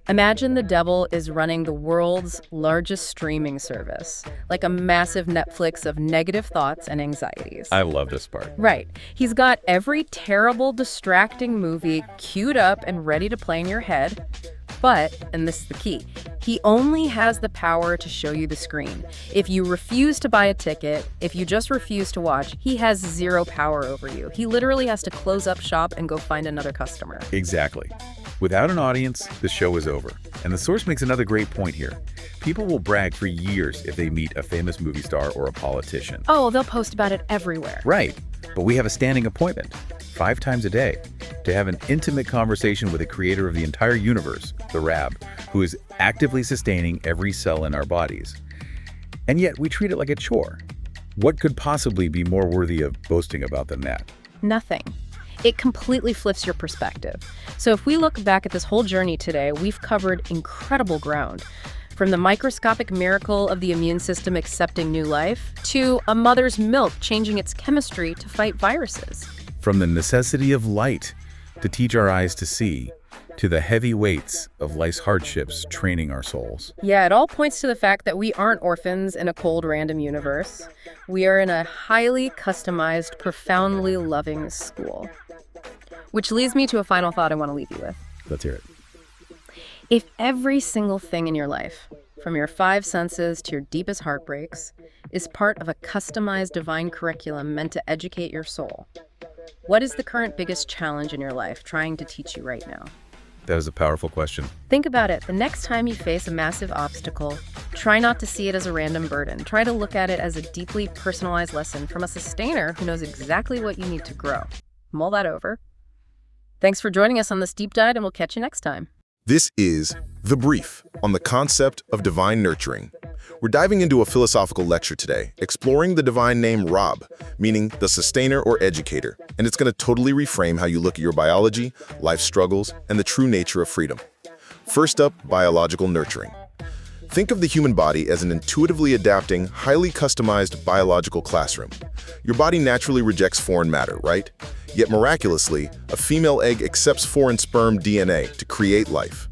Imagine the devil is running the world's largest streaming service, like a massive Netflix of negative thoughts and anxieties. I love this part. Right. He's got every terrible, distracting movie queued up and ready to play in your head. But, and this is the key, he only has the power to show you the screen. If you refuse to buy a ticket, if you just refuse to watch, he has zero power over you. He literally has to close up shop and go find another customer. Exactly. Without an audience, the show is over. And the source makes another great point here. People will brag for years if they meet a famous movie star or a politician. Oh, they'll post about it everywhere. Right. But we have a standing appointment, 5 times a day, to have an intimate conversation with the creator of the entire universe, the Rab, who is actively sustaining every cell in our bodies. And yet we treat it like a chore. What could possibly be more worthy of boasting about than that? Nothing. It completely flips your perspective. So if we look back at this whole journey today, we've covered incredible ground. From the microscopic miracle of the immune system accepting new life, to a mother's milk changing its chemistry to fight viruses. From the necessity of light to teach our eyes to see, to the heavy weights of life's hardships training our souls. Yeah, it all points to the fact that we aren't orphans in a cold, random universe. We are in a highly customized, profoundly loving school. Which leads me to a final thought I want to leave you with. Let's hear it. If every single thing in your life, from your 5 senses to your deepest heartbreaks, is part of a customized divine curriculum meant to educate your soul, what is the current biggest challenge in your life trying to teach you right now? That is a powerful question. Think about it. The next time you face a massive obstacle, try not to see it as a random burden. Try to look at it as a deeply personalized lesson from a sustainer who knows exactly what you need to grow. Mull that over. Thanks for joining us on this deep dive, and we'll catch you next time. This is The Brief on the concept of divine nurturing. We're diving into a philosophical lecture today, exploring the divine name Rab, meaning the sustainer or educator, and it's going to totally reframe how you look at your biology, life struggles, and the true nature of freedom. First up, biological nurturing. Think of the human body as an intuitively adapting, highly customized biological classroom. Your body naturally rejects foreign matter, right? Yet miraculously, a female egg accepts foreign sperm DNA to create life.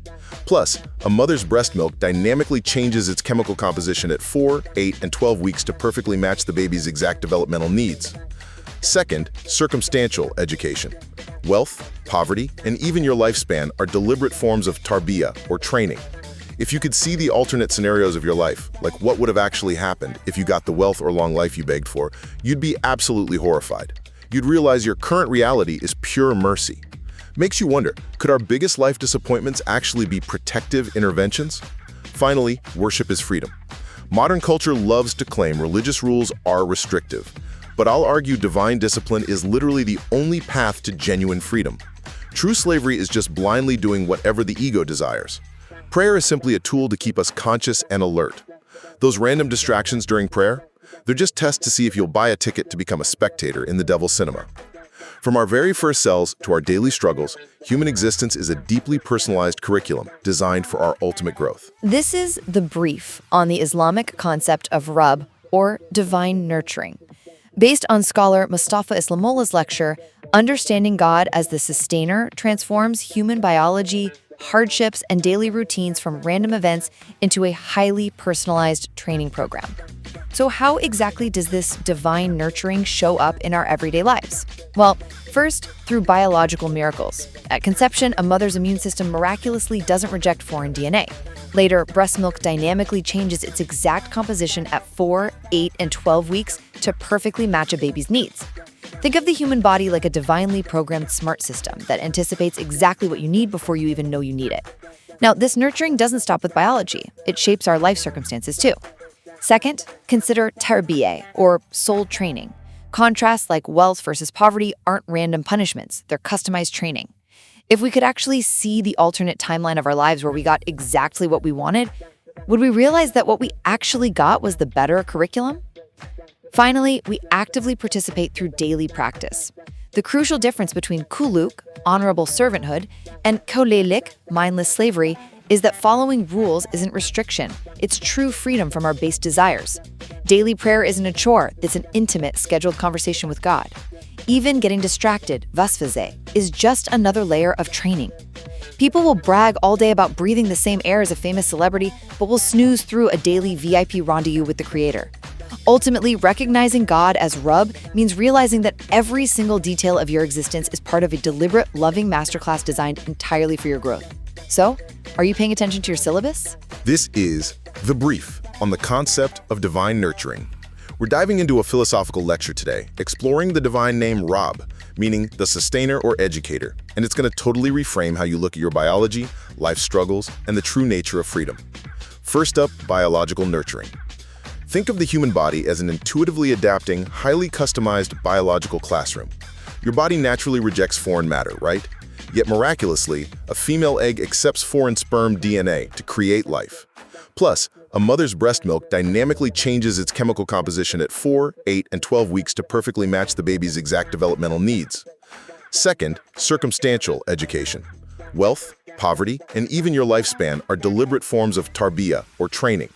Plus, a mother's breast milk dynamically changes its chemical composition at 4, 8, and 12 weeks to perfectly match the baby's exact developmental needs. Second, circumstantial education. Wealth, poverty, and even your lifespan are deliberate forms of tarbiyya, or training. If you could see the alternate scenarios of your life, like what would have actually happened if you got the wealth or long life you begged for, you'd be absolutely horrified. You'd realize your current reality is pure mercy. Makes you wonder, could our biggest life disappointments actually be protective interventions? Finally, worship is freedom. Modern culture loves to claim religious rules are restrictive, but I'll argue divine discipline is literally the only path to genuine freedom. True slavery is just blindly doing whatever the ego desires. Prayer is simply a tool to keep us conscious and alert. Those random distractions during prayer? They're just tests to see if you'll buy a ticket to become a spectator in the devil's cinema. From our very first cells to our daily struggles, human existence is a deeply personalized curriculum designed for our ultimate growth. This is The Brief on the Islamic concept of Rab, or divine nurturing. Based on scholar Mustafa İslamoğlu's lecture, Understanding God as the Sustainer transforms human biology, hardships, and daily routines from random events into a highly personalized training program. So how exactly does this divine nurturing show up in our everyday lives? Well, first, through biological miracles. At conception, a mother's immune system miraculously doesn't reject foreign DNA. Later, breast milk dynamically changes its exact composition at 4, 8, and 12 weeks to perfectly match a baby's needs. Think of the human body like a divinely programmed smart system that anticipates exactly what you need before you even know you need it. Now, this nurturing doesn't stop with biology. It shapes our life circumstances too. Second, consider Tedbiryay, or soul training. Contrasts like wealth versus poverty aren't random punishments, they're customized training. If we could actually see the alternate timeline of our lives where we got exactly what we wanted, would we realize that what we actually got was the better curriculum? Finally, we actively participate through daily practice. The crucial difference between kuluk, honorable servanthood, and kolelik, mindless slavery, is that following rules isn't restriction. It's true freedom from our base desires. Daily prayer isn't a chore, it's an intimate, scheduled conversation with God. Even getting distracted, vasfaze, is just another layer of training. People will brag all day about breathing the same air as a famous celebrity, but will snooze through a daily VIP rendezvous with the Creator. Ultimately, recognizing God as Rub means realizing that every single detail of your existence is part of a deliberate, loving masterclass designed entirely for your growth. So, are you paying attention to your syllabus? This is The Brief on the concept of divine nurturing. We're diving into a philosophical lecture today, exploring the divine name Rab, meaning the sustainer or educator, and it's going to totally reframe how you look at your biology, life struggles, and the true nature of freedom. First up, biological nurturing. Think of the human body as an intuitively adapting, highly customized biological classroom. Your body naturally rejects foreign matter, right? Yet miraculously, a female egg accepts foreign sperm DNA to create life. Plus, a mother's breast milk dynamically changes its chemical composition at 4, 8, and 12 weeks to perfectly match the baby's exact developmental needs. Second, circumstantial education. Wealth, poverty, and even your lifespan are deliberate forms of tarbiyya, or training.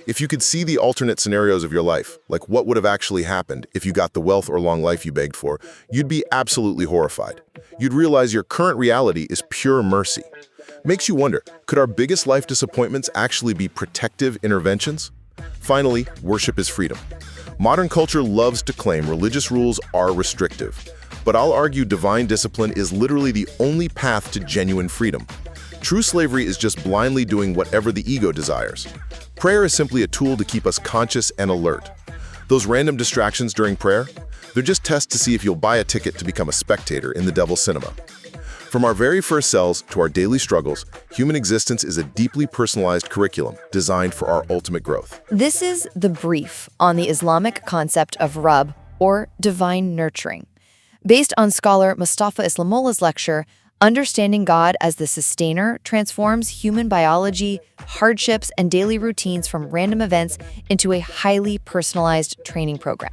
If you could see the alternate scenarios of your life, like what would have actually happened if you got the wealth or long life you begged for, you'd be absolutely horrified. You'd realize your current reality is pure mercy. Makes you wonder, could our biggest life disappointments actually be protective interventions? Finally, worship is freedom. Modern culture loves to claim religious rules are restrictive, but I'll argue divine discipline is literally the only path to genuine freedom. True slavery is just blindly doing whatever the ego desires. Prayer is simply a tool to keep us conscious and alert. Those random distractions during prayer? They're just tests to see if you'll buy a ticket to become a spectator in the devil's cinema. From our very first cells to our daily struggles, human existence is a deeply personalized curriculum designed for our ultimate growth. This is The Brief on the Islamic concept of Rab, or divine nurturing. Based on scholar Mustafa İslamoğlu's lecture, Understanding God as the sustainer transforms human biology, hardships, and daily routines from random events into a highly personalized training program.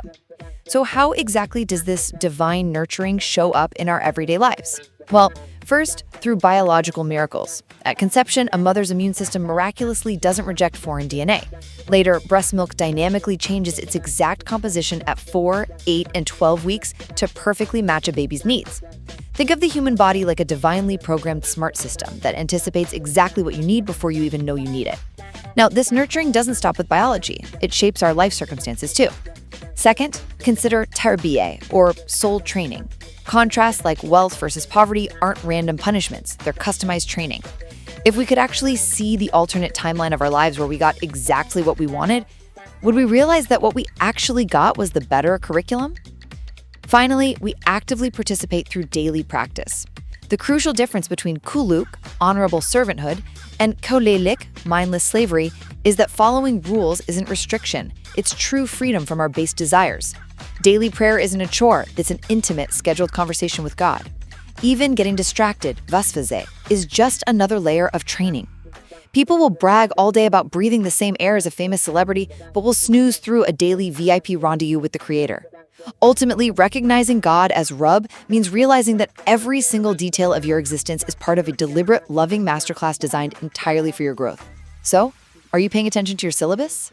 So how exactly does this divine nurturing show up in our everyday lives? Well, first, through biological miracles. At conception, a mother's immune system miraculously doesn't reject foreign DNA. Later, breast milk dynamically changes its exact composition at 4, 8, and 12 weeks to perfectly match a baby's needs. Think of the human body like a divinely programmed smart system that anticipates exactly what you need before you even know you need it. Now, this nurturing doesn't stop with biology. It shapes our life circumstances too. Second, consider Tedbiryay, or soul training. Contrasts like wealth versus poverty aren't random punishments, they're customized training. If we could actually see the alternate timeline of our lives where we got exactly what we wanted, would we realize that what we actually got was the better curriculum? Finally, we actively participate through daily practice. The crucial difference between kuluk, honorable servanthood, and kolelik, mindless slavery, is that following rules isn't restriction, it's true freedom from our base desires. Daily prayer isn't a chore, it's an intimate, scheduled conversation with God. Even getting distracted, vasfaze, is just another layer of training. People will brag all day about breathing the same air as a famous celebrity, but will snooze through a daily VIP rendezvous with the Creator. Ultimately, recognizing God as Rub means realizing that every single detail of your existence is part of a deliberate, loving masterclass designed entirely for your growth. So, are you paying attention to your syllabus?